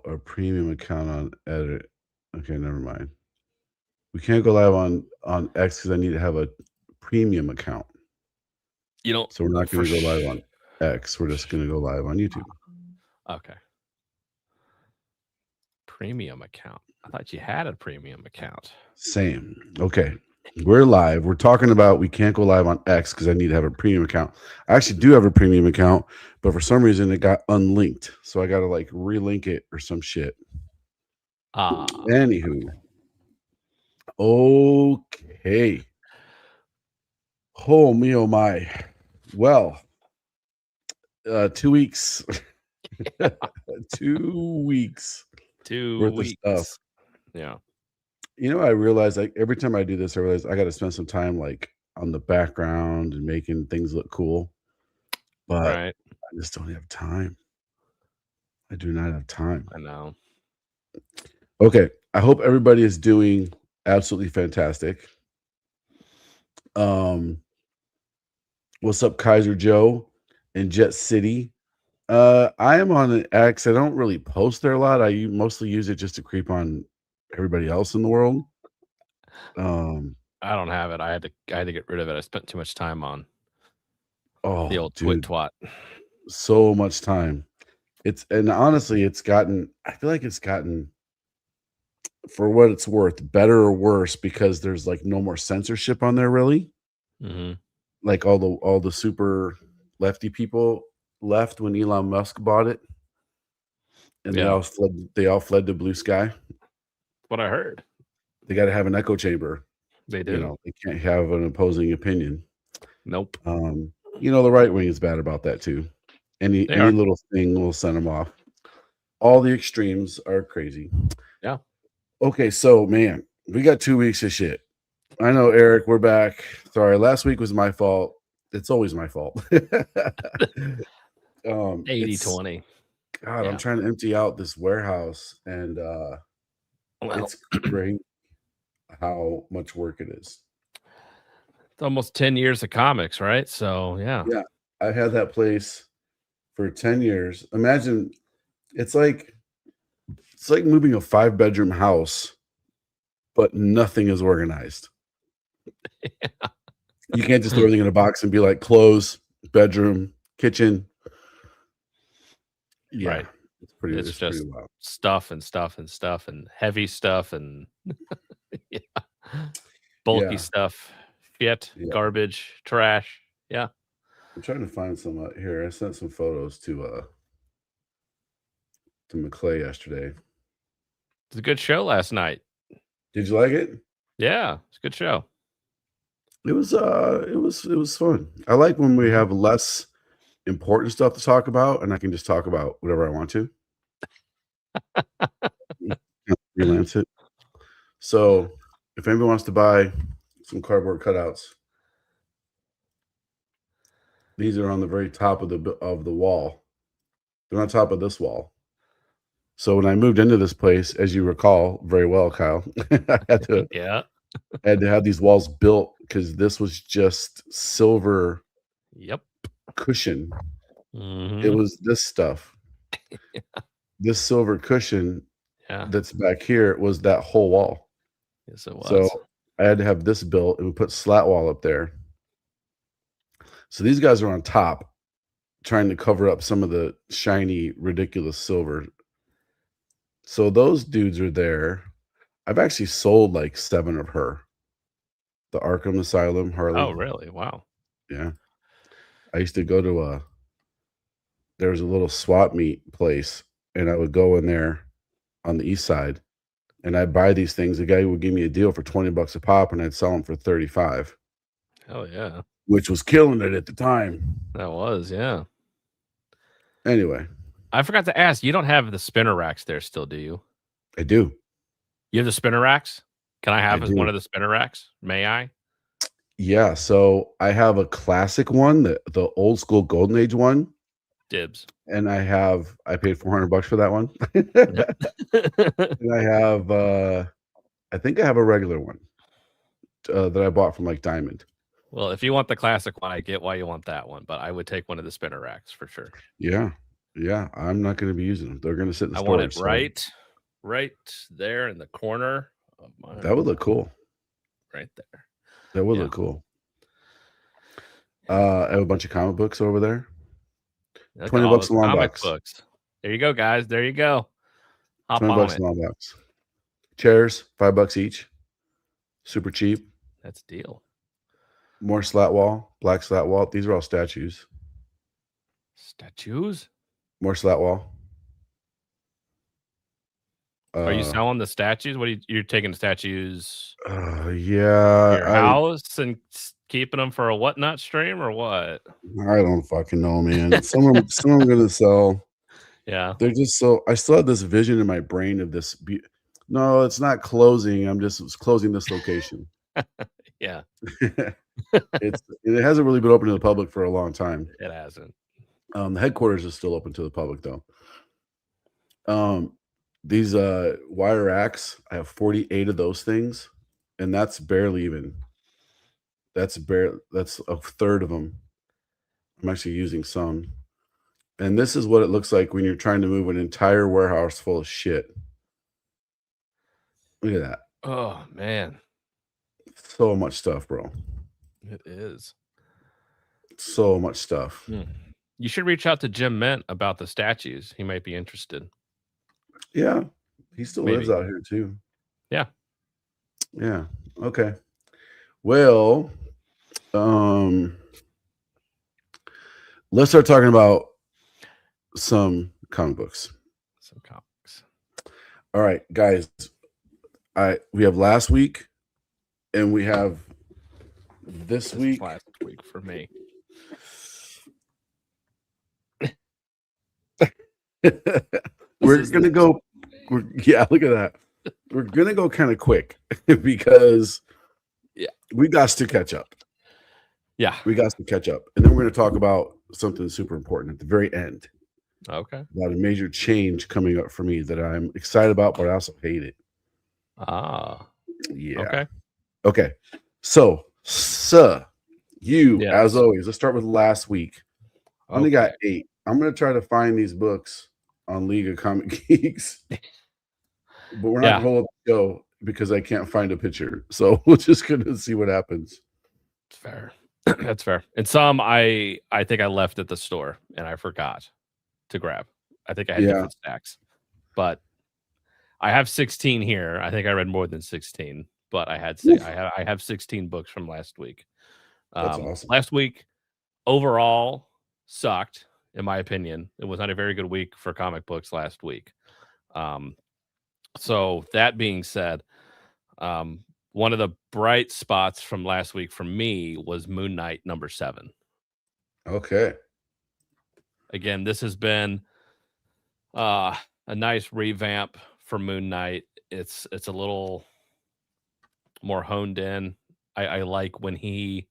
a premium account on edit. Okay, never mind. We can't go live on X because I need to have a premium account. You don't So we're not for going to go live on X. We're just going to go live on YouTube. Okay. Premium account. I thought you had a premium account. Same. Okay. We're live. We're talking about we can't go live on X because I need to have a premium account. I actually do have a premium account, but for some reason it got unlinked. So I got to like relink it or some shit. Anywho. Okay. Oh me, oh my. Well, 2 weeks. 2 weeks 2 worth weeks. of stuff. Yeah. You know, I realize like every time I do this, I realize I got to spend some time like on the background and making things look cool. But Right. I just don't have time. I do not have time. I know. Okay. I hope everybody is doing absolutely fantastic. What's up, Kaiser Joe and Jet City? I am on an X. I don't really post there a lot. I mostly use it just to creep on everybody else in the world. I don't have it. I had to get rid of it. I spent too much time on the Oh, old twit dude, twat. so much time. And honestly, I feel like it's gotten, for what it's worth, better or worse because there's like no more censorship on there really. Mhm. Like all the super lefty people left when Elon Musk bought it, and Yeah. they all fled to blue sky. What I heard. They got to have an echo chamber. They You do. know, they can't have an opposing opinion. Nope. The right wing is bad about that too. Any They any are. little thing will send them off. All the extremes are crazy. Yeah. Okay, so man, we got 2 weeks of shit. I know, Eric, we're back. Sorry, last week was my fault. It's always my fault. 80/20. God, Yeah. I'm trying to empty out this warehouse, and Well, it's crazy how much work it is. it's almost 10 years of comics, right? So, yeah. Yeah, I had that place for 10 years. Imagine it's like moving a 5-bedroom house, but nothing is organized. You can't just throw everything in a box and be like clothes, bedroom, kitchen. Yeah, Right. it's pretty It's just wild. stuff and stuff and stuff and heavy stuff and yeah. Bulky Yeah, stuff, shit, yeah. garbage, trash. Yeah. I'm trying to find some here. I sent some photos to McClay yesterday. It's a good show last night. Did you like it? Yeah, it's a good show. It was fun. I like when we have less important stuff to talk about, and I can just talk about whatever I want to. Freelance it. So, if anybody wants to buy some cardboard cutouts, these are on the very top of the wall. They're on top of this wall. So when I moved into this place, as you recall very well, Kyle, I Yeah. had to have these walls built because this was just silver Yep. cushion. It Mhm. was this stuff. This silver cushion Yeah. that's back here was that whole wall. Yes, it So was. I had to have this built, and we put slat wall up there. So these guys are on top trying to cover up some of the shiny, ridiculous silver. So those dudes are there. I've actually sold like 7 of her. The Arkham Asylum Harley. Oh, really? Wow. Yeah. I used to go to there was a little swap meet place, and I would go in there on the east side, and I'd buy these things. The guy would give me a deal for $20 a pop, and I'd sell them for 35, Hell yeah. which was killing it at the time. That was, yeah. Anyway, I forgot to ask, you don't have the spinner racks there still, do you? I do. You have the spinner racks? Can I have one do. of the spinner racks? May I? Yeah, so I have a classic one, the old school golden age one, Dibs. and I paid $400 for that one. And I have I think I have a regular one that I bought from like Diamond. Well, if you want the classic one, I get why you want that one, but I would take one of the spinner racks for sure. Yeah. Yeah, I'm not going to be using them. They're going to sit in I want it storage. So right there in the corner of my that would look cool. right there. That would Yeah. look cool. I have a bunch of comic books over there. Look at $20 all those a long comic box. books. There you go, guys. There you go. Hop 20 on bucks it. a long box. Chairs, $5 each. Super cheap. That's a deal. More slat wall, black slat wall. These are all statues. Statues? More slat wall. Are you selling the statues? What are you're taking the statues yeah. to your house and keeping them for a whatnot stream or what? I don't fucking know, man. Some I'm gonna sell. Yeah. They're just so. I still have this vision in my brain of this. No, it's not closing. I'm just closing this location. Yeah. It hasn't really been open to the public for a long time. It hasn't. The headquarters is still open to the public though. These wire racks, I have 48 of those things, and that's barely even. That's a third of them. I'm actually using some. And this is what it looks like when you're trying to move an entire warehouse full of shit. Look at that. Oh man. So much stuff, bro. It is. So much stuff. You should reach out to Jim Mint about the statues. He might be interested. Yeah. He still lives out here too. Yeah. Yeah. Okay. Well, let's start talking about some comic books. Some comics. All right, guys. We have last week and we have this week. Last week for me. We're gonna go. Yeah, look at that. We're gonna go kind of quick because we got to catch up. Yeah, we got to catch up, and then we're gonna talk about something super important at the very end. Okay. About a major change coming up for me that I'm excited about, but I also hate it. Yeah. Okay. So, as always, let's start with last week. I only got 8. I'm gonna try to find these books on League of Comic Geeks, but we're not gonna hold up the show because I can't find a picture. So we're just gonna see what happens. Fair. That's fair. And some I think I left at the store and I forgot to grab. I think I had different stacks, but I have 16 here. I think I read more than 16, but I have 16 books from last week. That's awesome. Last week overall sucked, in my opinion. It was not a very good week for comic books last week. So that being said, one of the bright spots from last week for me was Moon Knight number 7. Okay. Again, this has been a nice revamp for Moon Knight. It's a little more honed in. I like when he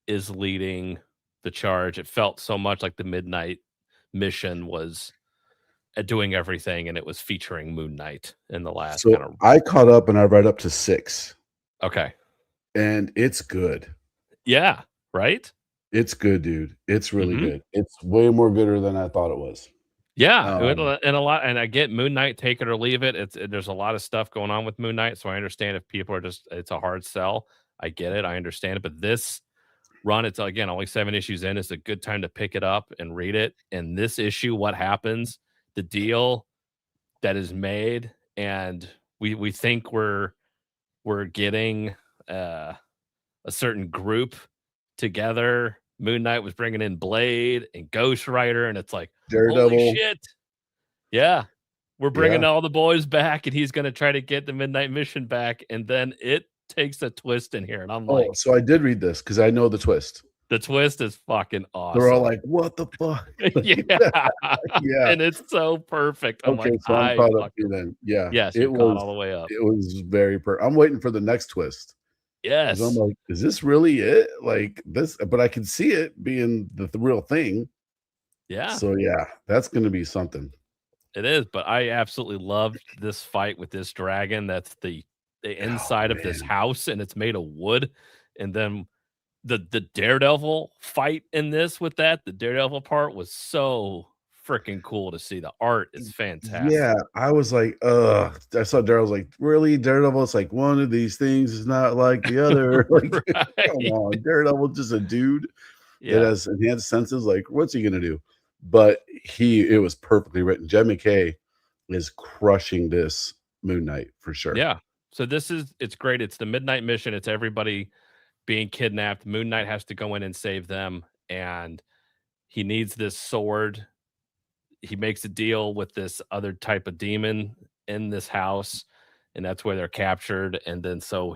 is leading the charge. It felt so much like the Midnight Mission was doing everything, and it was featuring Moon Knight in the last kind of. I caught up and I read up to 6. Okay. And it's good. Yeah, right? It's good, dude. It's really good. It's way more gooder than I thought it was. Yeah, and a lot, and I get Moon Knight, take it or leave it. There's a lot of stuff going on with Moon Knight, so I understand if people are it's a hard sell. I get it, I understand it, but this run, it's again only 7 issues in. It's a good time to pick it up and read it. And this issue, what happens? The deal that is made, and we think we're getting a certain group together. Moon Knight was bringing in Blade and Ghost Rider, and it's like, Daredevil. holy shit. Yeah. We're bringing all the boys back, and he's going to try to get the Midnight Mission back. And then it takes a twist in here. And I'm like, so I did read this because I know the twist. The twist is fucking awesome. They're all like, what the fuck? Yeah. And it's so perfect. I'm like, so I'm caught up here then. Yeah. Yes, it was all the way up. It was very I'm waiting for the next twist. Yes. I'm like, is this really it? Like this, but I can see it being the real thing. Yeah. So yeah, that's gonna be something. It is, but I absolutely loved this fight with this dragon. That's the inside of this house, and it's made of wood. And then the Daredevil fight in this with that, the Daredevil part was so freaking cool to see. The art is fantastic. Yeah, I was like, ugh. I saw Daredevil, I was like, really, Daredevil? It's like one of these things is not like the other. Like, come Right. on, Daredevil, just a dude that Yeah. has enhanced senses. Like, what's he gonna do? But it was perfectly written. Jed McKay is crushing this Moon Knight for sure. Yeah. So it's great. It's the Midnight Mission. It's everybody being kidnapped. Moon Knight has to go in and save them, and he needs this sword. He makes a deal with this other type of demon in this house, and that's where they're captured. And then so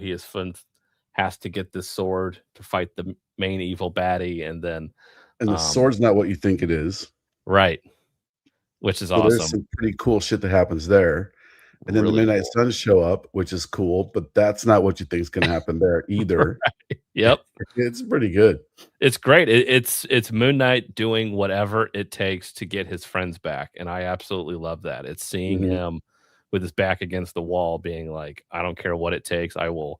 has to get this sword to fight the main evil baddie, and then And the sword's not what you think it is. right, which is So there's awesome. some pretty cool shit that happens there. And then Really the Midnight cool. Suns show up, which is cool, but that's not what you think is gonna happen there either. Yep. It's pretty good. It's great. It's Moon Knight doing whatever it takes to get his friends back, and I absolutely love that. It's seeing Mhm. him with his back against the wall, being like, "I don't care what it takes. I don't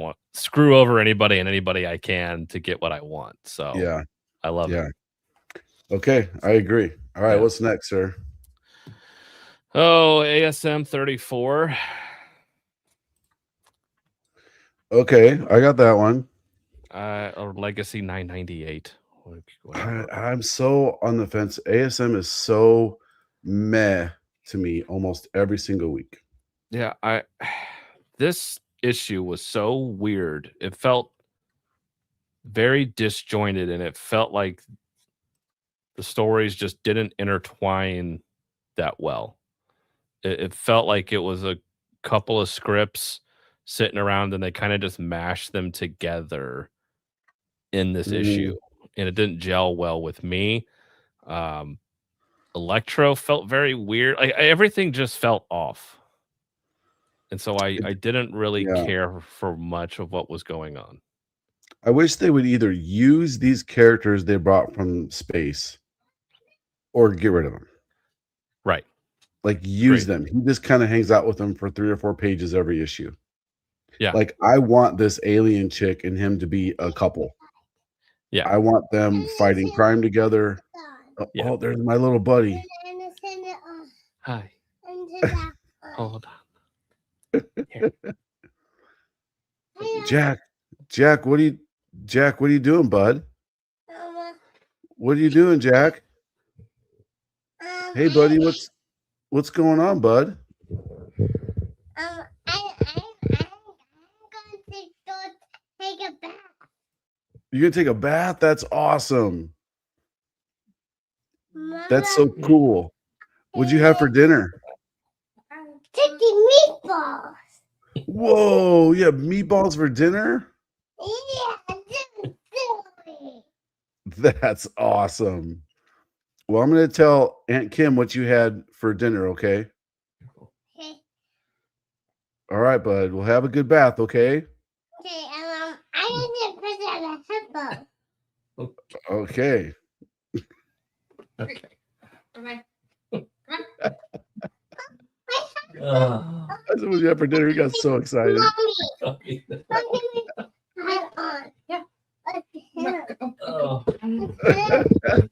want screw over anybody and anybody I can to get what I want." So Yeah. I love Yeah. it. Okay, I agree. All right, Yeah. what's next, sir? Oh, ASM 34. Okay, I got that one. Or Legacy 998. Whatever. I'm so on the fence. ASM is so meh to me almost every single week. Yeah, this issue was so weird. It felt very disjointed, and it felt like the stories just didn't intertwine that well. It felt like it was a couple of scripts sitting around, and they kind of just mashed them together in this issue, Mhm. and it didn't gel well with me. Um, Electro felt very weird. Everything just felt off. And so I didn't really Yeah. care for much of what was going on. I wish they would either use these characters they brought from space or get rid of them. Right. Like, use Great. them. He just kinda hangs out with them for 3 or 4 pages every issue. Yeah. Like, I want this alien chick and him to be a couple. Yeah. I want them fighting crime together. Yeah. Oh, there's my little buddy. Hi. Hold on. Here. Jack, what are you doing, bud? What are you doing, Jack? Hey, buddy, what's going on, bud? I'm going to go take a bath. You're gonna take a bath? That's awesome. That's so Mama, cool. What'd you have for dinner? chicken meatballs. Whoa, you have meatballs for dinner? Yeah, silly. That's awesome. Well, I'm gonna tell Aunt Kim what you had for dinner, okay? Okay, All right, bud. We'll have a good bath, okay? okay, I need to put on a headphone. Okay. Okay. Okay. I said, what you have for dinner? He got so excited. Mommy, hang on. Yeah. Oh.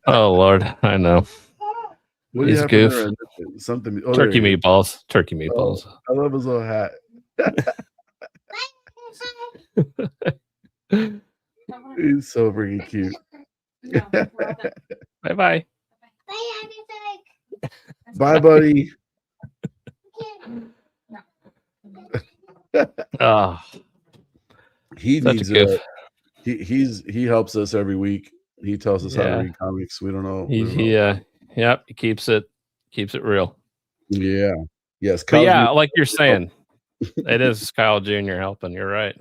Oh Lord, I know. What do you He's have goof. for dinner? Something. Oh, Turkey there you go. meatballs. Turkey meatballs. I love his little hat. He's so freaking cute. No, we're all done. Bye bye. Bye, buddy. Oh, He such a needs goof. he helps us every week. He tells us how to Yeah. read comics. We don't know. we don't know. Yep, he keeps it real. Yeah. Yes. But Kyle's yeah, new- like you're saying, it is Kyle Jr. helping. You're right.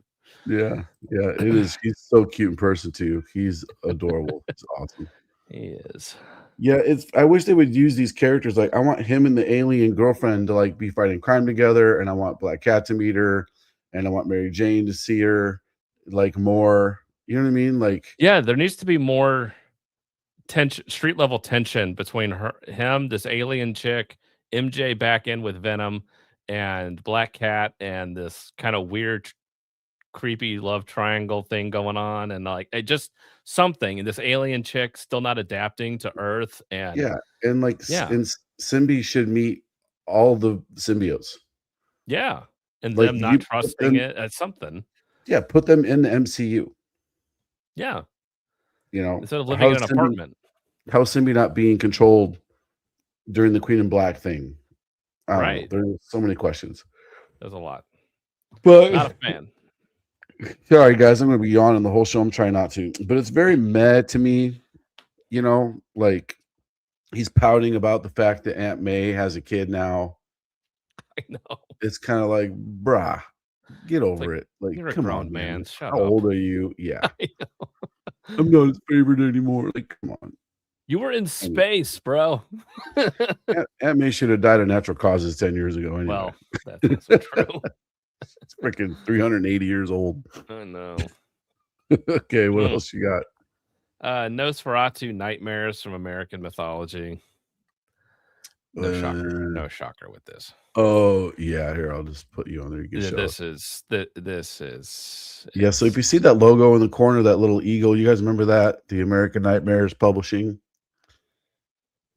Yeah. Yeah. It is. He's so cute in person too. He's adorable. It's awesome. He is. Yeah, I wish they would use these characters. Like, I want him and the alien girlfriend to like be fighting crime together, and I want Black Cat to meet her, and I want Mary Jane to see her like more. You know what I mean? Like, Yeah, there needs to be more tension, street level tension between him, this alien chick, MJ back in with Venom, and Black Cat, and this kind of weird, creepy love triangle thing going on, and like it just something. And this alien chick still not adapting to Earth, and Yeah, and like yeah, and Symbi should meet all the symbiotes. yeah, and Like them not you put trusting them, it as something. yeah, put them in the MCU. Yeah, You know, instead of living in an apartment. How's Symbi not being controlled during the Queen in Black thing? I don't know. Right. There's so many questions. There's a lot. But Not a fan. sorry, guys, I'm going to be yawning the whole show. I'm trying not to, but it's very meh to me. You know, like he's pouting about the fact that Aunt May has a kid now. I know. It's kind of like, brah, get over like, it. Like, you're a come grown on, man. man. Shut How up. old are you? Yeah, I know. I'm not his favorite anymore. Like, come on. You were in space, bro. Aunt May should have died of natural causes 10 years ago. Anyway, Well, that's also true. it's freaking 380 years old. I know. Okay, what else you got? Nosferatu nightmares from American mythology. No shocker. No shocker with this. Oh yeah, here I'll just put you on there. You can show This us. is Yeah. So if you see that logo in the corner, that little eagle, you guys remember that? The American Nightmares Publishing.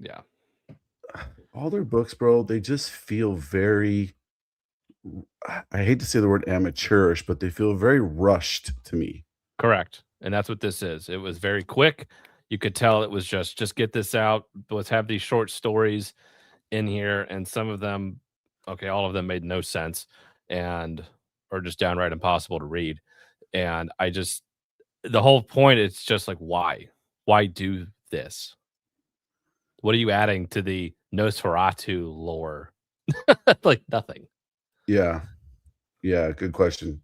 Yeah. All their books, bro, they just feel very. I hate to say the word amateurish, but they feel very rushed to me. Correct. And that's what this is. It was very quick. You could tell it was just get this out. Let's have these short stories in here. And some of them, okay, all of them made no sense and are just downright impossible to read. And the whole point, it's just like, why? Why do this? What are you adding to the Nosferatu lore? Like nothing. Yeah. Yeah, good question.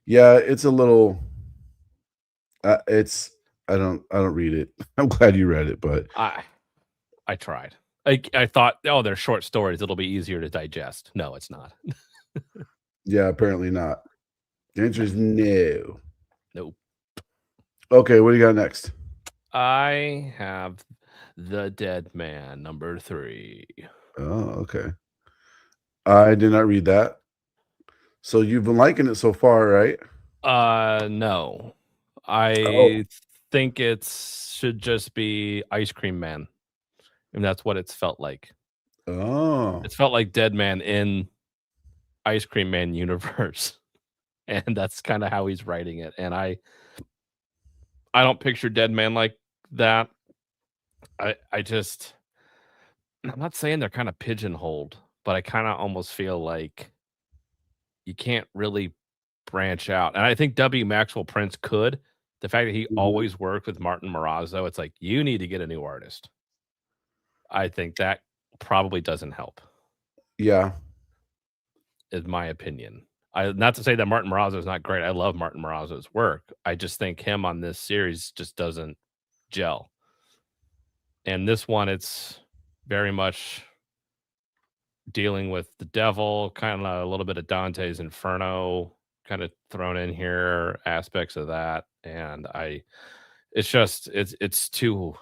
Yeah, it's a little I don't read it. I'm glad you read it, but I tried. I thought, oh, they're short stories. It'll be easier to digest. No, it's not. yeah, apparently not. The answer is no. Nope. Okay, what do you got next? I have The Dead Man, number 3. Oh, okay. I did not read that. So you've been liking it so far, right? No. I think it should just be Ice Cream Man. And that's what it's felt like. Oh. It's felt like Dead Man in Ice Cream Man universe. And that's kind of how he's writing it. And I don't picture Dead Man like that. I'm not saying they're kind of pigeonholed, but I kind of almost feel like you can't really branch out. And I think W. Maxwell Prince could. The fact that he always worked with Martin Morazzo, it's like, you need to get a new artist. I think that probably doesn't help. Yeah. In my opinion. Not to say that Martin Morazzo is not great. I love Martin Morazzo's work. I just think him on this series just doesn't gel. And this one, it's very much dealing with the devil, kind of a little bit of Dante's Inferno kind of thrown in here, aspects of that. And it's just too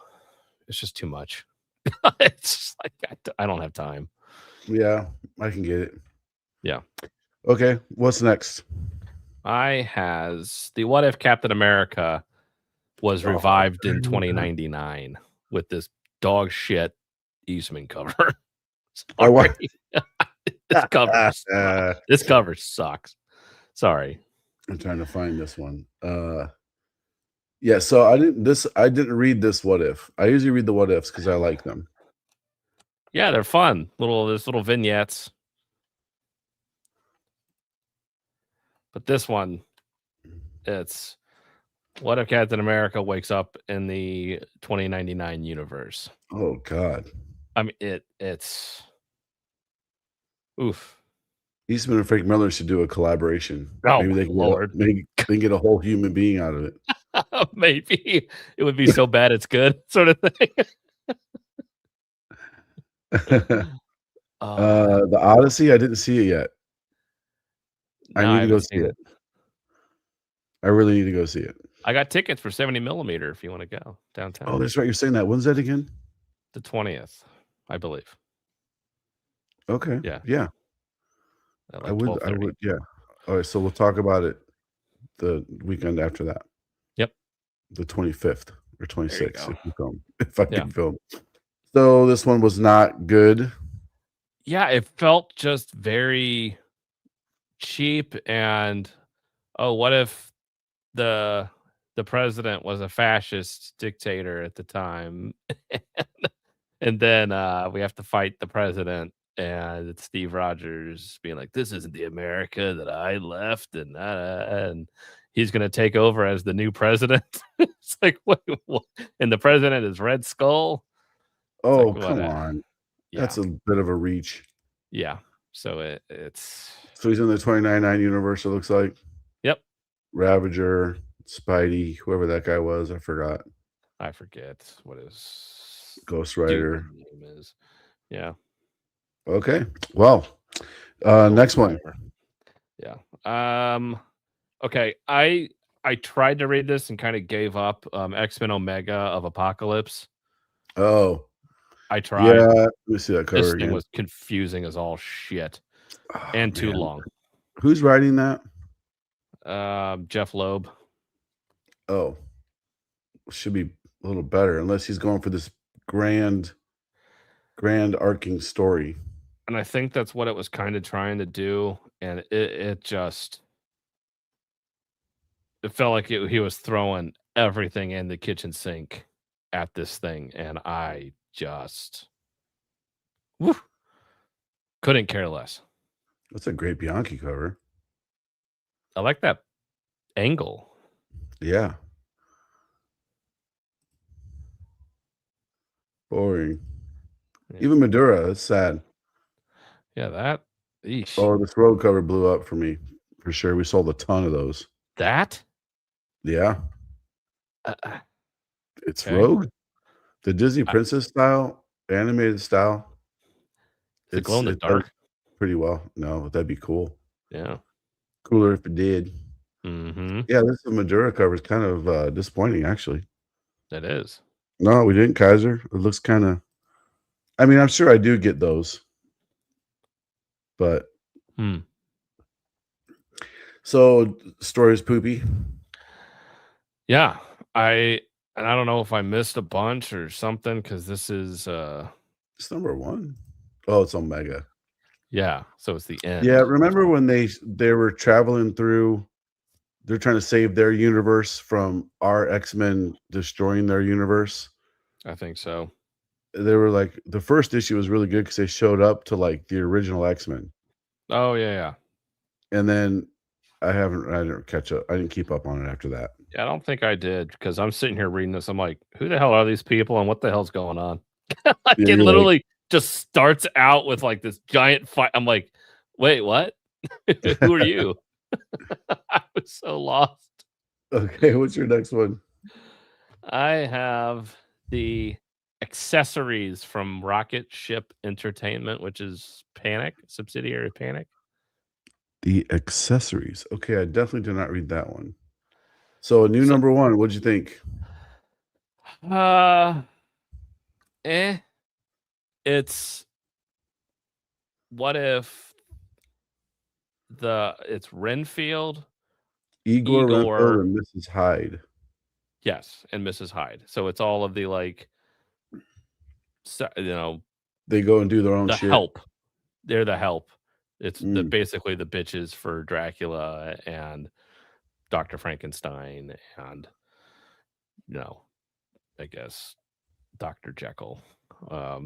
much. It's just like, I don't have time. Yeah, I can get it. Yeah. Okay, what's next? I has the What If Captain America was revived in 2099 with this dog shit Eastman cover. This cover sucks. Sorry. I'm trying to find this one. Yeah, so I didn't read this What If. I usually read the What Ifs because I like them. Yeah, they're fun. There's little vignettes. But this one, it's what if Captain America wakes up in the 2099 universe? Oh God. I mean, it's oof. Eastman and Frank Miller should do a collaboration. Oh, maybe they can Lord. Maybe they can get a whole human being out of it. Maybe it would be so bad it's good, sort of thing. The Odyssey, I didn't see it yet. I need to go see it. I really need to go see it. I got tickets for 70mm if you want to go downtown. Oh, that's right. You're saying that. When's that again? The 20th, I believe. Okay. Yeah. Yeah. Like I would. Yeah. All right. So we'll talk about it the weekend after that. Yep. the 25th or There you 26th go. if you film. If I Yeah. can film. So this one was not good. Yeah, it felt just very cheap and what if the president was a fascist dictator at the time? And then we have to fight the president and it's Steve Rogers being like, "This isn't the America that I left," and he's going to take over as the new president. It's like, what? And the president is Red Skull. It's Oh, like, come on. yeah, That's a bit of a reach. yeah. So it's So he's in the 29.9 universe, it looks like. yep. Ravager, Spidey, whoever that guy was, I forgot. I forget what his Ghost dude's Rider. name is. Yeah. Okay. Well, next one. Yeah. Okay. I tried to read this and kind of gave up. X-Men Omega of Apocalypse. Oh, I tried. yeah. Let me see that cover This thing again. was confusing as all shit Oh, and too man. long. Who's writing that? Jeff Loeb. Oh, should be a little better unless he's going for this grand arcing story. And I think that's what it was kind of trying to do. And it just it felt like he was throwing everything in the kitchen sink at this thing. And I just couldn't care less. That's a great Bianchi cover. I like that angle. Yeah. Boring. Yeah. Even Madura, it's sad. Yeah, that. Eesh. Oh, this road cover blew up for me. For sure. We sold a ton of those. That? Yeah. It's Okay. Rogue. The Disney Princess style, animated style. Is it glow in the it does dark? pretty well. No, that'd be cool. Yeah. Cooler if it did. Mm-hmm. Yeah, this Madura cover is kind of disappointing, actually. It is. No, we didn't Kaiser. It looks kind of. I mean, I'm sure I do get those, but so story's poopy. Yeah, I don't know if I missed a bunch or something because this is It's number 1. Oh, it's Omega. yeah, so it's the end. Yeah, remember when they were traveling through? They're trying to save their universe from our X-Men destroying their universe. I think so. They were like, the first issue was really good because they showed up to like the original X-Men, Oh yeah. and then I didn't catch up. I didn't keep up on it after that. Yeah, I don't think I did because I'm sitting here reading this. I'm like, who the hell are these people and what the hell's going on? Like Yeah, it you're like- literally just starts out with like this giant fight. I'm like, wait, what? Who are you? I was so lost. Okay, what's your next one? I have the accessories from Rocket Ship Entertainment, which is Panic, subsidiary of Panic. The accessories. Okay, I definitely did not read that one. So, new number 1. What'd you think? It's what if it's Renfield, Igor Igor. Renfield and Mrs. Hyde. yes, and Mrs. Hyde. So it's all of the like, They go and do their own the shit. help. They're the help. It's Mm. basically the bitches for Dracula and Dr. Frankenstein and I guess Dr. Jekyll.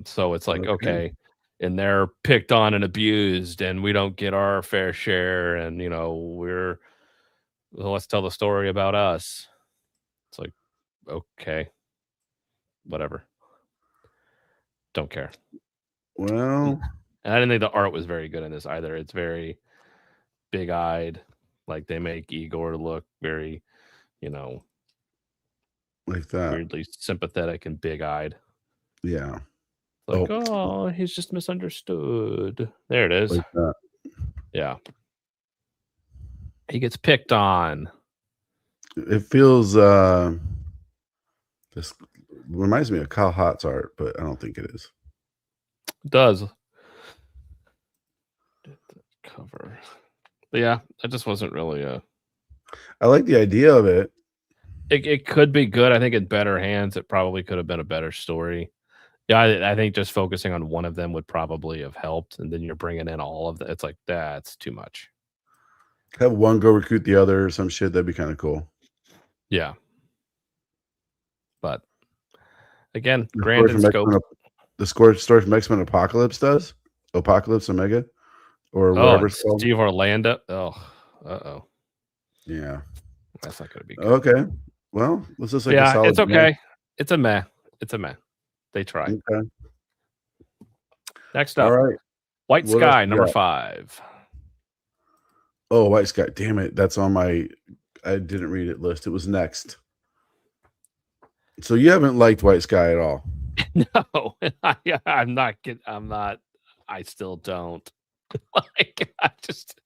So it's like, okay, and they're picked on and abused and we don't get our fair share and let's tell the story about us. It's like, okay, whatever. Don't care. Well, And I didn't think the art was very good in this either. It's very big-eyed. Like they make Igor look very, like that. weirdly sympathetic and big-eyed. Yeah. Like, oh, he's just misunderstood. There it is. Like that. Yeah. He gets picked on. It feels this reminds me of Kyle Hott's art, but I don't think it is. It does. Cover. But yeah, that just wasn't really I like the idea of it. It could be good. I think in better hands, it probably could have been a better story. Yeah, I think just focusing on one of them would probably have helped, and then you're bringing in all of the it's like, that's too much. Have one go recruit the other or some shit. That'd be kind of cool. Yeah. But again, The story grand in from scope. X-Men, story from X-Men Apocalypse does Apocalypse Omega or Oh, whatever and it's called. Steve Orlando. Oh, uh-oh. Yeah. That's not gonna be good. Okay. Well, this is like a Yeah, solid. it's okay. It's a meh. It's a meh. They tried. Okay. Next All up, right. White What else Sky, we number got? 5. Oh, White Sky. Damn it. That's on my I didn't read it list. It was next. So you haven't liked White Sky at all. No, I'm not kidding. I still don't. Like, I just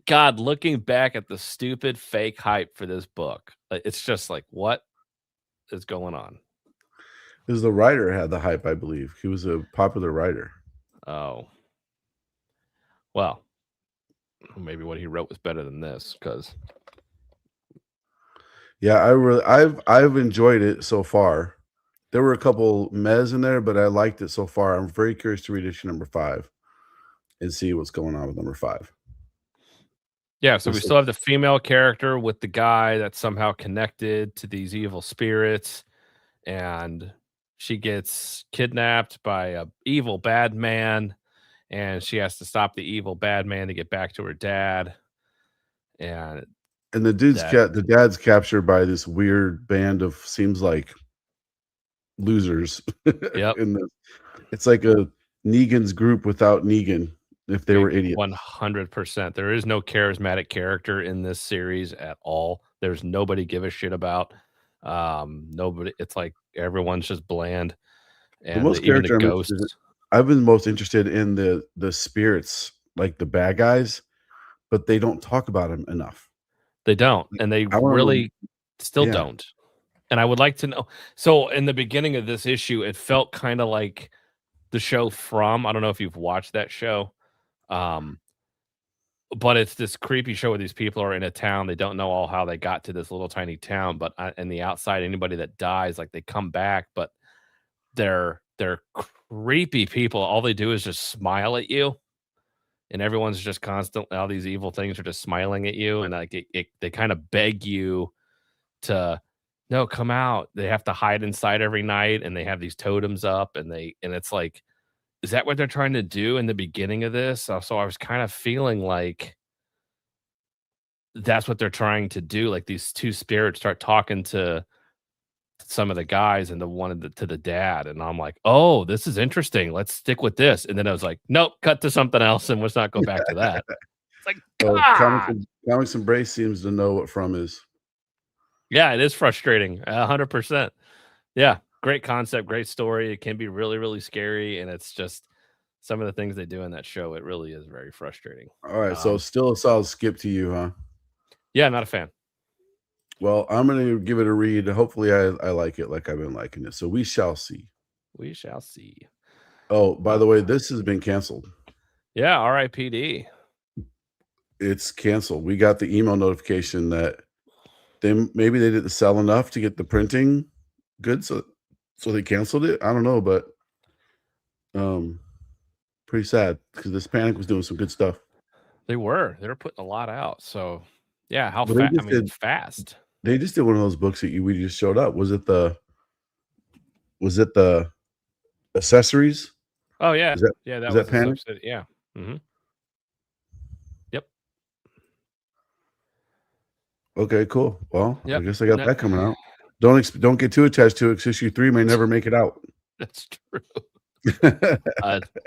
God, looking back at the stupid fake hype for this book, it's just like, what is going on? Because the writer had the hype, I believe. He was a popular writer. Oh, well, maybe what he wrote was better than this because Yeah, I've enjoyed it so far. There were a couple mez in there, but I liked it so far. I'm very curious to read issue number 5 and see what's going on with number 5. yeah. So we Just still have the female character with the guy that's somehow connected to these evil spirits, and she gets kidnapped by a evil bad man, and she has to stop the evil bad man to get back to her dad. And And the dude's that the dad's captured by this weird band of seems like losers. Yep. in the, it's like a Negan's group without Negan if they were idiots. 100%. There is no charismatic character in this series at all. There's nobody give a shit about. Nobody. It's like everyone's just bland, and most even the character I'm ghosts. interested I've been most interested in the spirits, like the bad guys, but they don't talk about them enough. They don't, and they I wanna know really still yeah. don't. And I would like to know. So in the beginning of this issue, it felt kind of like the show From. I don't know if you've watched that show. But it's this creepy show where these people are in a town. They don't know all how they got to this little tiny town, but in the outside, anybody that dies, like they come back, but they're creepy people. All they do is just smile at you, and everyone's just constantly. All these evil things are just smiling at you, and like they kind of beg you to no come out. They have to hide inside every night, and they have these totems up, and it's like, is that what they're trying to do in the beginning of this? So I was kind of feeling like that's what they're trying to do. Like these two spirits start talking to some of the guys and to the dad. And I'm like, oh, this is interesting. Let's stick with this. And then I was like, nope, cut to something else and let's not go back to that. It's like, God. Comics Embrace seems to know what From is. Yeah, it is frustrating. 100%. Yeah. Great concept, great story. It can be really, really scary. And it's just some of the things they do in that show. It really is very frustrating. All right, so still a solid skip to you, huh? Yeah, not a fan. Well, I'm gonna give it a read. Hopefully, I like it like I've been liking it. So we shall see. We shall see. Oh, by the way, this has been canceled. Yeah, RIPD. It's canceled. We got the email notification that maybe they didn't sell enough to get the printing good, so they canceled it. I don't know, but pretty sad because this Panic was doing some good stuff. They were putting a lot out. So yeah, how But they fast? just I mean, did- fast. They just did one of those books that we just showed up. Was it the accessories? Oh yeah, Is that- yeah. is was that the Panic? subset- Yeah. Hmm. Yep. Okay, cool. Well, Yep. I guess I got No- that coming out. Don't get too attached to it because issue 3 may never make it out. That's true.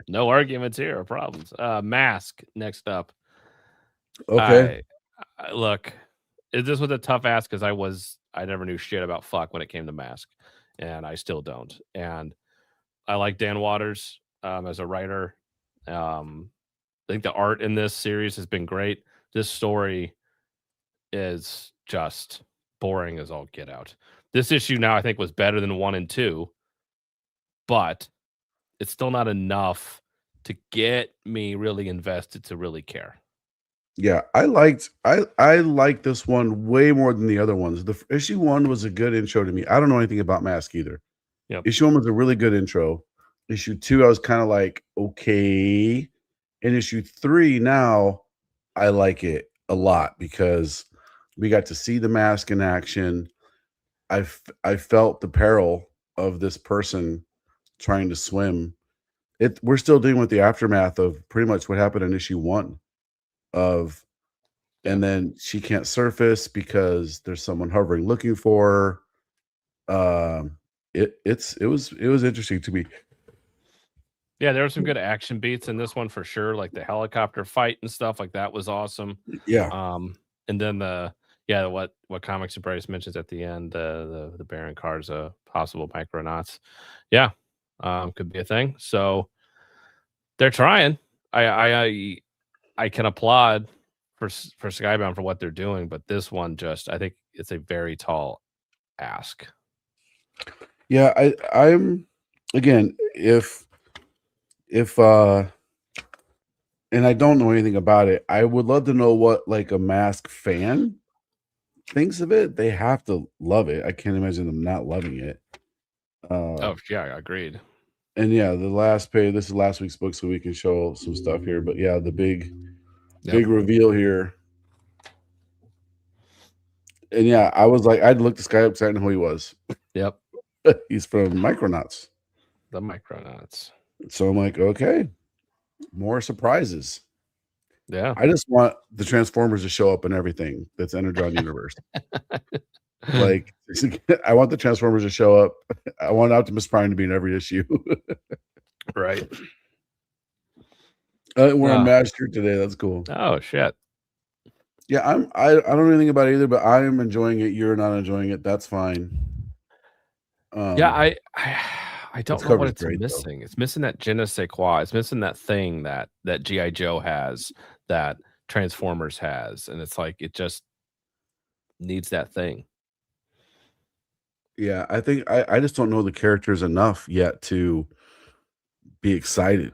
No arguments here or problems. Mask next up. Okay. Look, this was a tough ask because I never knew shit about fuck when it came to Mask, and I still don't. And I like Dan Waters as a writer. I think the art in this series has been great. This story is just boring as all get out. This issue now I think was better than 1 and 2, but it's still not enough to get me really invested to really care. Yeah, I liked this one way more than the other ones. Issue 1 was a good intro to me. I don't know anything about Mask either. Yep. Issue 1 was a really good intro. Issue 2, I was kind of like, okay. In issue 3 now, I like it a lot because we got to see the Mask in action. I felt the peril of this person trying to swim. We're still dealing with the aftermath of pretty much what happened in issue 1 of, and then she can't surface because there's someone hovering looking for her. It was interesting to me. Yeah, there were some good action beats in this one for sure, like the helicopter fight and stuff like that was awesome. Yeah. And then what Comics and Bryce mentions at the end, the Baron cards, possible Micronauts. Yeah, could be a thing. So they're trying. I can applaud for Skybound for what they're doing, but this one I think it's a very tall ask. Yeah, I'm again, if and I don't know anything about it, I would love to know what like a Mask fan thinks of it. They have to love it. I can't imagine them not loving it. Oh yeah, agreed. And yeah, the last page, this is last week's book, so we can show some stuff here. But yeah, the big reveal here. And yeah, I was like, I'd look this guy up because I didn't know who he was. Yep. He's from Micronauts. The Micronauts. So I'm like, okay, more surprises. Yeah. I just want the Transformers to show up in everything that's Energon Universe. Like, I want the Transformers to show up. I want Optimus Prime to be in every issue. Right. We're on Master today. That's cool. Oh shit. Yeah, I don't know anything about it either, but I am enjoying it. You're not enjoying it. That's fine. Yeah, I don't know what it's great, missing. Though. It's missing that je ne sais quoi. It's missing that thing that G.I. Joe has, that Transformers has, and it's like it just needs that thing. Yeah, I think I just don't know the characters enough yet to be excited.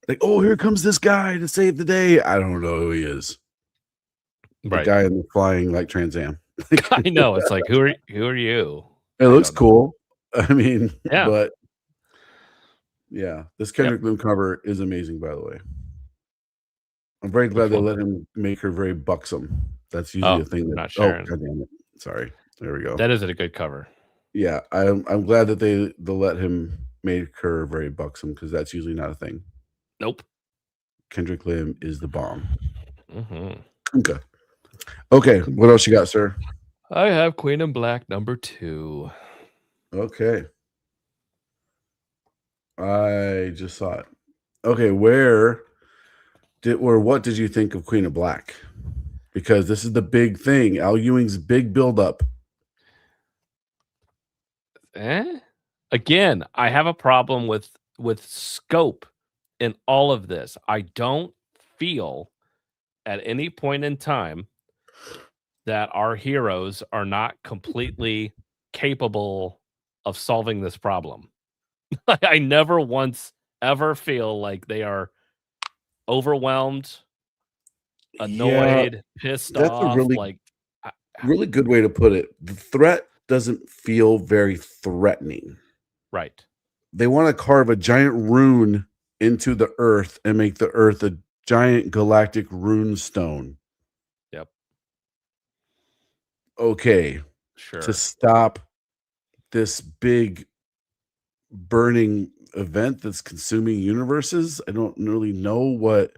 Like, oh, here comes this guy to save the day. I don't know who he is. Right. The guy in the flying like Trans Am. I know. It's like, who are you? It looks cool. I mean, yeah. But yeah, this Kendrick Lim cover is amazing, by the way. I'm very glad they let him make her very buxom. That's usually a thing. Not Sharon. Oh, God damn it. Sorry. There we go. That is a good cover. Yeah, I'm glad that they let him make her very buxom because that's usually not a thing. Nope. Kendrick Lim is the bomb. Mm-hmm. Okay. What else you got, sir? I have Queen in Black #2. Okay. I just saw it. Okay, what did you think of Queen of Black? Because this is the big thing. Al Ewing's big buildup. Again, I have a problem with scope in all of this. I don't feel at any point in time that our heroes are not completely capable of solving this problem. I never once ever feel like they are overwhelmed, annoyed, pissed off. Really good way to put it. The threat doesn't feel very threatening. Right. They want to carve a giant rune into the earth and make the earth a giant galactic rune stone. Yep. Okay. Sure. To stop this big burning event that's consuming universes. I don't really know what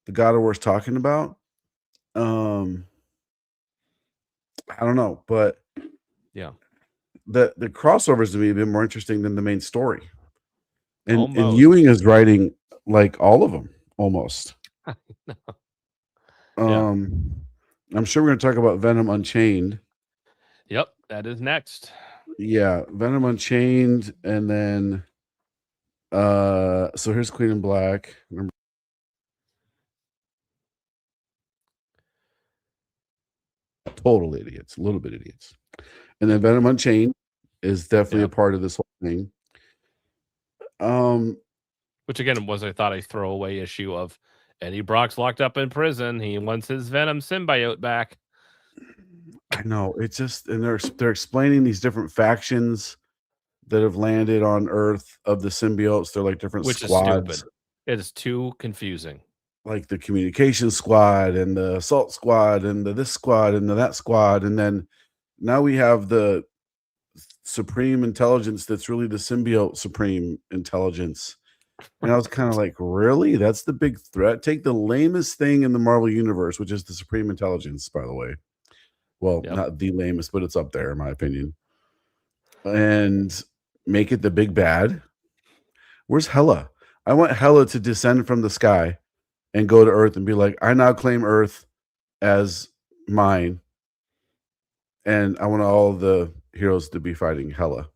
the God of War is talking about. I don't know, but yeah, the crossovers to me have been more interesting than the main story. And Ewing is writing like all of them almost. I'm sure we're going to talk about Venom Unchained. Yep, that is next. Yeah, Venom Unchained, and then so here's Queen in Black. Total idiots, a little bit idiots. And then Venom Unchained is definitely a part of this whole thing. Which again was, I thought, a throwaway issue of Eddie Brock's locked up in prison. He wants his Venom symbiote back. I know. It's just, and they're explaining these different factions that have landed on Earth of the symbiotes. They're like different Which is squads, stupid. It is too confusing. like the communication squad and the assault squad and the this squad and the that squad. And then now we have the supreme intelligence that's really the symbiote supreme intelligence. And I was kind of like, really? That's the big threat? Take the lamest thing in the Marvel universe, which is the supreme intelligence, by the way. Well, Yep. not the lamest, but it's up there in my opinion. And make it the big bad. Where's Hela? I want Hela to descend from the sky and go to Earth and be like, I now claim Earth as mine. And I want all the heroes to be fighting Hela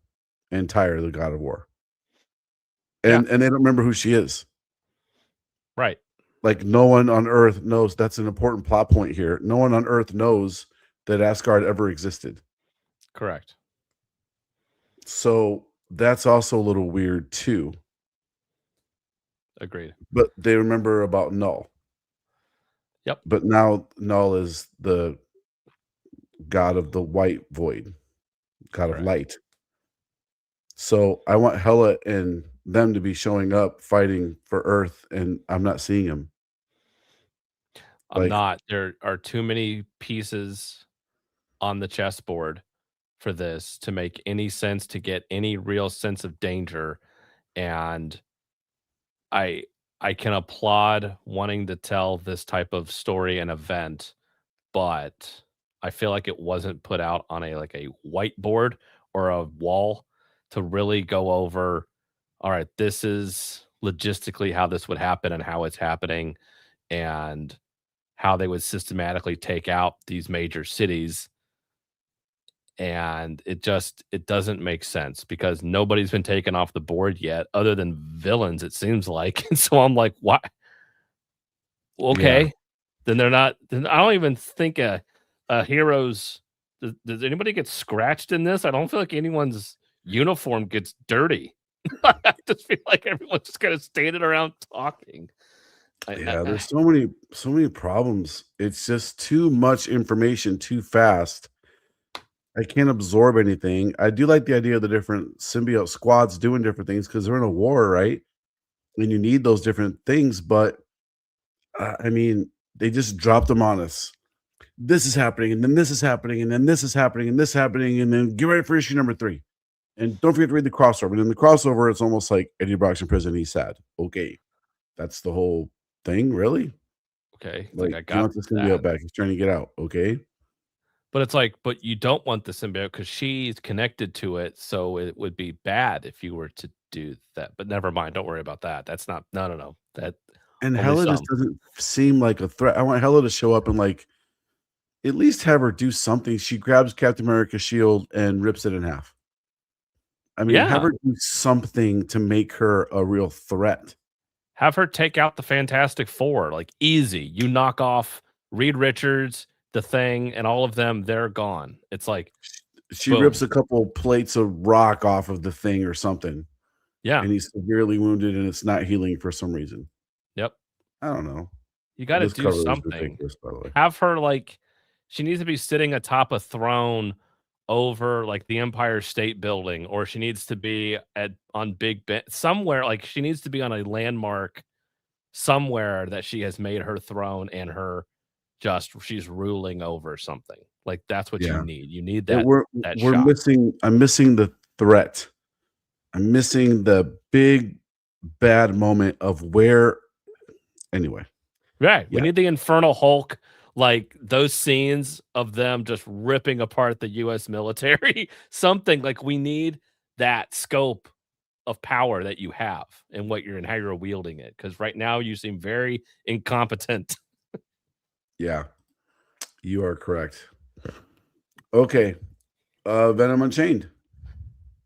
and Tyre, the god of war. And they don't remember who she is. Right. Like no one on Earth knows. That's an important plot point here. No one on Earth knows that Asgard ever existed. Correct. So that's also a little weird too. Agreed. But they remember about Null. Yep. But now Null is the god of the white void, god of light. So I want Hela and them to be showing up fighting for Earth, and I'm not seeing him. I'm not. There are too many pieces on the chessboard for this to make any sense, to get any real sense of danger. And I can applaud wanting to tell this type of story and event, but I feel like it wasn't put out on a whiteboard or a wall to really go over, all right, this is logistically how this would happen and how it's happening and how they would systematically take out these major cities. And it doesn't make sense because nobody's been taken off the board yet other than villains, it seems like. And so I'm like, what? Okay. Yeah. Then they're not, then I don't even think a hero's, does anybody get scratched in this? I don't feel like anyone's uniform gets dirty. I just feel like everyone's just kind of standing around talking. There's so many problems. It's just too much information too fast. I can't absorb anything. I do like the idea of the different symbiote squads doing different things because they're in a war, right? And you need those different things, but I mean, they just dropped them on us. This is happening, and then this is happening, and then this is happening, and this is happening, and then get ready for issue number 3. And don't forget to read the crossover. And in the crossover, it's almost like Eddie Brock's in prison. He's sad. Okay, that's the whole thing, really. Okay, Like I he got wants the symbiote back. He's trying to get out. Okay, but it's like, but you don't want the symbiote because she's connected to it, so it would be bad if you were to do that. But never mind. Don't worry about that. That's not. No. That and only Hela some. just doesn't seem like a threat. I want Hela to show up and like at least have her do something. She grabs Captain America's shield and rips it in half. I mean, have her do something to make her a real threat. Have her take out the Fantastic Four, like easy. You knock off Reed Richards, the Thing, and all of them. They're gone. It's like she rips a couple plates of rock off of the Thing or something. Yeah, and he's severely wounded, and it's not healing for some reason. Yep. I don't know. You got to do something. By the way. Have her like she needs to be sitting atop a throne over like the Empire State Building, or she needs to be on Big Ben somewhere. Like she needs to be on a landmark somewhere that she has made her throne and she's ruling over something. Like that's what you need. You need that. I'm missing the threat. I'm missing the big bad moment of where. Anyway, right. We need the Infernal Hulk. Like those scenes of them just ripping apart the U.S. military, something like we need that scope of power that you have and how you're wielding it. Because right now you seem very incompetent. Yeah, you are correct. Okay, Venom Unchained.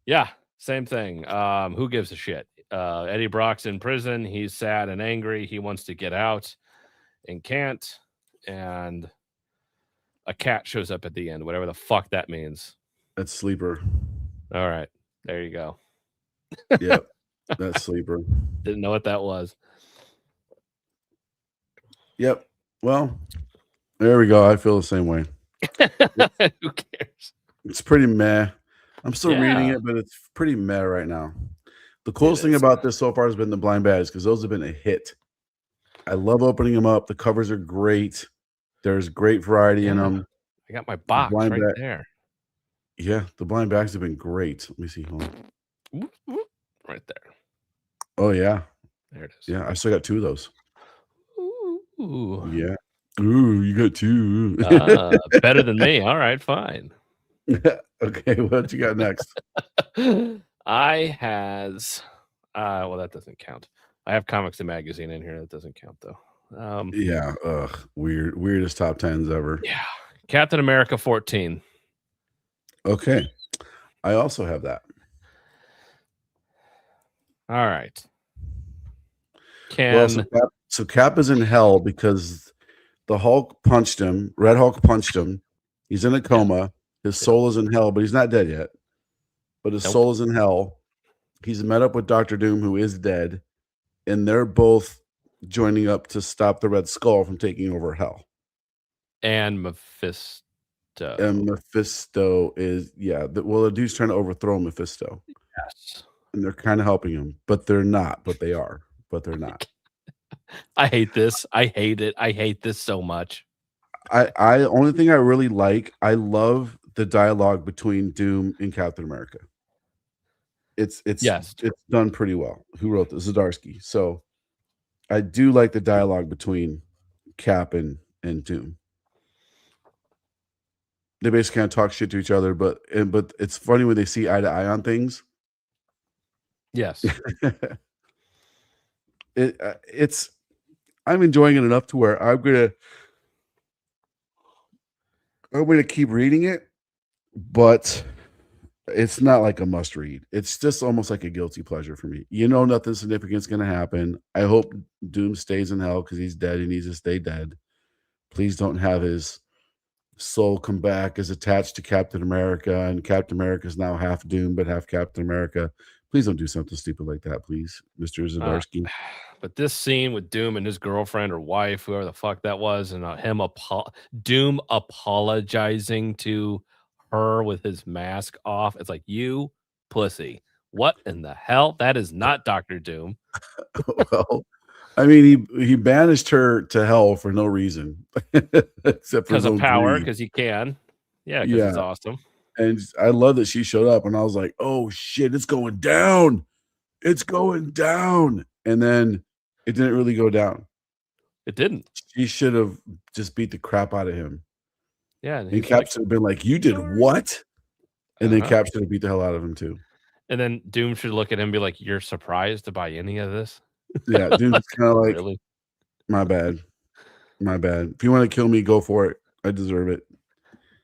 Yeah, same thing. Who gives a shit? Eddie Brock's in prison. He's sad and angry. He wants to get out and can't. And a cat shows up at the end, whatever the fuck that means. That's Sleeper. All right. There you go. Yep. That's Sleeper. Didn't know what that was. Yep. Well, there we go. I feel the same way. Who cares? It's pretty meh. I'm still reading Yeah. it, but it's pretty meh right now. The coolest thing is. about this so far has been the blind bags because those have been a hit. I love opening them up. The covers are great. There's great variety in Yeah. them. I got my box blind right bag- there. Yeah, the blind bags have been great. Let me see. Hold on. Whoop, whoop, right there. Oh yeah, There it is. yeah. I still got 2 of those. Ooh. Yeah. Ooh, you got 2. Better than me. All right, fine. Okay, what you got next? I has well, that doesn't count. I have Comics and Magazine in here. That doesn't count though. Yeah. Weirdest top 10s ever. Yeah. Captain America 14. Okay. I also have that. All right. Well, so Cap is in hell because the Hulk punched him. Red Hulk punched him. He's in a coma. His soul is in hell, but he's not dead yet. But his Nope. soul is in hell. He's met up with Doctor Doom, who is dead, and they're both joining up to stop the Red Skull from taking over hell. And Mephisto. And Mephisto is the dude's trying to overthrow Mephisto, Yes. and they're kind of helping him, but they're not. But they are. But they're not. I hate this. I hate it. I hate this so much. I only thing I really like, I love the dialogue between Doom and Captain America. It's done pretty well. Who wrote this? Zdarsky. So I do like the dialogue between Cap and Doom. They basically kind of talk shit to each other, but it's funny when they see eye to eye on things. Yes. It's I'm enjoying it enough to where I'm gonna keep reading it, but it's not like a must read. It's just almost like a guilty pleasure for me. You know, nothing significant is gonna happen. I hope Doom stays in hell because he's dead. He needs to stay dead. Please don't have his soul come back as attached to Captain America, and Captain America is now half Doom but half Captain America. Please don't do something stupid like that, please, Mr. Zdarsky. But this scene with Doom and his girlfriend or wife, whoever the fuck that was, and Doom apologizing to her with his mask off. It's like, you pussy. What in the hell? That is not Dr. Doom. Well, I mean, he banished her to hell for no reason, except for Because of power, greed. because he can. Yeah, because it's awesome. And I love that she showed up, and I was like, "Oh shit, it's going down! It's going down!" And then it didn't really go down. It didn't. She should have just beat the crap out of him. Yeah, And Cap should have been like, "You did what?" And then Cap should have beat the hell out of him too. And then Doom should look at him and be like, "You're surprised to buy any of this?" Yeah, Doom's kind of like, Really? My bad. If you want to kill me, go for it. I deserve it.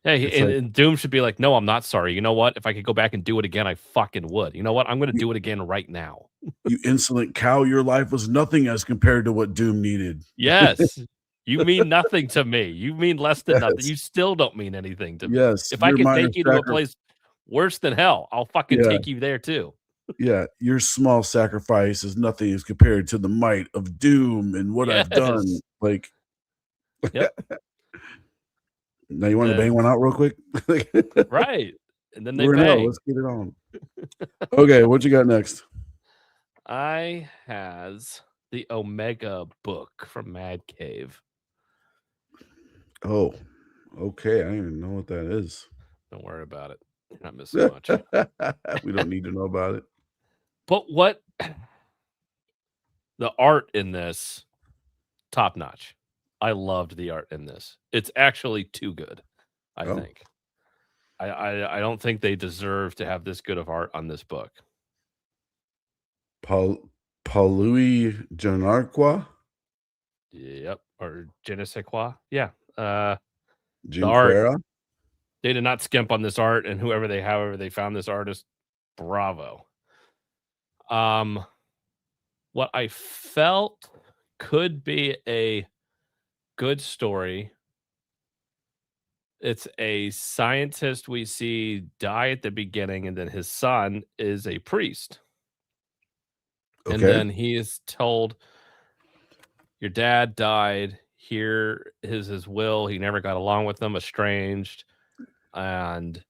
Yeah, It's like- and Doom should be like, "No, I'm not sorry. You know what? If I could go back and do it again, I fucking would. You know what? I'm going to do it again right now." You insolent cow, your life was nothing as compared to what Doom needed. Yes. You mean nothing to me. You mean less than nothing. Yes. You still don't mean anything to me. Yes. If I your can minor take you to a sacri- place worse than hell, I'll fucking Yeah. take you there too. Yeah, your small sacrifice is nothing as compared to the might of Doom and what I've done. Yes. Like, Yep. Now you want to bang one out real quick? Right. And then they We're in hell. bang. Let's get it on. Okay, what you got next? I has the Omega book from Mad Cave. Oh, okay. I don't even know what that is. Don't worry about it. You're not missing much. We don't need to know about it. But what the art in this, top notch. I loved the art in this. It's actually too good, I think. I don't think they deserve to have this good of art on this book. Paului Janarqua? Yep. Or Je ne sais quoi. Yeah. Junquera? They did not skimp on this art, and however they found this artist, bravo. What I felt could be a good story. It's a scientist we see die at the beginning, and then his son is a priest. And Okay. then he is told, your dad died. hear his will. He never got along with them, estranged. And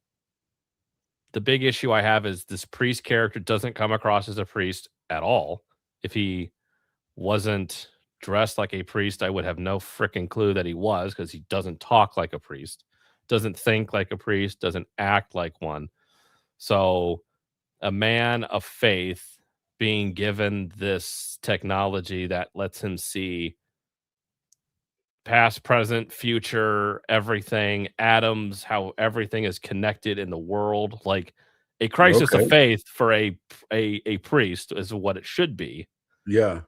the big issue I have is this priest character doesn't come across as a priest at all. If he wasn't dressed like a priest, I would have no freaking clue that he was, because he doesn't talk like a priest, doesn't think like a priest, doesn't act like one. So a man of faith being given this technology that lets him see past, present, future, everything, atoms, how everything is connected in the world, like a crisis Okay. of faith for a priest is what it should be. Yeah.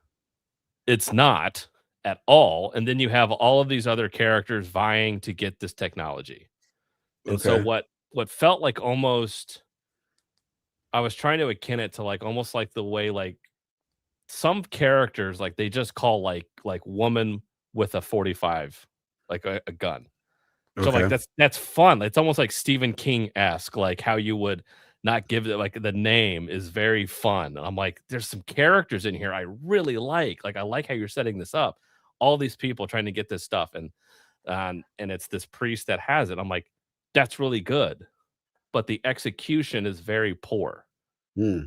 It's not at all. And then you have all of these other characters vying to get this technology. And so Okay. what felt like almost, I was trying to akin it to like almost like the way like some characters like they just call like woman with a 45, like a gun. So like Okay. that's fun. It's almost like Stephen King-esque, like how you would not give it like the name is very fun. And I'm like, there's some characters in here I really like. Like I like how you're setting this up. All these people trying to get this stuff, and it's this priest that has it. I'm like, that's really good. But the execution is very poor. Hmm.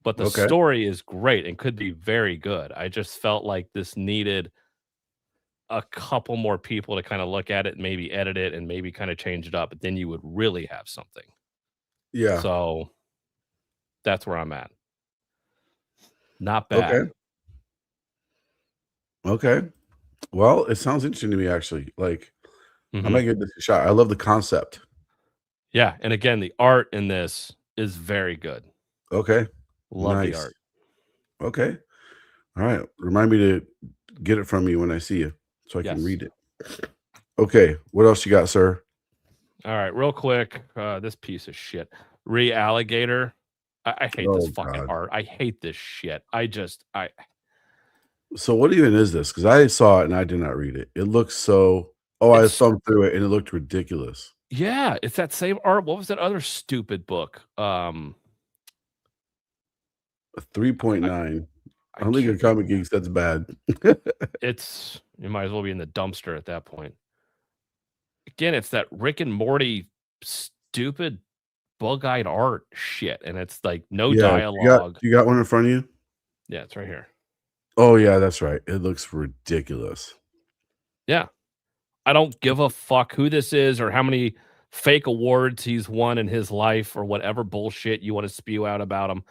But the Okay. story is great and could be very good. I just felt like this needed a couple more people to kind of look at it and maybe edit it and maybe kind of change it up, but then you would really have something. Yeah. So that's where I'm at. Not Okay. bad. Okay. Well, it sounds interesting to me actually. Like I Mhm. might give this a shot. I love the concept. Yeah, and again, the art in this is very good. Okay. Love the Nice. art. Okay. All right. Remind me to get it from you when I see you so I can Yes. read it. Okay. What else you got, sir? All right, real quick, this piece of shit. Re-Alligator. I hate this Oh, fucking God. art. I hate this shit. So what even is this? Because I saw it and I did not read it. It looks so I It's thumbed through it and it looked ridiculous. yeah, it's that same art. What was that other stupid book? A 3.9. I don't think can't- a Comic Geeks that's bad. It's you might as well be in the dumpster at that point. Again, it's that Rick and Morty stupid bug-eyed art shit, and it's like no Yeah. dialogue. You got one in front of you? Yeah, it's right here. Oh yeah, that's right. It looks ridiculous. Yeah. I don't give a fuck who this is or how many fake awards he's won in his life or whatever bullshit you want to spew out about him.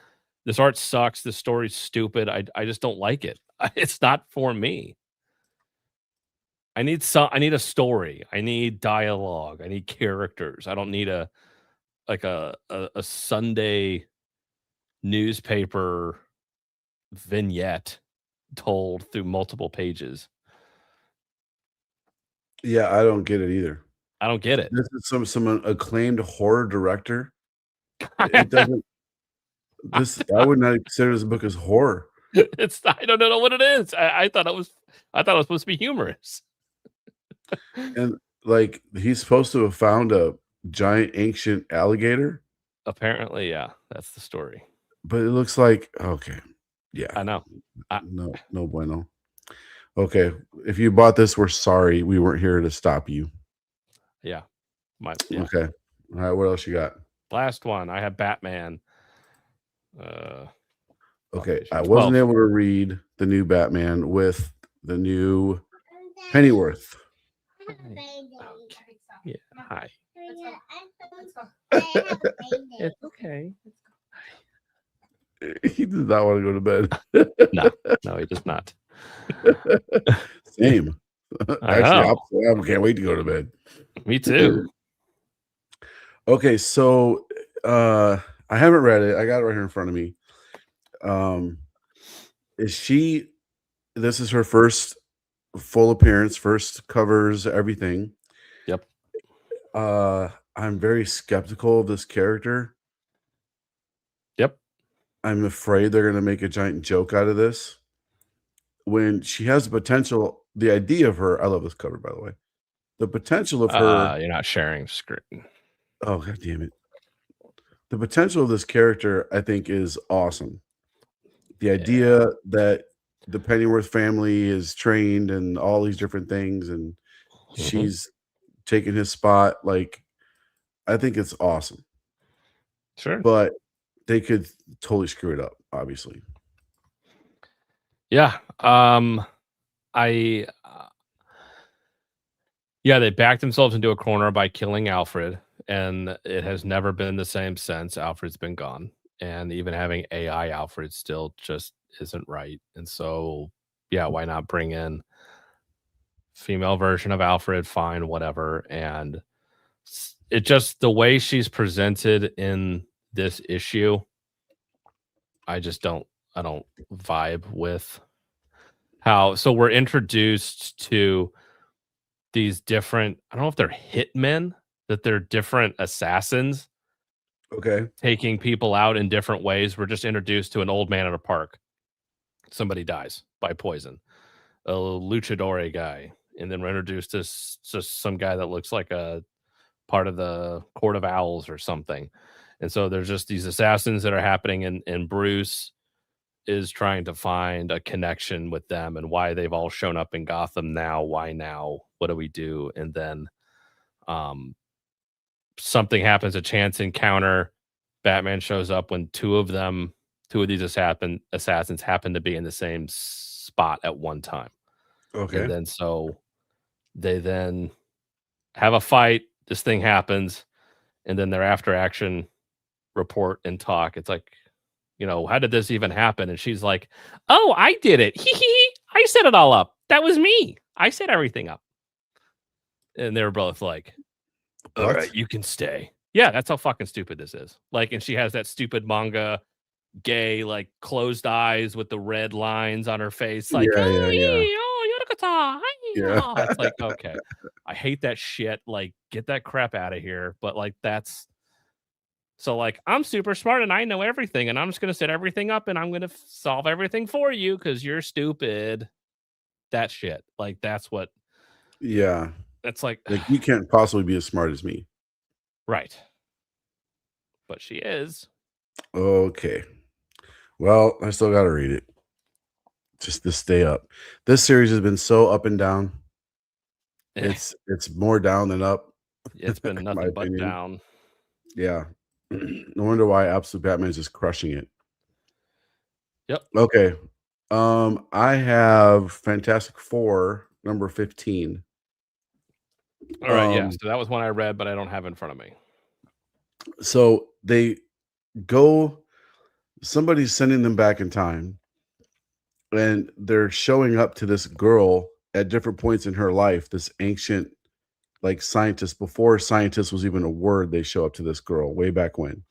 This art sucks. This story's stupid. I just don't like it. It's not for me. I need a story. I need dialogue. I need characters. I don't need a Sunday newspaper vignette told through multiple pages. Yeah, I don't get it either. I don't get it. This is some acclaimed horror director. It doesn't I would not consider this book as horror. I don't know what it is. I thought it was supposed to be humorous. And like he's supposed to have found a giant ancient alligator, Apparently, yeah, that's the story. but it looks like okay. Yeah. I know. No bueno. Okay. If you bought this, we're sorry. We weren't here to stop you. Yeah. Okay. All right. What else you got? Last one. I have Batman. Okay. I 12. wasn't able to read the new Batman with the new Pennyworth. Yeah. Hi. It's It's okay. He does not want to go to bed. No, he does not. Same. I Actually, know. opposite. I can't wait to go to bed. Me too. Okay, so I haven't read it. I got it right here in front of me. This is her first full appearance, first covers everything. Yep. I'm very skeptical of this character. Yep. I'm afraid they're going to make a giant joke out of this. When she has the potential, the idea of her, I love this cover, by the way. The potential of her. You're not sharing screen. Oh, God damn it. The potential of this character, I think, is awesome. The idea that the Pennyworth family is trained and all these different things, and she's taking his spot. Like, I think it's awesome, Sure. but they could totally screw it up, obviously. Yeah. I yeah, they backed themselves into a corner by killing Alfred, and it has never been the same since. Alfred's been gone, and even having AI Alfred still just isn't right. And so, yeah, why not bring in female version of Alfred? Fine, whatever. And it just the way she's presented in this issue, I just don't vibe with how. So we're introduced to these different, I don't know if they're hitmen, that they're different assassins Okay. taking people out in different ways. We're just introduced to an old man at a park. Somebody dies by poison. A luchador guy. And then we're introduced to just some guy that looks like a part of the Court of Owls or something. And so there's just these assassins that are happening, and Bruce is trying to find a connection with them and why they've all shown up in Gotham now. Why now? What do we do? And then something happens, a chance encounter. Batman shows up when two of these assassins happen to be in the same spot at one time. Okay. And then so they then have a fight. This thing happens, and then their after action report and talk. It's like, how did this even happen? And she's like, "Oh, I did it. I set it all up. That was me. I set everything up." And they were both like, "All What? right, you can stay." Yeah, that's how fucking stupid this is. Like, and she has that stupid manga, gay, like closed eyes with the red lines on her face. Like, Yeah, oh, yeah. Yorikata. Yeah. It's like, okay, I hate that shit. Like, get that crap out of here. But like, that's so like, I'm super smart and I know everything, and I'm just gonna set everything up and I'm gonna solve everything for you because you're stupid. That shit. Like, that's Yeah. like, Like, you can't possibly be as smart as me. right. But she is. Okay. Well, I still gotta read it. Just to stay up. This series has been so up and down. It's more down than up. It's been in my nothing but opinion. down. Yeah. No wonder why Absolute Batman is just crushing it. Yep. Okay. I have Fantastic Four number 15. All right. Yeah. Um, So that was one I read, but I don't have in front of me. So they go, somebody's sending them back in time, and they're showing up to this girl at different points in her life, this ancient, like, scientist. Before scientist was even a word, they show up to this girl way back when.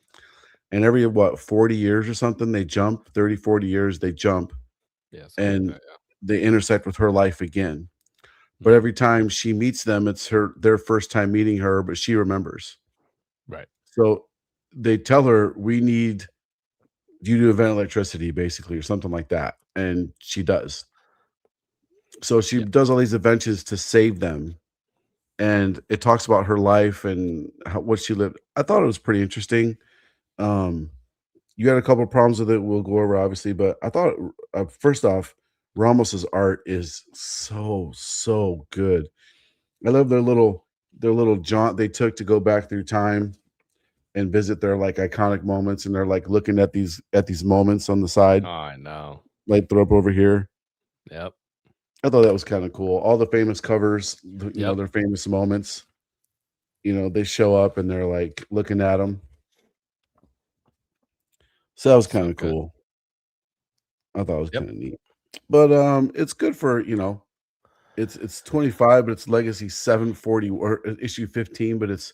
And every, 40 years or something, they jump, 30, 40 years, they jump, Yeah. and they intersect with her life again. But every time she meets them, it's their first time meeting her, but she remembers. Right. So they tell her, we need you to invent electricity, basically, or something like that. And she does. So she does all these inventions to save them. And it talks about her life and what she lived. I thought it was pretty interesting. You had a couple of problems with it. We'll go over, obviously, but I thought, first off, Ramos's art is so good. I love their little jaunt they took to go back through time and visit their, like, iconic moments, and they're like looking at these moments on the side, Oh, I know. like throw up over here. Yep. I thought that was kind of cool. All the famous covers, Yep. their famous moments. They show up and they're like looking at them. So that was kind of good. cool. I thought it was Yep. kind of neat. But it's good for, it's 25, but it's Legacy 740 or issue 15, but it's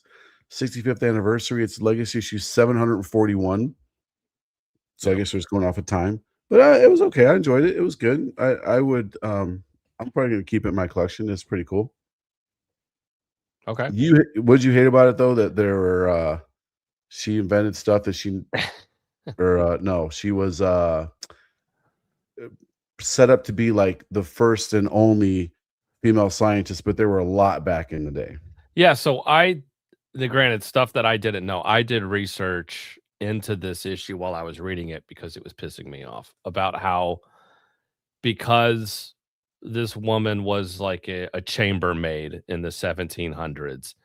65th anniversary. It's Legacy issue 741. So I guess we're just going off of time. But it was okay. I enjoyed it. It was good. I would I'm probably gonna keep it in my collection. It's pretty cool. Okay. What'd you hate about it though? That there were she invented stuff that she or no, she was set up to be like the first and only female scientist, but there were a lot back in the day. Yeah. So granted stuff that I didn't know, I did research into this issue while I was reading it because it was pissing me off about how because this woman was like a chambermaid in the 1700s.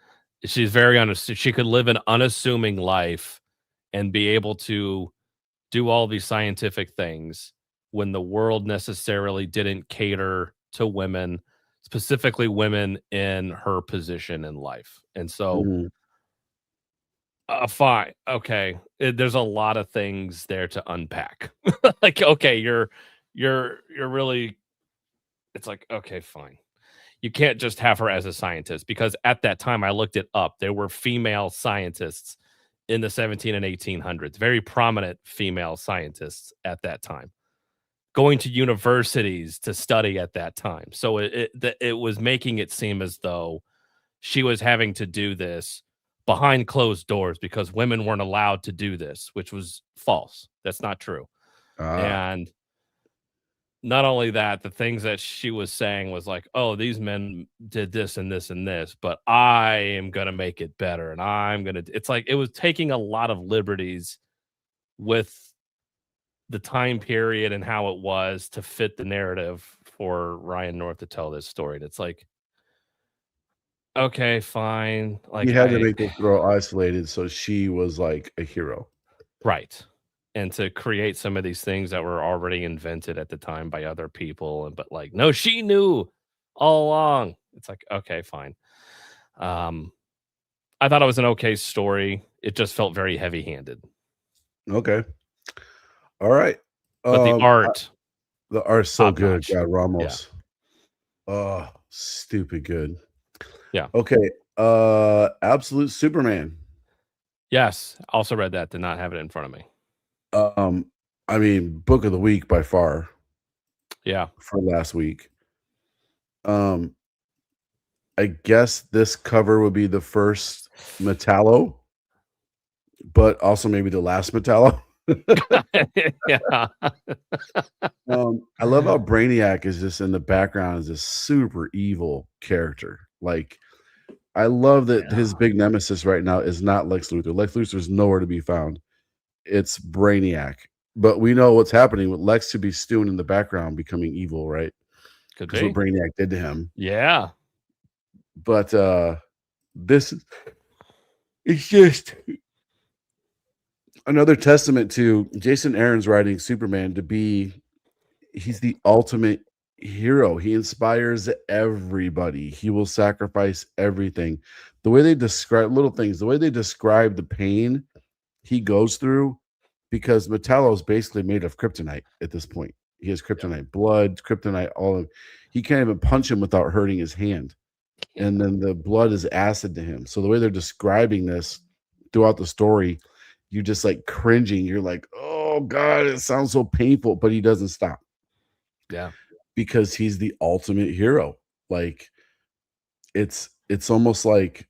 She's very she could live an unassuming life and be able to do all these scientific things when the world necessarily didn't cater to women, specifically women in her position in life. And so, Mhm. fine, okay, there's a lot of things there to unpack. Like, okay, you're really. It's like, okay, fine. You can't just have her as a scientist because at that time I looked it up. There were female scientists in the 17 and 1800s, very prominent female scientists at that time, going to universities to study at that time. So it was making it seem as though she was having to do this behind closed doors because women weren't allowed to do this, which was false. That's not true. Ah, And not only that, the things that she was saying was like, "Oh, these men did this and this and this, but I am gonna make it better, and I'm gonna." It's like it was taking a lot of liberties with the time period and how it was to fit the narrative for Ryan North to tell this story. And it's like, okay, fine, he like had to I make this girl isolated, so she was like a hero. right, and to create some of these things that were already invented at the time by other people, and but like, no, she knew all along. It's like, okay, fine. Um, I thought it was an okay story. It just felt very heavy-handed, Okay. All right. but the Um, art, the art's so top good. notch. God, Yeah, Ramos. Oh, stupid good. yeah. Okay. Absolute Superman. Yes, also read that, did not have it in front of me. Um, I mean, book of the week by far Yeah. for last week. Um, I guess this cover would be the first Metallo, but also maybe the last Metallo. Yeah. I love how Brainiac is just in the background as this super evil character. Like, I love that his Yeah. big nemesis right now is not Lex Luthor. Lex Luthor's nowhere to be found. It's Brainiac. But we know what's happening with Lex to be stewing in the background, becoming evil, right? Could Because what be. Brainiac did to him. Yeah. But this is it's just another testament to Jason Aaron's writing Superman to be he's the ultimate hero. He inspires everybody. He will sacrifice everything. The way they describe little things, the way they describe the pain he goes through, because Metallo is basically made of kryptonite at this point. He has kryptonite blood, kryptonite, all of he can't even punch him without hurting his hand. And then the blood is acid to him. So the way they're describing this throughout the story, you just like cringing. You're like, oh God, it sounds so painful, but he doesn't stop Yeah. because he's the ultimate hero. Like it's almost like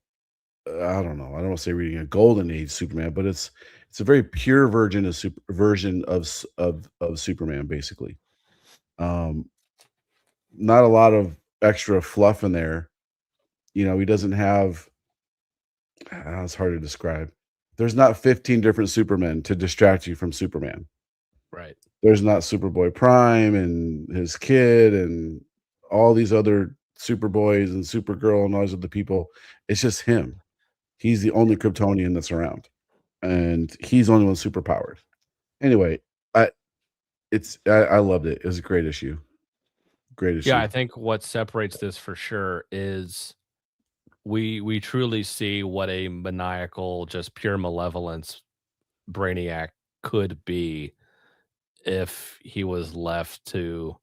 I don't know. I don't want to say reading a golden age Superman, but it's a very pure version of of Superman, basically. Um, not a lot of extra fluff in there. You know, he doesn't have. It's hard to describe. There's not 15 different Supermen to distract you from Superman. Right. There's not Superboy Prime and his kid and all these other Superboys and Supergirl and all these other people. It's just him. He's the only Kryptonian that's around, and he's the only one superpowered. Anyway, I I loved it. It was a great issue. Great Yeah, issue. I think what separates this for sure is we truly see what a maniacal, just pure malevolence Brainiac could be if he was left to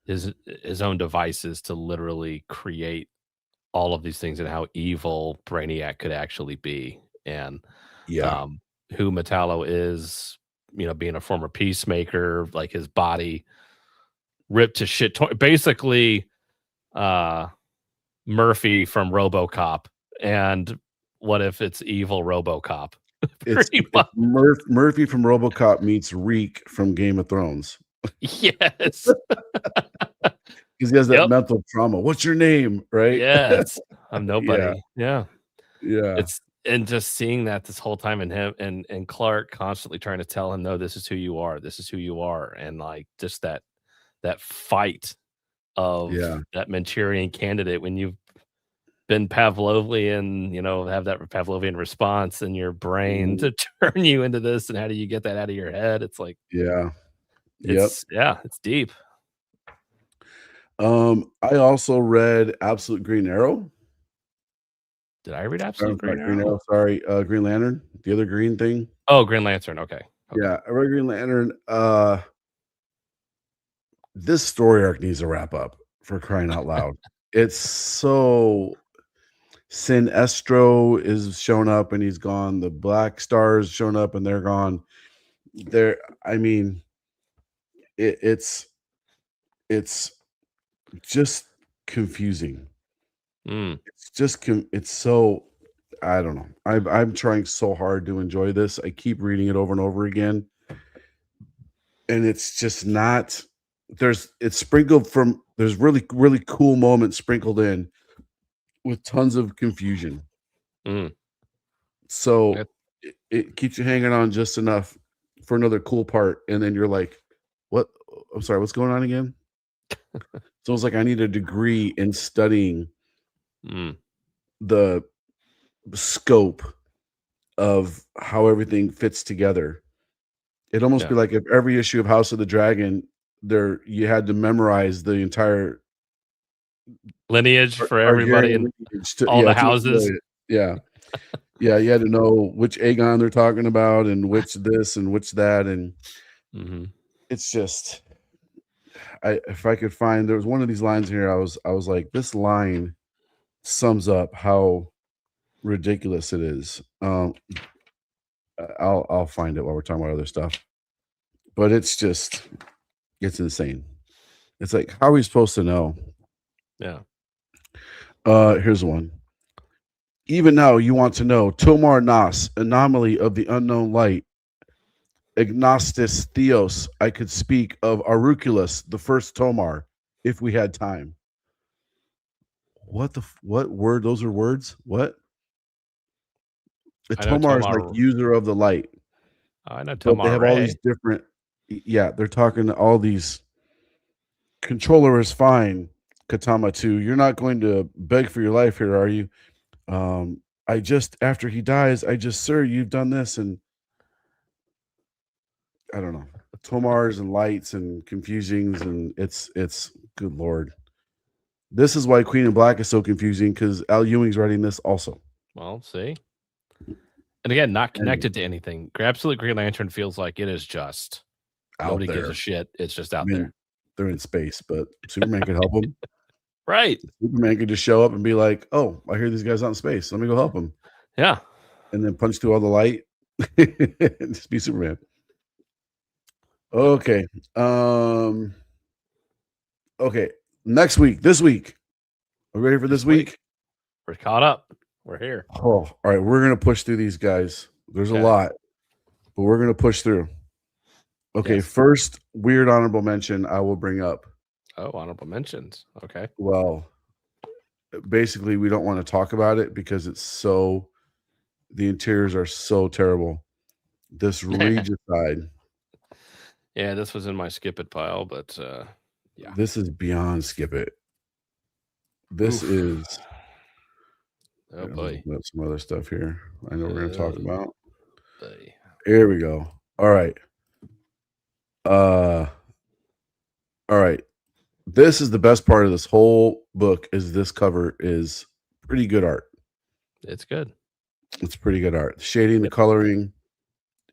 his own devices to literally create all of these things and how evil Brainiac could actually be. And Yeah. um, who Metallo is, being a former peacemaker, like his body ripped to shit. Basically, uh, Murphy from RoboCop. And what if it's evil RoboCop? Pretty much. Murphy from RoboCop meets Reek from Game of Thrones Yes. because he has that Yep. mental trauma. What's your name? Right? Yes. I'm Yeah. nobody. Yeah. Yeah. It's and just seeing that this whole time and him and Clark constantly trying to tell him, no, this is who you are. This is who you are. And like just that that fight of Yeah. that Manchurian candidate when you've been Pavlovian, have that Pavlovian response in your brain to turn you into this, and how do you get that out of your head? It's like Yeah. Yep. it's deep. I also read Absolute Green Arrow. Did I read Absolute Green Green Arrow? Arrow, sorry, Green Lantern, the other green thing. Oh, Green Lantern. Okay. Yeah, I read Green Lantern. This story arc needs to wrap up, for crying out loud. It's so Sinestro is shown up and he's gone. The Black Stars shown up and they're gone. I mean, it's just confusing. It's just it's so, I don't know. I'm trying so hard to enjoy this. I keep reading it over and over again, and it's just not. It's sprinkled from. There's really cool moments sprinkled in with tons of confusion. So it keeps you hanging on just enough for another cool part, and then you're like, "What? I'm sorry, what's going on again?" So it's like I need a degree in studying the scope of how everything fits together. It'd almost be like if every issue of House of the Dragon, you had to memorize the entire lineage for everybody and all the houses. Yeah. Yeah, you had to know which Aegon they're talking about and which this and which that, and it's just if I could find, there was one of these lines here, I was like, this line sums up how ridiculous it is. I'll find it while we're talking about other stuff, but it's insane. It's like, how are we supposed to know? Yeah. Here's one. Even now, you want to know Tomar Nas, anomaly of the unknown light. Agnostis Theos, I could speak of Aruculus, the first Tomar, if we had time. What word? Those are words? What? The Tomar is like user of the light. I know Tomar. They have all these different. Yeah, they're talking to all these. Controller is fine, Katama 2. You're not going to beg for your life here, are you? After he dies, sir, you've done this, and I don't know. Tomars and lights and confusings, and it's good Lord. This is why Queen in Black is so confusing, because Al Ewing's writing this also. Well, see. And again, not connected to anything. Absolute Green Lantern feels like it is just nobody gives a shit. It's just out there. They're in space, but Superman could help them. Right. Superman could just show up and be like, "Oh, I hear these guys out in space. Let me go help them." Yeah. And then punch through all the light and just be Superman. Okay. Okay. This week. Are we ready for this week? We're caught up. We're here. Oh, all right. We're going to push through these guys. There's a lot, but we're going to push through. Okay. Yes. First, weird honorable mention I will bring up. Oh, honorable mentions. Okay. Well, basically, we don't want to talk about it because the interiors are so terrible. This Regicide. Yeah, this was in my skip it pile, but yeah. This is beyond skip it. This is. Oh boy. Some other stuff here. I know we're going to talk about. Boy. Here we go. All right. All right. This is the best part of this whole book. Is this cover is pretty good art. It's good. It's pretty good art. The shading, the coloring.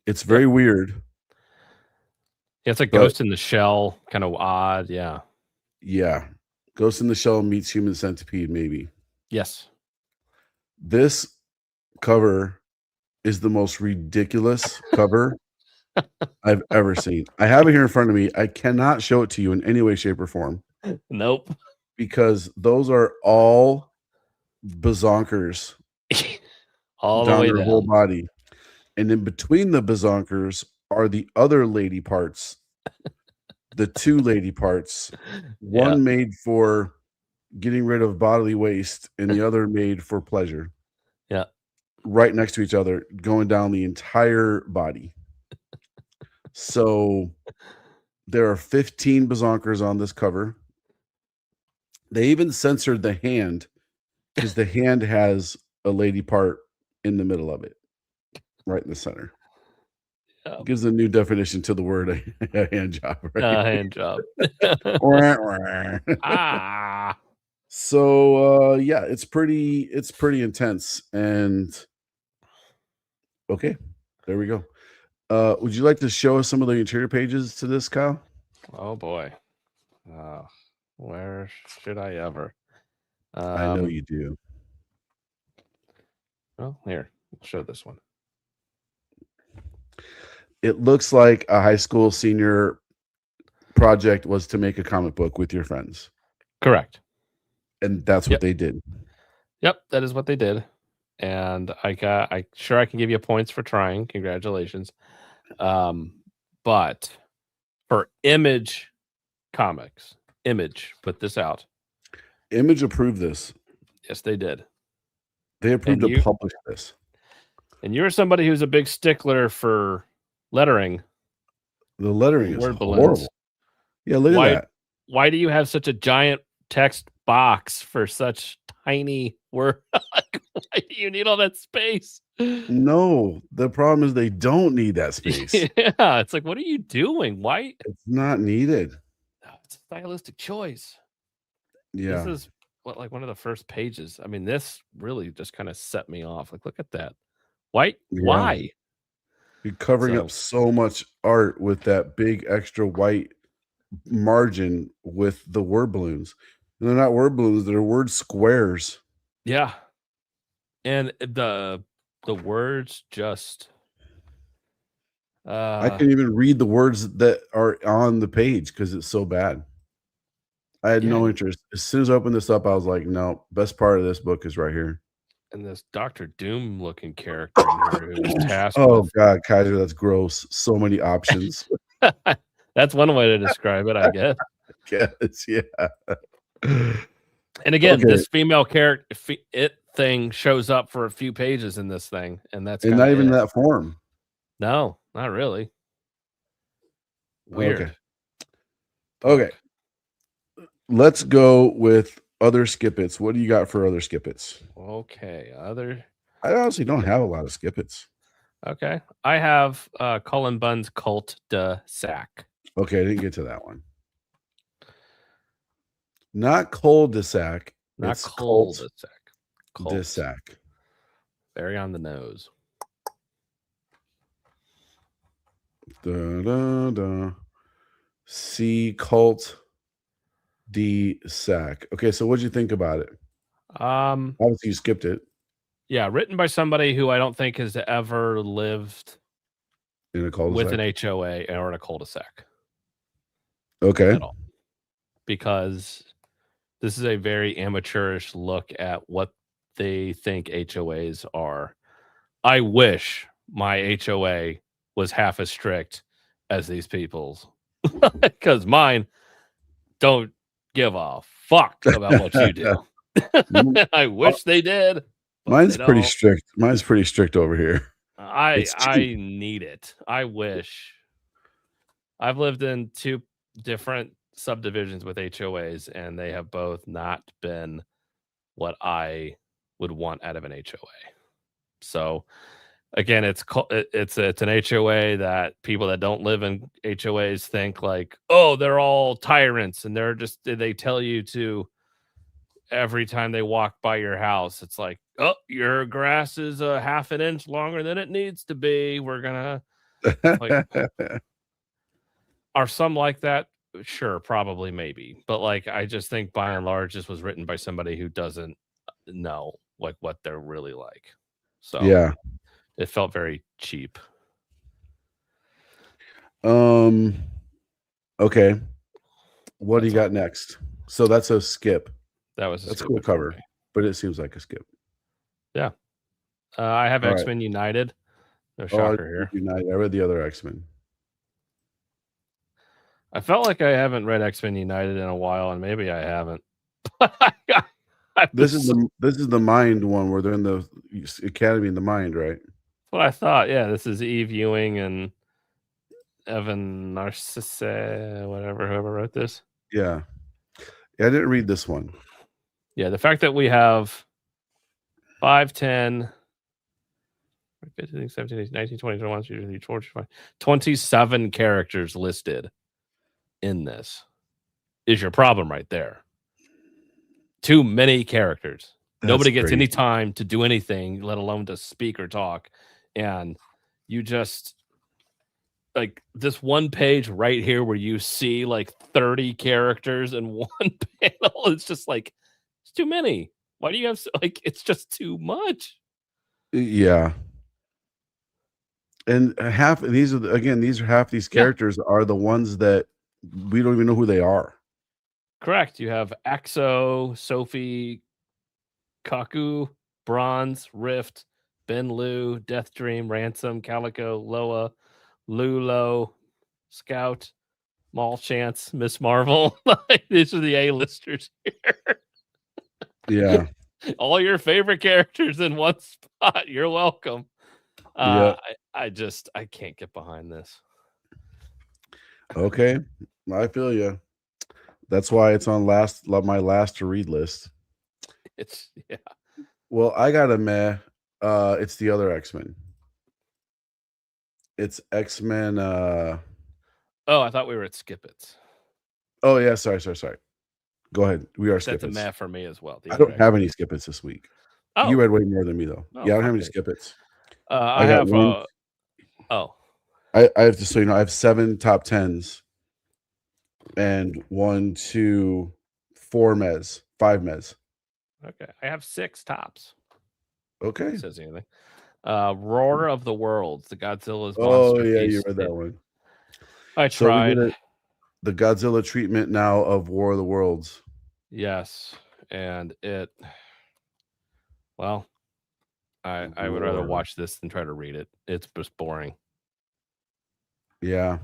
It's very weird. Yeah, it's like Ghost in the Shell, kind of odd. Yeah. Yeah. Ghost in the Shell meets Human Centipede, maybe. Yes. This cover is the most ridiculous cover I've ever seen. I have it here in front of me. I cannot show it to you in any way, shape, or form. Nope. Because those are all bazonkers all the way down. Their whole body. And in between the bazonkers are the other lady parts. The two lady parts. One made for getting rid of bodily waste and the other made for pleasure. Yeah. Right next to each other, going down the entire body. So There are 15 Bazonkers on this cover. They even censored the hand because the hand has a lady part in the middle of it, right in the center. Yeah. Gives a new definition to the word a hand job, right? Hand job. Wah, wah. Ah. So yeah, it's pretty intense. And okay, there we go. Would you like to show us some of the interior pages to this, Kyle? Oh boy. Where should I ever? I know you do. Oh, here. I'll show this one. It looks like a high school senior project was to make a comic book with your friends. Correct. And that's what Yep. they did. Yep, that is what they did. And I can give you points for trying. Congratulations. But for Image Comics, Image put this out. Image approved this. Yes, they did. They approved And to publish this. And you're somebody who's a big stickler for lettering. The lettering is Word balloons. horrible. Yeah, look at that. Why do you have such a giant text box for such tiny word? Why do you need all that space? No, the problem is they don't need that space. Yeah, it's like, what are you doing? Why? It's not needed. It's a stylistic choice. Yeah. This is like one of the first pages. I mean, this really just kind of set me off. Like, look at that. Why? Yeah. Why? You're covering up so much art with that big extra white margin with the word balloons. And they're not word balloons, they're word squares. Yeah. And the words just I can't even read the words that are on the page because it's so bad. I had no interest. As soon as I opened this up, I was like, no, best part of this book is right here. And this Dr. Doom looking character in here who was tasked Oh with... God, Kaiser, that's gross. So many options. That's one way to describe it, I guess. Yes, yeah. And again, this female character, it thing shows up for a few pages in this thing, and that's not even that form. No, not really. Weird. Okay. Let's go with other skip-its. What do you got for other skip-its? Okay, I honestly don't have a lot of skip-its. Okay, I have Cullen Bunn's Cult de Sac. Okay, I didn't get to that one. Not cul-de-sac. Not cul-de-sac. Cul-de-sac. Very on the nose. Da, da, da. See cult de sac. Okay, so what'd you think about it? Obviously you skipped it. Yeah, written by somebody who I don't think has ever lived in a cul-de-sac with an HOA or in a cul-de-sac. Okay. At all. Because this is a very amateurish look at what they think HOAs are. I wish my HOA was half as strict as these people's, because mine don't give a fuck about what you do. I wish they did. Mine's pretty strict. Mine's pretty strict over here. I need it. I wish. I've lived in 2 different subdivisions with HOAs, and they have both not been what I would want out of an HOA. So again, it's an HOA that people that don't live in HOAs think like, oh, they're all tyrants, and they tell you to every time they walk by your house, it's like, oh, your grass is a half an inch longer than it needs to be. We're gonna like, are some like that? Sure, probably, maybe, but like, I just think by and large, this was written by somebody who doesn't know like what they're really like. So yeah, it felt very cheap. Okay. What do you got next? So that's a skip. That's a cool cover, but it seems like a skip. Yeah. I have X-Men United. No shocker here. United. I read the other X-Men. I felt like I haven't read X-Men United in a while, and maybe I haven't. This is the Mind one where they're in the Academy in the Mind, right? That's what I thought. Yeah, this is Eve Ewing and Evan Narcisse, whatever, whoever wrote this. Yeah. I didn't read this one. Yeah, the fact that we have 5, 10, 15, 17, 18, 19, 20, 21, 22, 23, 27 characters listed in this is your problem right there. Too many characters. Nobody gets any crazy. time to do anything, let alone to speak or talk. And you just like this one page right here where you see like 30 characters in one panel. It's just like, it's too many. Why do you have like, it's just too much. Yeah. And half these are these are half these characters are the ones that we don't even know who they are. Correct. You have Axo, Sophie, Kaku, Bronze, Rift, Ben Lu, Death Dream, Ransom, Calico, Loa, Lulo, Scout, Mall Chance, Miss Marvel. These are the A-listers here. Yeah. All your favorite characters in one spot. You're welcome. Yeah. I can't get behind this. Okay. I feel you. That's why it's on my last to read list. It's yeah. Well, I got a meh. It's the other X-Men. It's X-Men. Oh, I thought we were at Skip It. Oh yeah, sorry. Go ahead. We are That's Skip a It's. meh for me as well. I don't have any Skip It's this week. Oh, You read way more than me though. Oh, yeah, I don't have any okay. Skip It's. I have one. I have to, so you know, I have 7 top 10s and 1, 2, 4 mez, 5 mez. Okay, I have 6 tops. Okay. If it says anything. Roar of the Worlds, the Godzilla's Oh monster. yeah, you read that one. I So tried. we get the Godzilla treatment now of War of the Worlds. Yes, and it. Well, I would rather watch this than try to read it. It's just boring. Yeah.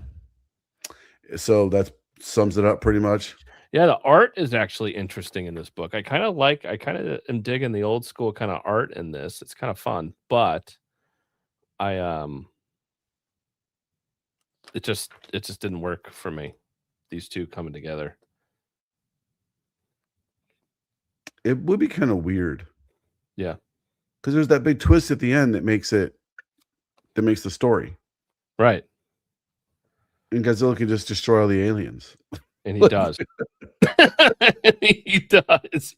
So that sums it up pretty much. Yeah, the art is actually interesting in this book. I kind of am digging the old school kind of art in this. It's kind of fun, but it just didn't work for me. These two coming together. It would be kind of weird. Yeah. Because there's that big twist at the end that makes the story. Right. And Godzilla can just destroy all the aliens. And he does. He does.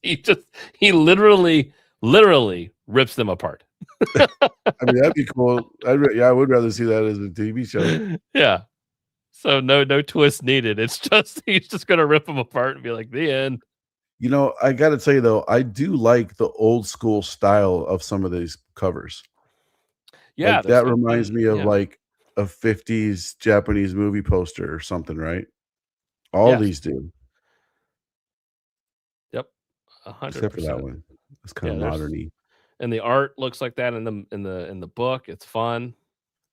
He literally rips them apart. I mean, that'd be cool. I would rather see that as a TV show. Yeah. So no twist needed. It's just he's just gonna rip them apart and be like, the end. You know, I got to tell you though, I do like the old school style of some of these covers. Yeah, like, that reminds me of like a 50s Japanese movie poster or something, right? All these do. Yep, 100%. Except for that one. It's kind of moderny. And the art looks like that in the book. It's fun.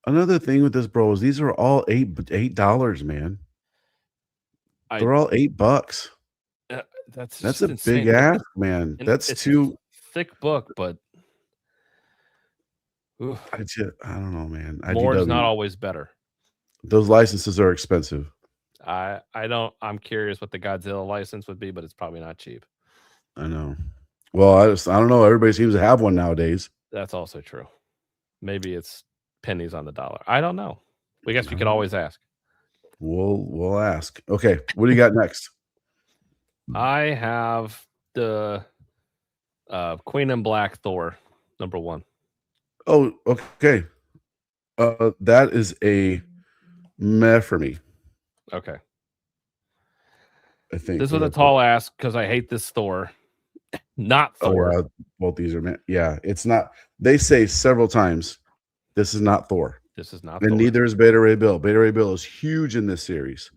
Another thing with this, bro, is these are all $8, man. They're all $8. That's a insane. big ask, man. And That's it's too a thick book, but I don't know, man. More is not always better. Those licenses are expensive. I'm curious what the Godzilla license would be, but it's probably not cheap. I know. Well, I don't know. Everybody seems to have one nowadays. That's also true. Maybe it's pennies on the dollar. I don't know. I guess we could always ask. We'll ask. Okay, what do you got next? I have the Queen in Black Thor #1. Oh, okay. That is a meh for me. Okay. I think this was a tall ask because I hate this Thor. Not Thor. Oh, both these are it's not. They say several times, this is not Thor. This is not and Thor. Neither is Beta Ray Bill. Beta Ray Bill is huge in this series.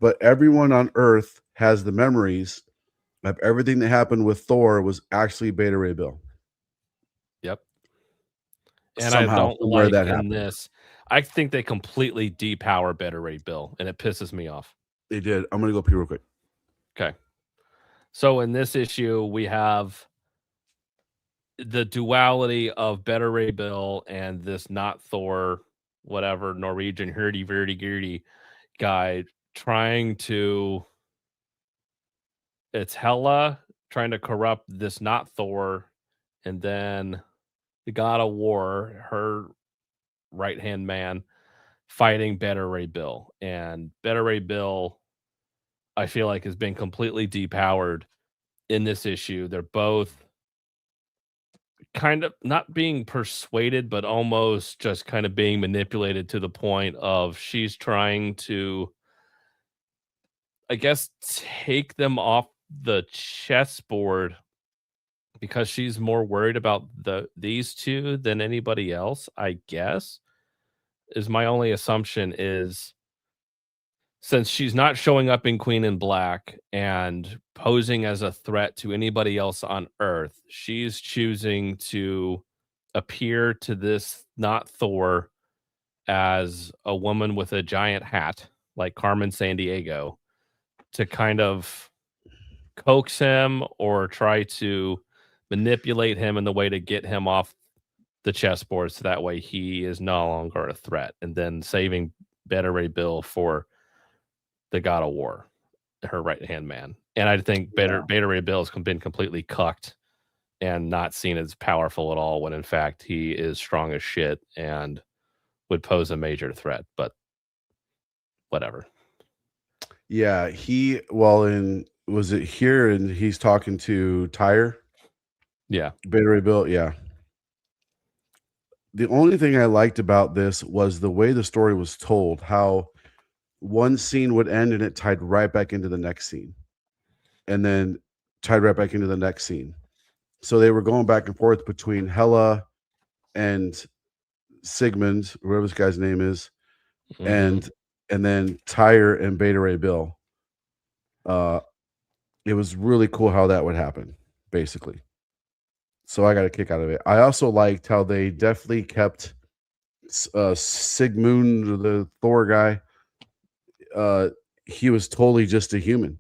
But everyone on Earth has the memories of everything that happened with Thor was actually Beta Ray Bill. Yep. And somehow, I don't like that in this. I think they completely depower Beta Ray Bill, and it pisses me off. They did. I'm going to go pee real quick. Okay. So in this issue, we have the duality of Beta Ray Bill and this not Thor whatever Norwegian hurdy-gurdy guy trying to. It's Hela trying to corrupt this not Thor, and then the God of War, her right hand man, fighting Beta Ray Bill, and Beta Ray Bill, I feel like, has been completely depowered in this issue. They're both kind of not being persuaded, but almost just kind of being manipulated to the point of she's trying to, I guess, take them off the chessboard because she's more worried about these two than anybody else, I guess. Is my only assumption is, since she's not showing up in Queen in Black and posing as a threat to anybody else on Earth, she's choosing to appear to this not Thor as a woman with a giant hat, like Carmen Sandiego, to kind of coax him or try to manipulate him in the way to get him off the chessboard, so that way he is no longer a threat, and then saving Beta Ray Bill for the God of War, her right hand man. And I think Beta Ray Bill has been completely cucked and not seen as powerful at all, when in fact he is strong as shit and would pose a major threat. But whatever. Yeah, was it here, and he's talking to Tyre? Yeah. Beta Ray Bill, yeah. The only thing I liked about this was the way the story was told, how one scene would end and it tied right back into the next scene, and then tied right back into the next scene. So they were going back and forth between Hela and Sigmund, whoever this guy's name is, and then Tyre and Beta Ray Bill. It was really cool how that would happen, basically. So I got a kick out of it. I also liked how they definitely kept Sigmund, the Thor guy. He was totally just a human.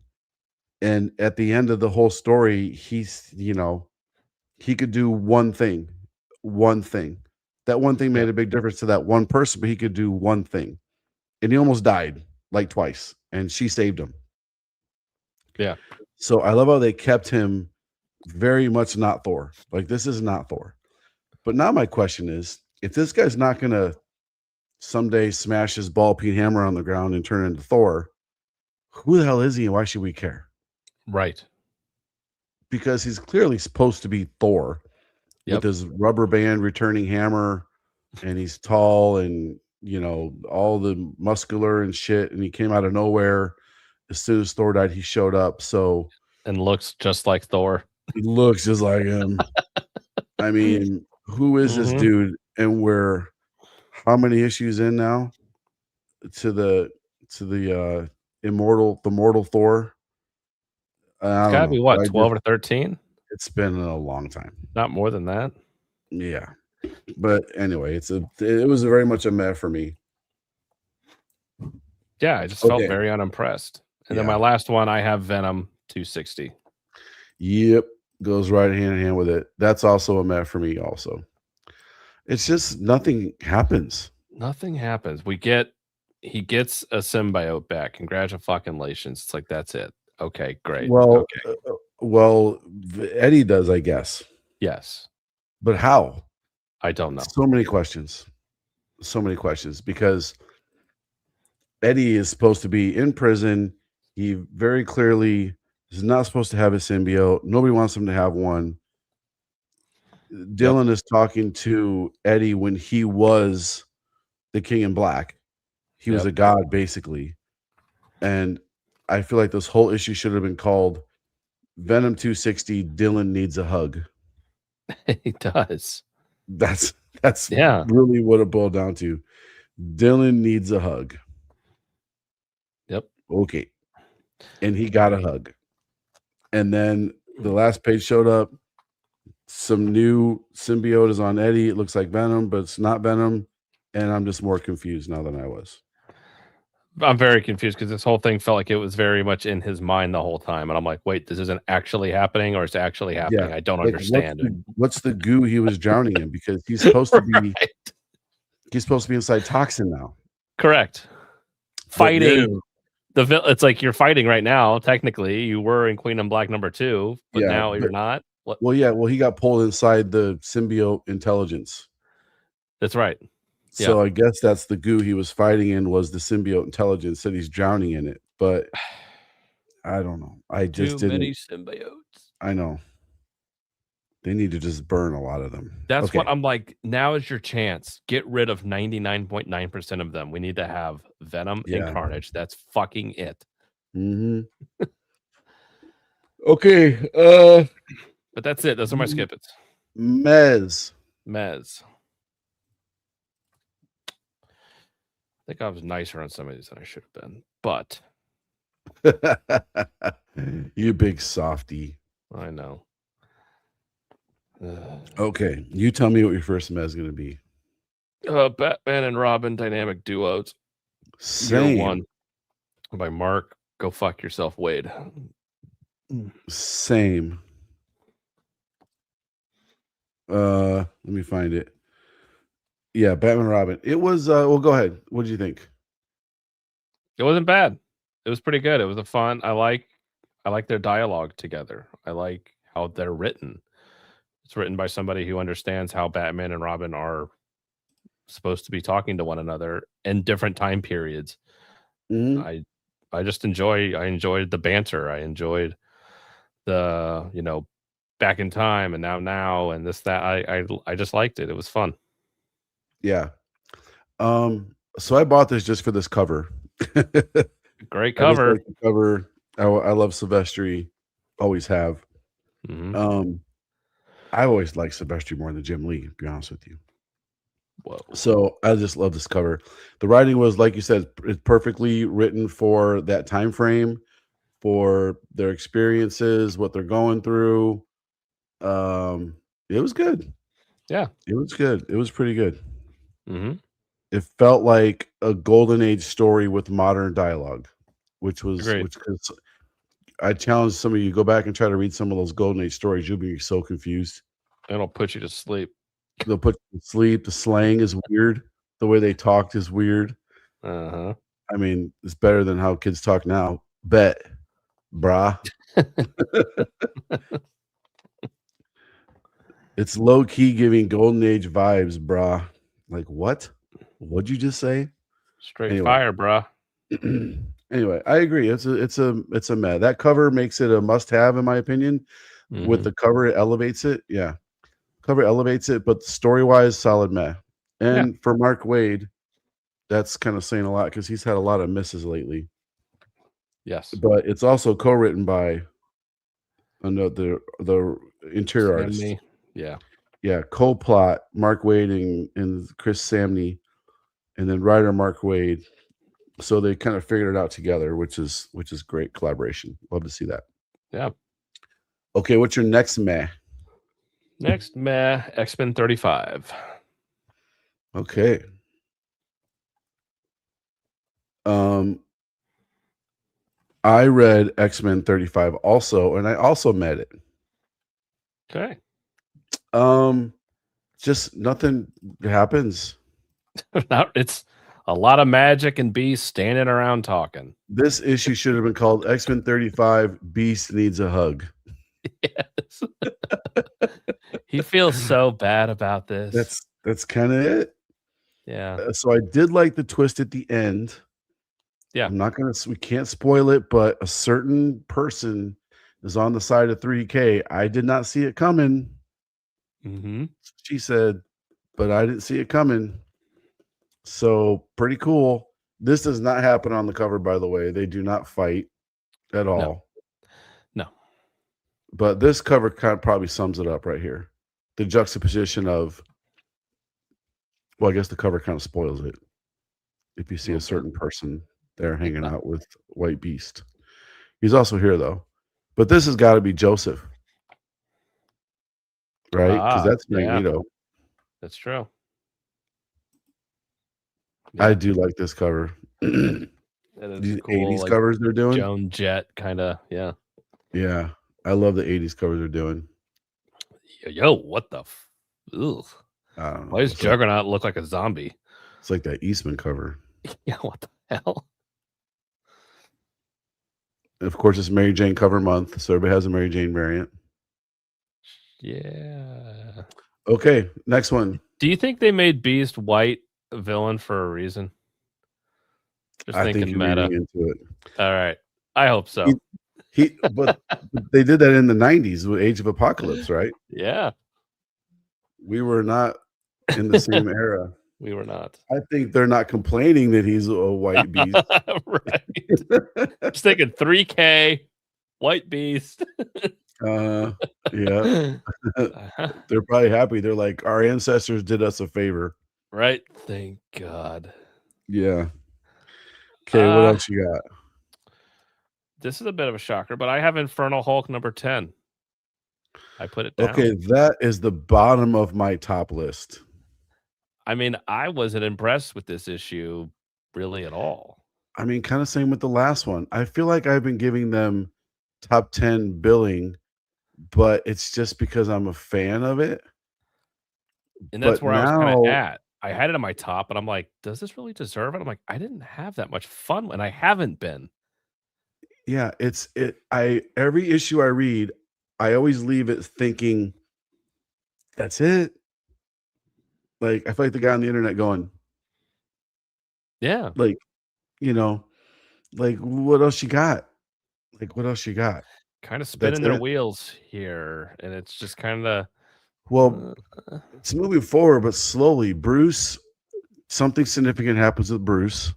And at the end of the whole story, he's, he could do one thing. That one thing made a big difference to that one person, but he could do one thing. And he almost died like twice, and she saved him. Yeah. So I love how they kept him very much not Thor. Like, this is not Thor. But now my question is, if this guy's not going to someday smash his ball peen hammer on the ground and turn into Thor, who the hell is he and why should we care? Right. Because he's clearly supposed to be Thor with his rubber band returning hammer, and he's tall and, all the muscular and shit, and he came out of nowhere. As soon as Thor died, he showed up. So, and looks just like Thor. He looks just like him. I mean, who is this dude? And we're how many issues in now to the mortal Thor? It's gotta be what, 12 or 13? It's been a long time. Not more than that. Yeah. But anyway, it was very much a meh for me. Yeah, I just felt very unimpressed. And then my last one, I have Venom 260. Yep. Goes right hand in hand with it. That's also a meh for me also. It's just nothing happens. Nothing happens. He gets a symbiote back. Congratulations. It's like, that's it. Okay, great. Well, Eddie does, I guess. Yes. But how? I don't know. So many questions because Eddie is supposed to be in prison. He very clearly is not supposed to have a symbiote. Nobody wants him to have one. Dylan is talking to Eddie when he was the King in Black. He was a god, basically. And I feel like this whole issue should have been called Venom 260, Dylan Needs a Hug. He does. That's really what it boiled down to. Dylan needs a hug. Yep. Okay. And he got a hug. And then the last page showed up. Some new symbiote is on Eddie. It looks like Venom, but it's not Venom. And I'm just more confused now than I was. I'm very confused because this whole thing felt like it was very much in his mind the whole time. And I'm like, wait, this isn't actually happening, or it's actually happening? I don't understand. What's the goo he was drowning in? Because he's supposed to be He's supposed to be inside Toxin now. Correct. But Fighting no. it's like you're fighting right now. Technically, you were in Queen and Black #2, but Yeah, now but- you're not. What? Well, yeah. Well, he got pulled inside the symbiote intelligence. That's right. So I guess that's the goo he was fighting in was the symbiote intelligence. Said he's drowning in it, but I don't know. I just Too didn't. many symbiotes. I know. They need to just burn a lot of them. That's Okay. what I'm like. Now is your chance. Get rid of 99.9% of them. We need to have Venom Yeah. and Carnage. That's fucking it. Mm-hmm. Okay. But that's it. Those are my skip-its. Mez. Mez. I think I was nicer on some of these than I should have been, but You big softy. I know. Okay. You tell me what your first Mez is going to be. Batman and Robin dynamic duos. Same. Year 1 by Mark. Go fuck yourself, Wade. Same. Let me find it. Yeah, Batman and Robin. It was well, go ahead. What did you think? It wasn't bad. It was pretty good. It was a fun. I like their dialogue together. I like how they're written. It's written by somebody who understands how Batman and Robin are supposed to be talking to one another in different time periods. Mhm. I just enjoyed the banter. I enjoyed the, back in time and now and this, that. I just liked it. It was fun. Yeah. So I bought this just for this cover. Great I just cover. like the cover. I love Silvestri. Always have. Mhm. I always liked Silvestri more than Jim Lee, to be honest with you. Whoa. So I just love this cover. The writing was, like you said, it's perfectly written for that time frame, for their experiences, what they're going through. It was good. Yeah. It was good. It was pretty good. Mhm. It felt like a golden age story with modern dialogue, which Agreed. I challenge some of you, go back and try to read some of those golden age stories. You'll be so confused. It'll put you to sleep. They'll put you to sleep. The slang is weird. The way they talked is weird. Uh-huh. I mean, it's better than how kids talk now. Bet, brah. It's low key giving golden age vibes, brah. Like what? What'd you just say? Straight Anyway. fire, bruh. Anyway, I agree. It's a meh. That cover makes it a must have, in my opinion. With Mhm. the cover, it elevates it. Yeah, cover elevates it, but story wise, solid meh. And for Mark Waid, that's kind of saying a lot because he's had a lot of misses lately. Yes. But it's also co-written by another the interior artist. Samney. Yeah. Yeah, co-plot Mark Waid and Chris Samney, and then writer Mark Waid. So they kind of figured it out together, which is great collaboration. Love to see that. Yeah. Okay, what's your next meh? Next, X-Men 35. Okay. I read X-Men 35 also, and I also met it. Okay. Just nothing happens. It's a lot of magic and beasts standing around talking. This issue should have been called X-Men 35 Beast Needs a Hug. Yes. He feels so bad about this. That's kind of it. Yeah. So I did like the twist at the end. Yeah. We can't spoil it, but a certain person is on the side of 3K. I did not see it coming. Mm-hmm. She said, but I didn't see it coming. So pretty cool. This does not happen on the cover, by the way. They do not fight at all. No. But this cover kind of probably sums it up right here. The juxtaposition of, well, I guess the cover kind of spoils it. If you see a certain person there hanging out with White Beast. He's also here, though. But this has got to be Joseph. Right? Because that's Magneto. That's true. I do like this cover. That is These cool, 80s like covers they're doing. Joan Jett kind of, yeah. Yeah. I love the 80s covers they're doing. Yo, what the ugh. I don't know. Why does Juggernaut look like a zombie? It's like that Eastman cover. Yeah, what the hell? And of course, it's Mary Jane cover month, so everybody has a Mary Jane variant. Yeah. Okay, next one. Do you think they made Beast white a villain for a reason? Just I think thinking you're meta. reading into it. All right. I hope so. But they did that in the 90s with Age of Apocalypse, right? Yeah, We were not in the same era. we were not. I think they're not complaining that he's a white beast. Right. Just thinking 3K, white beast. Yeah, they're probably happy. They're like, our ancestors did us a favor. Right. Thank God. Yeah. Okay, what Uh, else you got? This is a bit of a shocker, but I have Infernal Hulk number 10. I put it down. Okay, that is the bottom of my top list. I mean, I wasn't impressed with this issue really at all. I mean, kind of same with the last one. I feel like I've been giving them top 10 billing, but it's just because I'm a fan of it. And that's But where I was kind of now- at. I had it on my top, and I'm like, does this really deserve it? I'm like, I didn't have that much fun, and I haven't been. Yeah, every issue I read, I always leave it thinking, that's it. Like, I feel like the guy on the internet going, Yeah. like, like, what else you got? Like, what else you got? Kind of spinning their it? wheels here, and it's just kind of Well, it's moving forward, but slowly. Bruce, something significant happens with Bruce.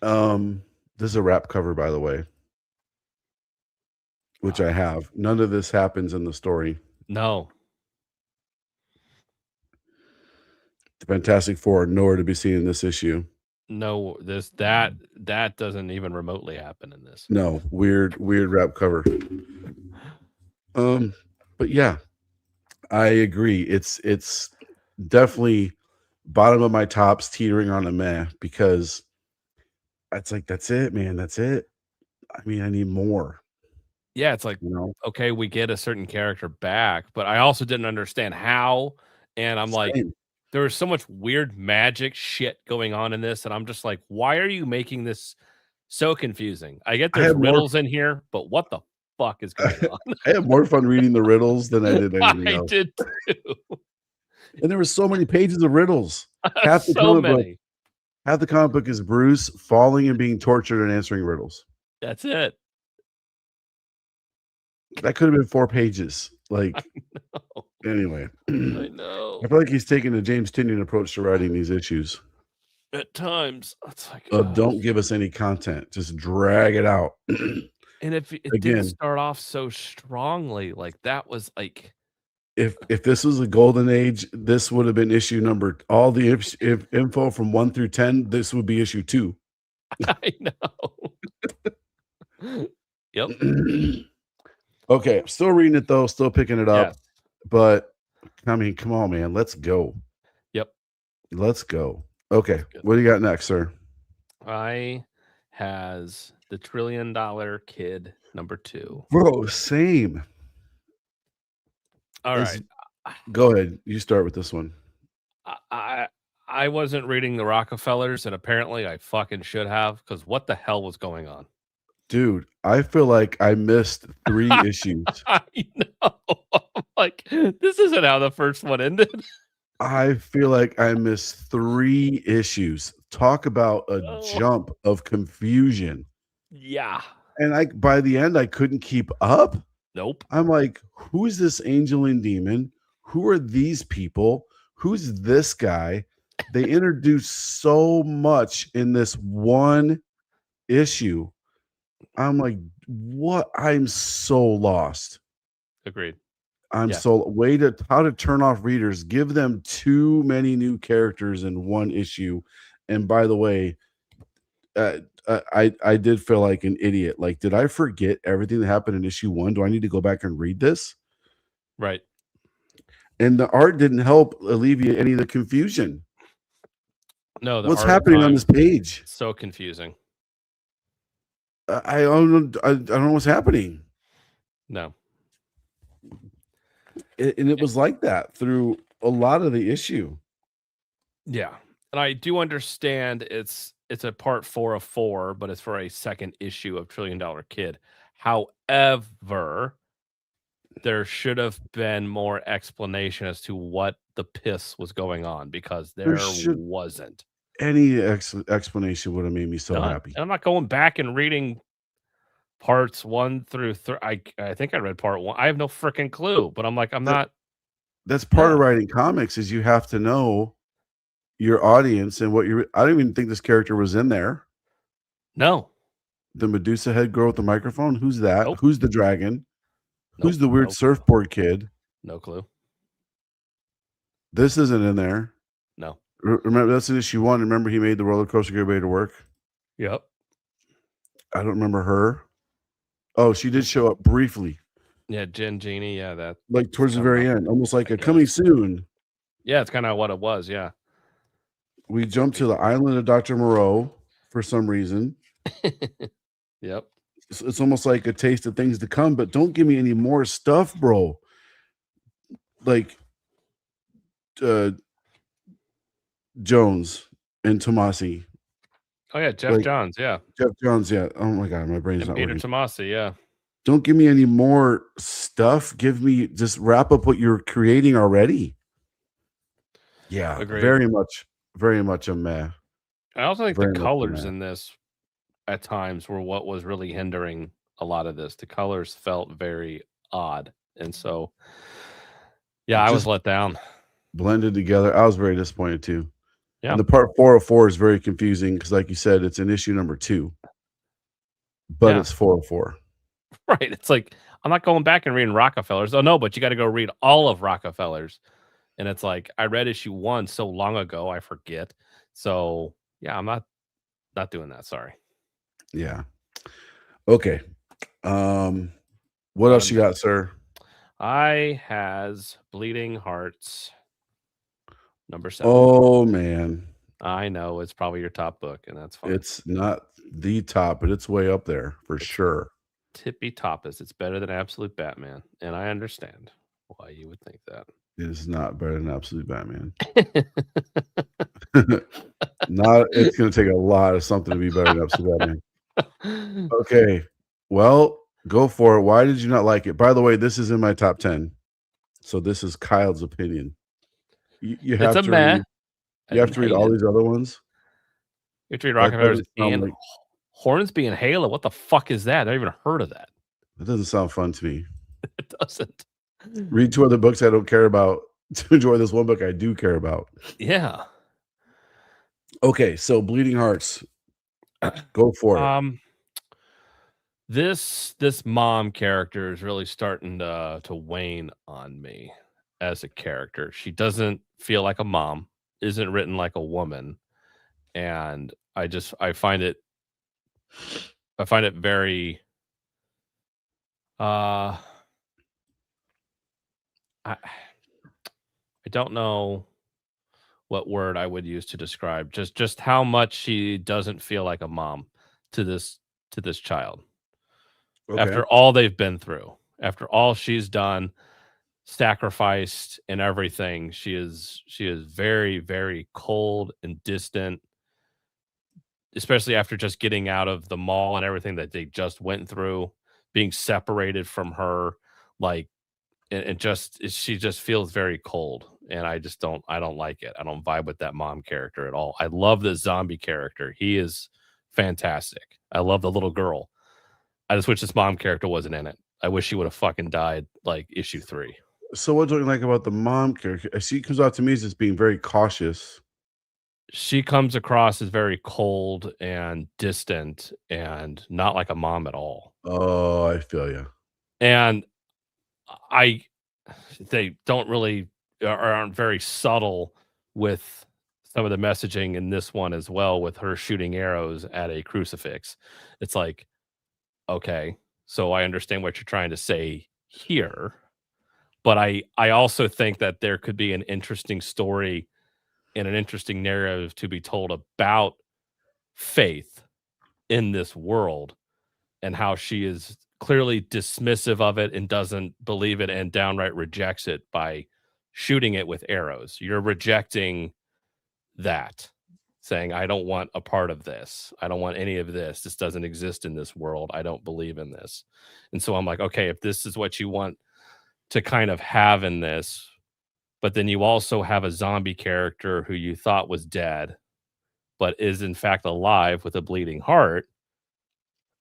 This is a wrap cover, by the way, which I have. None of this happens in the story. no. The Fantastic Four, nowhere to be seen in this issue. No, that doesn't even remotely happen in this. No, weird wrap cover. But yeah, I agree. It's definitely bottom of my tops, teetering on a meh, because it's like, that's it, man. That's it. I mean, I need more. Yeah, it's like, okay, we get a certain character back, but I also didn't understand how. And I'm like, Same. there was so much weird magic shit going on in this, and I'm just like, why are you making this so confusing? I get there's had more- riddles in here, but what the fuck is going on? I had more fun reading the riddles than I did anything I else. did too. And there were so many pages of riddles. Half the So comic book- many. Half the comic book is Bruce falling and being tortured and answering riddles. That's it. That could have been 4 pages. Like, Oh, anyway. I know. I feel like he's taking a James Tynion approach to writing these issues. At times, it's like, Don't give us any content. Just drag it out. and if it Again. didn't start off so strongly, like that was like, If this was a golden age, this would have been issue number. All the info from 1 through 10, this would be issue 2. I know. Yep. Okay, I'm still reading it though, still picking it up. Yes. But I mean, come on, man, let's go. Yep. Let's go. Okay, Good. what do you got next, sir? I has the $1 Trillion Kid number 2. Bro, same. All This- right. Go ahead. You start with this one. I wasn't reading the Rockefellers, and apparently I fucking should have, because what the hell was going on? Dude, I feel like I missed 3 issues. I know. I'm like, this isn't how the first one ended. I feel like I missed 3 issues. Talk about a Oh. jump of confusion. Yeah. And by the end, I couldn't keep up. Nope. I'm like, who is this angel and demon? Who are these people? Who's this guy? They introduced so much in this one issue. I'm like, what? I'm so lost. Agreed. I'm Yeah. so how to turn off readers. Give them too many new characters in one issue. And by the way, I did feel like an idiot. Like, did I forget everything that happened in issue 1? Do I need to go back and read this? Right. And the art didn't help alleviate any of the confusion. No, the What's art of happening on time, this page? so confusing. I don't know what's happening. No. And it was like that through a lot of the issue. Yeah. And I do understand it's a part 4 of 4, but it's for a second issue of Trillion Dollar Kid. However, there should have been more explanation as to what the piss was going on because There there should wasn't any explanation would have made me so none. happy. And I'm not going back and reading parts 1 through 3. I think I read part 1. I have no freaking clue, but I'm like, I'm That- not. That's part of Yeah. writing comics is you have to know your audience and what you. I don't even think this character was in there. No. The Medusa head girl with the microphone. Who's that? Nope. Who's the dragon? Who's Nope, the weird no clue. surfboard kid? No clue. This isn't in there. No. Remember, that's in issue 1. Remember, he made the roller coaster get ready to work. Yep. I don't remember her. Oh, she did show up briefly, Yeah, Jen Genie. Yeah, that. like towards the Kinda very not- end, almost like I a coming soon. Yeah, it's kind of what it was. Yeah. We jumped to the island of Dr. Moreau for some reason. Yep. It's almost like a taste of things to come, but don't give me any more stuff, bro. Like Jones and Tomasi. Oh yeah, Jeff Like- Johns. Yeah, Jeff Jones, yeah. Oh my god, my brain's and not Peter working. Tomasi. Yeah. Don't give me any more stuff. Give me just wrap up what you're creating already. Yeah, Agreed. very much a meh. I also think Very the much colors meh. in this at times were what was really hindering a lot of this. The colors felt very odd. And so yeah, I was Just- let down. Blended together. I was very disappointed too. Yeah. And the part 404 is very confusing because, like you said, it's in issue number 2, but Yeah. it's 404. Right. It's like I'm not going back and reading Rockefellers. Oh no, but you got to go read all of Rockefellers. And it's like I read issue 1 so long ago, I forget. So yeah, I'm not doing that. Sorry. Yeah. Okay. What else you got, sir? I has Bleeding Hearts number 7. Oh man, I know it's probably your top book, and that's fine. it's not the top, but it's way up there for sure. Tippy toppest. It's better than Absolute Batman, and I understand why you would think that. It is not better than Absolute Batman. Not. It's going to take a lot of something to be better than Absolute Batman. Okay. Well, go for it. Why did you not like it? By the way, this is in my top 10. So this is Kyle's opinion. You have It's a to meh. read, you have to read all these other ones. You have to read That Rockefellers doesn't sound and like- Hornsby and Halo. What the fuck is that? I never even heard of that. That doesn't sound fun to me. It doesn't. Read 2 other books I don't care about to enjoy this one book I do care about. Yeah. Okay, so Bleeding Hearts. Go for it. This mom character is really starting to wane on me as a character. She doesn't feel like a mom, isn't written like a woman, and I find it very I don't know what word I would use to describe just how much she doesn't feel like a mom to this child. Okay. After all they've been through, after all she's done, sacrificed and everything, she is very, very cold and distant, especially after just getting out of the mall and everything that they just went through, being separated from her, like, and she just feels very cold. And I don't like it. I don't vibe with that mom character at all. I love the zombie character. He is fantastic. I love the little girl. I just wish this mom character wasn't in it. I wish she would have fucking died like issue 3. So what do you like about the mom character? She comes out to me as just being very cautious. She comes across as very cold and distant and not like a mom at all. Oh, I feel you. And they don't really aren't very subtle with some of the messaging in this one as well, with her shooting arrows at a crucifix. It's like, okay, so I understand what you're trying to say here, but I also think that there could be an interesting story and an interesting narrative to be told about faith in this world and how she is clearly dismissive of it and doesn't believe it and downright rejects it by shooting it with arrows. You're rejecting that, saying, I don't want a part of this. I don't want any of this. This doesn't exist in this world. I don't believe in this. And so I'm like, okay, if this is what you want to kind of have in this, but then you also have a zombie character who you thought was dead, but is in fact alive with a bleeding heart,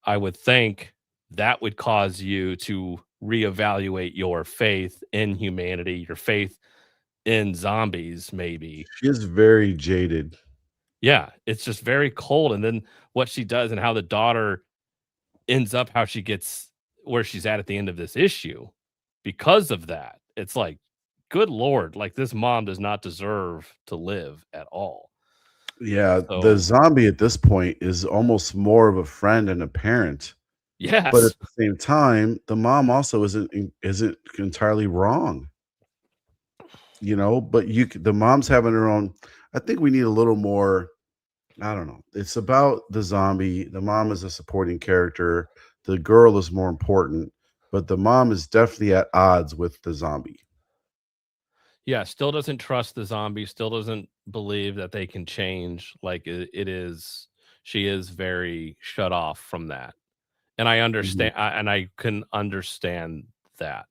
I would think that would cause you to reevaluate your faith in humanity, your faith in zombies, maybe. She is very jaded. Yeah, it's just very cold. And then what she does and how the daughter ends up how she gets where she's at the end of this issue because of that. It's like, good Lord, like this mom does not deserve to live at all. Yeah, So- the zombie at this point is almost more of a friend and a parent. Yes. But at the same time, the mom also isn't entirely wrong. You know, but the mom's having her own. I think we need a little more. I don't know. It's about the zombie. The mom is a supporting character. The girl is more important, but the mom is definitely at odds with the zombie. Yeah, still doesn't trust the zombie, still doesn't believe that they can change. Like it is, she is very shut off from that. And I understand, and I can understand that.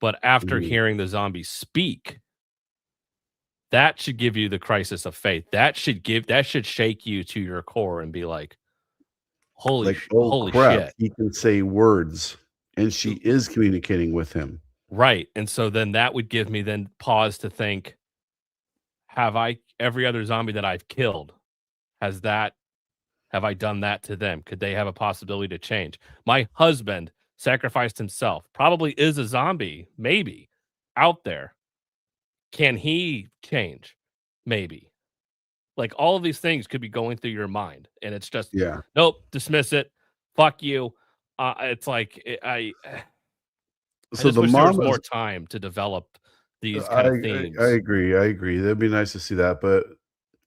But after Mhm. hearing the zombie speak, that should give you the crisis of faith. That should shake you to your core and be like, holy Crap, shit. he can say words, and she is communicating with him. Right. And so then that would give me then pause to think, have I every other zombie that I've killed, have I done that to them? Could they have a possibility to change? My husband sacrificed himself, probably is a zombie, maybe out there. Can he change? Maybe. Like all of these things could be going through your mind, and it's just, Yeah. nope, dismiss it. Fuck you. It's like I So just the wish there was mom more is. time to develop these kind of themes. I agree. I agree. That'd be nice to see that, but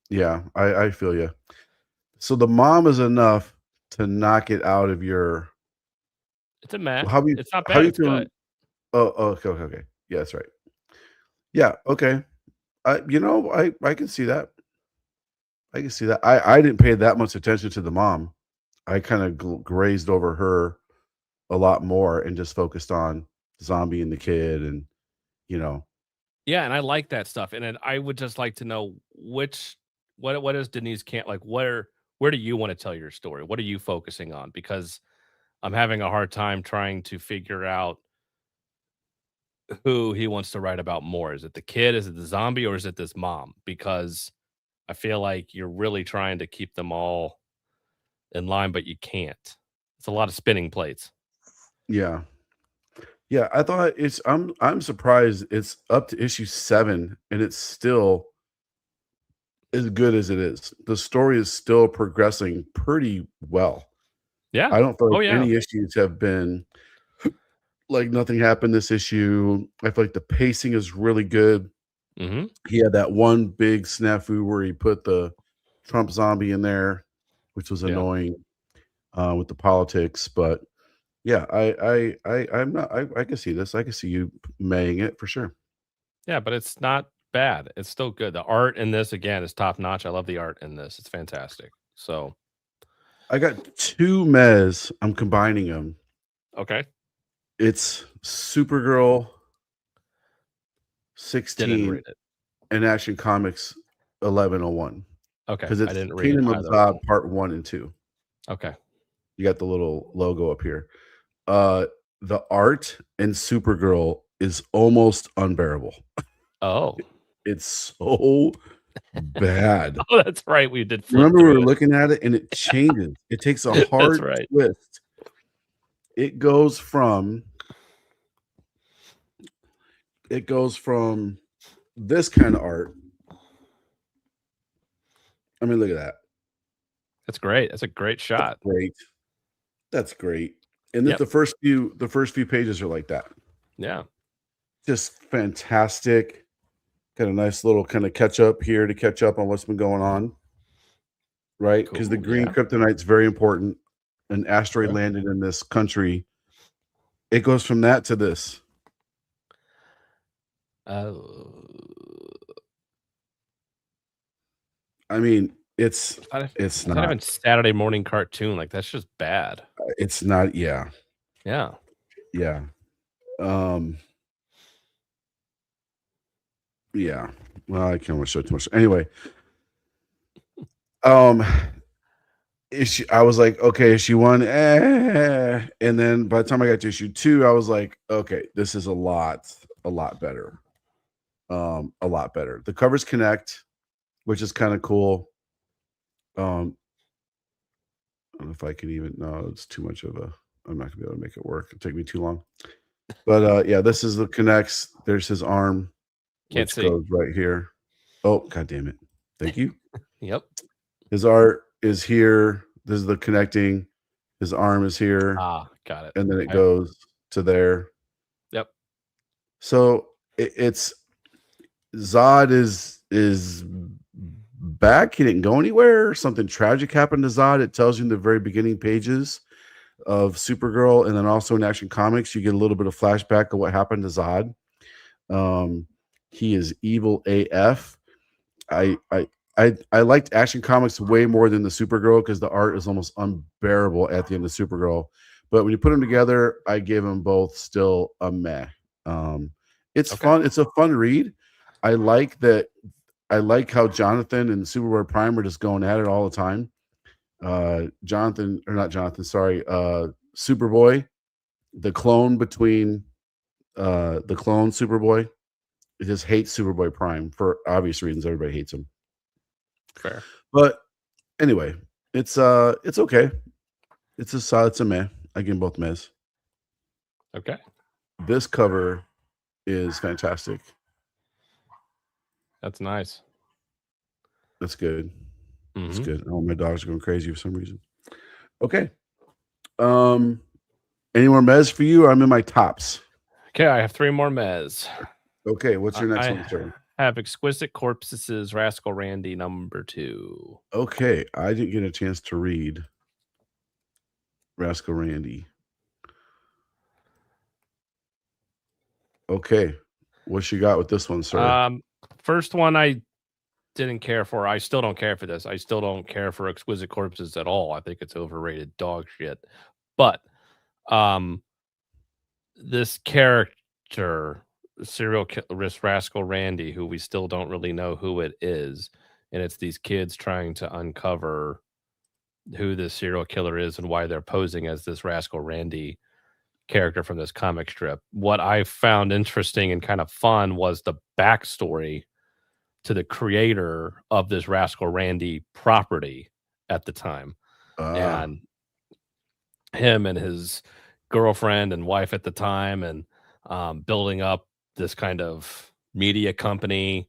yeah, I feel you. So the mom is enough to knock it out of your. It's a meh. How do you? It's not How bad. you It's feeling? good. Oh, okay. Yeah, that's right. Yeah, okay. I can see that. I can see that. I didn't pay that much attention to the mom. I kind of grazed over her a lot more and just focused on zombie and the kid, and you know. Yeah, and I like that stuff. And then I would just like to know what is Denise can't like where do you want to tell your story? What are you focusing on? Because I'm having a hard time trying to figure out who he wants to write about more. Is it the kid? Is it the zombie? Or is it this mom? Because I feel like you're really trying to keep them all in line, but you can't. It's a lot of spinning plates. Yeah. Yeah, I thought I'm surprised it's up to issue 7 and it's still as good as it is. The story is still progressing pretty well. Yeah. I don't feel Oh, like yeah. any issues have been like nothing happened this issue. I feel like the pacing is really good. Mm-hmm. He had that one big snafu where he put the Trump zombie in there, which was Yeah. annoying with the politics. But yeah, I'm not. I can see this. I can see you maying it for sure. Yeah, but it's not bad. It's still good. The art in this again is top notch. I love the art in this. It's fantastic. So I got 2 mez. I'm combining them. okay. It's Supergirl Didn't 16 read it. and Action Comics 1101 Okay. because I it's didn't read Kingdom it of either. Zod Part 1 and 2. Okay. You got the little logo up here. The art in Supergirl is almost unbearable. Oh. It's so bad. Oh, that's right. We did flip Remember we through were it. looking at it and it changes. It takes a hard right. twist. It goes from this kind of art. I mean, look at that. That's great. That's a great shot. Great. That's great. And then Yep. the first few pages are like that. Yeah. Just fantastic. Got a nice little kind of catch up here to catch up on what's been going on. Right? Because the Cool, green yeah. kryptonite's very important. An asteroid Okay. landed in this country. It goes from that to this. Oh. I mean, it's It's not even Saturday morning cartoon. Like that's just bad. it's not. Yeah, Yeah. yeah, yeah. Well, I can't want to show too much. Anyway, I was like, okay, issue 1, and then by the time I got to issue 2, I was like, okay, this is a lot better. A lot better. The covers connect, which is kind of cool. I don't know if I can even. No, it's too much of a. I'm not gonna be able to make it work. It'll take me too long. But yeah, this is the connects. There's his arm, Can't which see. goes right here. Oh, god damn it! Thank you. Yep. His art is here. This is the connecting. His arm is here, Ah, got it. and then it Okay. goes to there. Yep. So it's Zod is back. He didn't go anywhere. Something tragic happened to Zod. It tells you in the very beginning pages of Supergirl, and then also in Action Comics, you get a little bit of flashback of what happened to Zod. He is evil AF. I liked Action Comics way more than the Supergirl because the art is almost unbearable at the end of Supergirl. But when you put them together, I give them both still a meh. It's Okay. fun. It's a fun read. I like that. I like how Jonathan and Superboy Prime are just going at it all the time. Superboy, the clone between the clone Superboy, it just hates Superboy Prime for obvious reasons. Everybody hates him. Fair. But anyway, it's okay. It's a meh. I give them both mehs. Okay. This cover is fantastic. That's nice. That's good. That's Mhm. good. Oh, my dogs are going crazy for some reason. Okay. Any more mez for you? Or I'm in my tops. Okay, I have 3 more mez. Okay, what's your next I one, sir? have Exquisite Corpses, Rascal Randy #2. Okay, I didn't get a chance to read Rascal Randy. Okay, what you got with this one, sir? First one I didn't care for. I still don't care for this. I still don't care for Exquisite Corpses at all. I think it's overrated dog shit. But this character, serial killer Rascal Randy, who we still don't really know who it is, and it's these kids trying to uncover who this serial killer is and why they're posing as this Rascal Randy character from this comic strip. What I found interesting and kind of fun was the backstory to the creator of this Rascal Randy property at the time. And him and his girlfriend and wife at the time, and building up this kind of media company,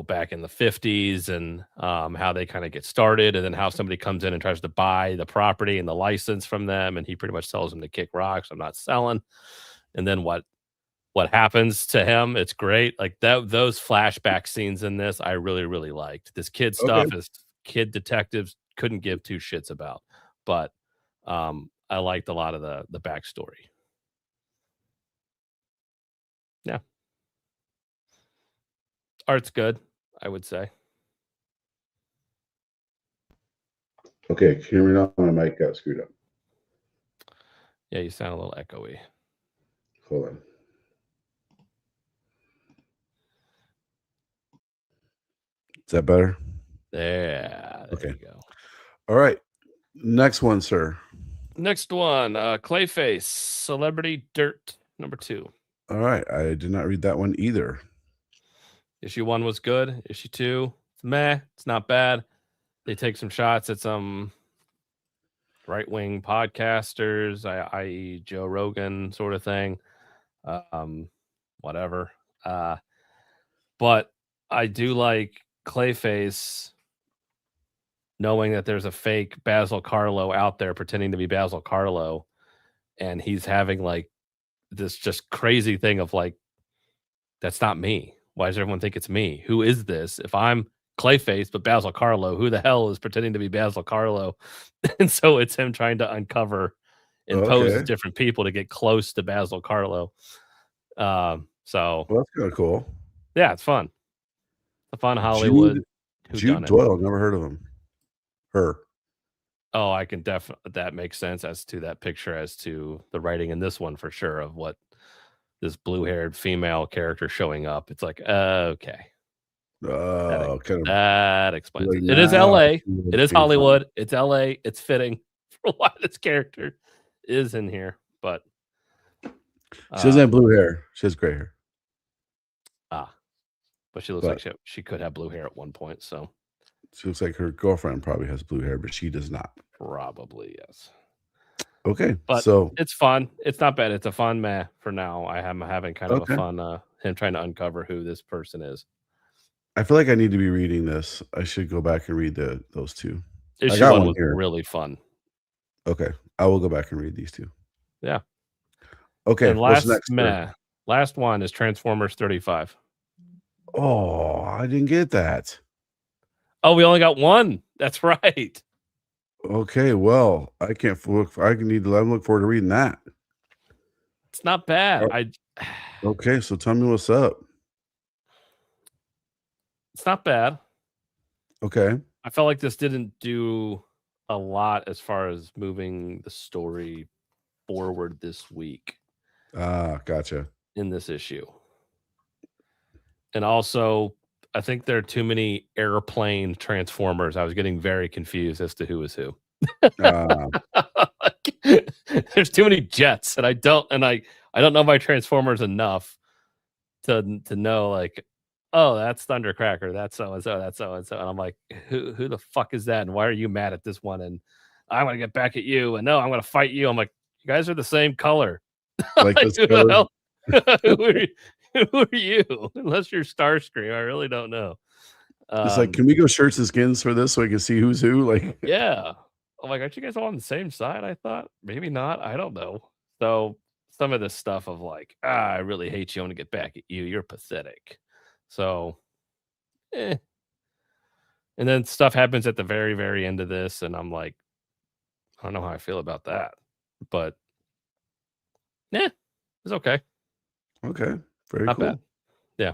back in the 50s, and how they kind of get started, and then how somebody comes in and tries to buy the property and the license from them, and he pretty much tells them to kick rocks, I'm not selling. And then what happens to him, it's great. Like those flashback scenes in this, I really, really liked. This kid stuff is kid detectives couldn't give 2 shits about. But I liked a lot of the backstory. Yeah. Art's good, I would say. Okay, can you hear me now? My mic got screwed up. Yeah, you sound a little echoey. Hold on. Is that better? Yeah. There Okay. you go. All right. Next one, sir. Next one, Clayface, Celebrity Dirt #2. All right. I did not read that one either. Issue 1 was good. Issue 2, it's meh. It's not bad. They take some shots at some right-wing podcasters, i.e. Joe Rogan sort of thing. Whatever. But I do like Clayface knowing that there's a fake Basil Carlo out there pretending to be Basil Carlo, and he's having like this just crazy thing of like, that's not me. Why does everyone think it's me? Who is this? If I'm Clayface but Basil Carlo, who the hell is pretending to be Basil Carlo? And so it's him trying to uncover and pose as different people to get close to Basil Carlo. So Well, that's kind of cool. yeah, it's fun. It's a fun Hollywood Who Jude done it? Doyle. Never heard of him. Her. Oh, I can definitely that makes sense as to that picture, as to the writing in this one for sure of what this blue-haired female character showing up. It's like, okay, Oh, kind of that explains like it. It is now. LA. It is Hollywood. It's LA. It's fitting for why this character is in here. But She doesn't have blue hair. She has gray hair. but she looks like she could have blue hair at one point. So She looks like her girlfriend probably has blue hair, but she does not. probably yes. Okay, But so it's fun. It's not bad. It's a fun meh for now. I'm having kind of Okay. a fun him trying to uncover who this person is. I feel like I need to be reading this. I should go back and read those two. Issue got one one was here. really fun. Okay, I will go back and read these two. Yeah. Okay, And what's last next? sir? meh. Last one is Transformers 35. Oh, I didn't get that. Oh, we only got one. That's right. Okay, well, I can't look. I need to. I'm looking forward to reading that. It's not bad. Oh. Okay, so tell me what's up. It's not bad. Okay, I felt like this didn't do a lot as far as moving the story forward this week gotcha. in this issue. And also, I think there are too many airplane Transformers. I was getting very confused as to who is who. There's too many jets, and I don't know my Transformers enough to know, like, oh, that's Thundercracker, that's so and so, that's so and so, and I'm like, who the fuck is that, and why are you mad at this one? And I'm gonna get back at you, and no, I'm gonna fight you. I'm like, you guys are the same color. Like this who the color? hell? Who are you? Unless you're Starscream, I really don't know. It's like, can we go shirts and skins for this so we can see who's who? Like, yeah. I'm like, aren't you guys all on the same side? I thought maybe not. I don't know. So some of this stuff of like, I really hate you. I want to get back at you. You're pathetic. So, And then stuff happens at the very, very end of this, and I'm like, I don't know how I feel about that, but yeah, it's okay. okay, very Not cool. bad. Yeah.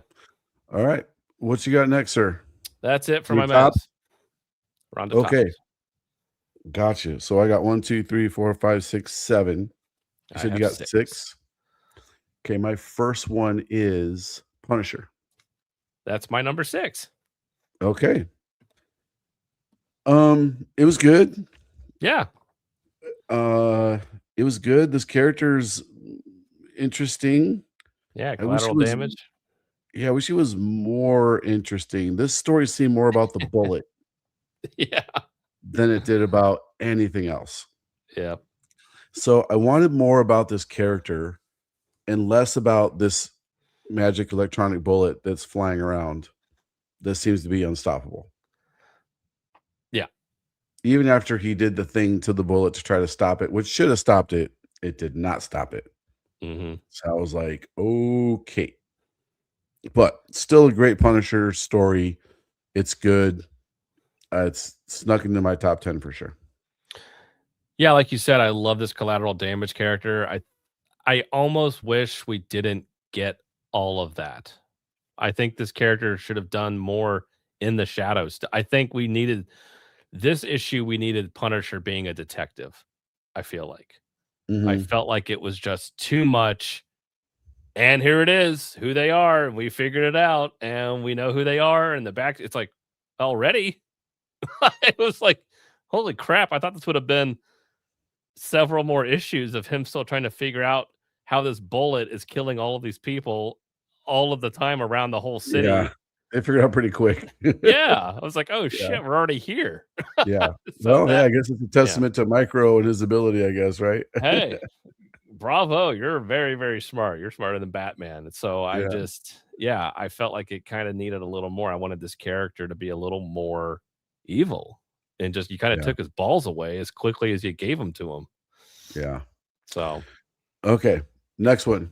All right, what you got next, sir? That's it for Your my top? maps. We're on to Okay. tops. Gotcha. So I got 1, 2, 3, 4, 5, 6, 7. You I said you have got 6. 6. Okay, my first one is Punisher. That's my number 6. Okay. It was good. Yeah. It was good. This character's interesting. Yeah. I wish it Collateral was- damage. Yeah, I wish he was more interesting. This story seemed more about the bullet Yeah. than it did about anything else. Yeah. So I wanted more about this character and less about this magic electronic bullet that's flying around that seems to be unstoppable. Yeah. Even after he did the thing to the bullet to try to stop it, which should have stopped it, it did not stop it. Mm-hmm. So I was like, okay. But still a great Punisher story. It's good. It's snuck into my top 10 for sure. Yeah, like you said, I love this collateral damage character. I almost wish we didn't get all of that. I think this character should have done more in the shadows. I think we needed this issue. We needed Punisher being a detective. I feel like I Mhm. felt like it was just too much. And here it is, who they are. And we figured it out, and we know who they are. And the back, it's like already. It was like, holy crap! I thought this would have been several more issues of him still trying to figure out how this bullet is killing all of these people all of the time around the whole city. Yeah. They figured out pretty quick. Yeah, I was like, oh shit, we're already here. Yeah. So Well, yeah, I guess it's a testament to Micro and his ability, I guess, right? Hey, bravo, you're very, very smart. You're smarter than Batman. And so I felt like it kind of needed a little more. I wanted this character to be a little more evil, and just you kind of Yeah. took his balls away as quickly as you gave them to him. Yeah. So Okay. Next one.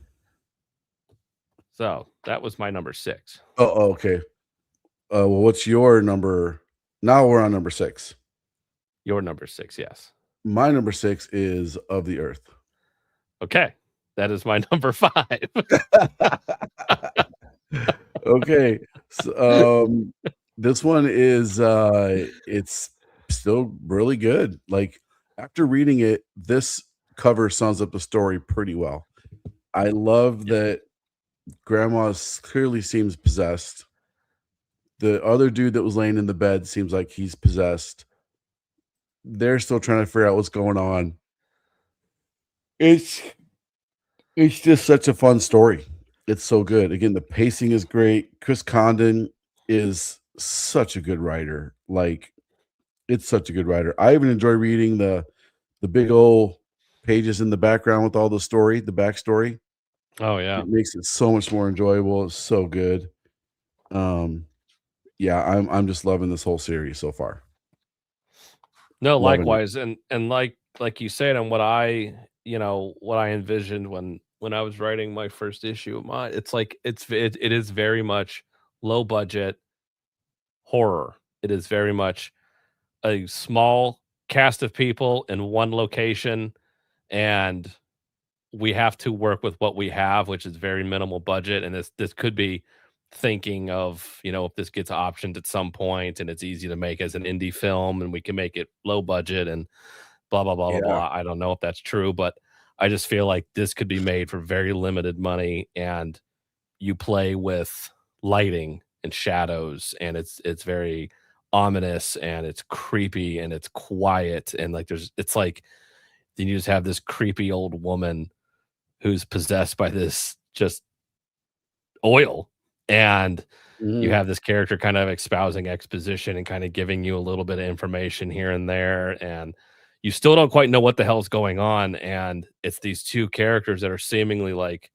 that was my number 6. Oh, okay. Well, what's your number? Now we're on number 6. Your number 6, yes. My number 6 is Of the Earth. Okay, that is my number 5. Okay. So, This one is it's still really good. Like after reading it, this cover sums up the story pretty well. I love that grandma clearly seems possessed. The other dude that was laying in the bed seems like he's possessed. They're still trying to figure out what's going on. It's it's just such a fun story. It's so good. Again, the pacing is great. Chris Condon is such a good writer. Like it's such a good writer. I even enjoy reading the big old pages in the background with all the story, the backstory. Oh yeah. It makes it so much more enjoyable. It's so good. Um, yeah, I'm just loving this whole series so far. No, Loving it. likewise, and like you said, and what I what I envisioned when I was writing my first issue of mine, it's like it is very much low budget horror. It is very much a small cast of people in one location, and we have to work with what we have, which is very minimal budget. And this could be thinking of, if this gets optioned at some point and it's easy to make as an indie film and we can make it low budget and blah blah blah blah Yeah. blah. I don't know if that's true, but I just feel like this could be made for very limited money, and you play with lighting and shadows, and it's very ominous and it's creepy and it's quiet, and like it's like then you just have this creepy old woman who's possessed by this just oil, and you Mhm. have this character kind of espousing exposition and kind of giving you a little bit of information here and there, and you still don't quite know what the hell's going on, and it's these two characters that are seemingly like,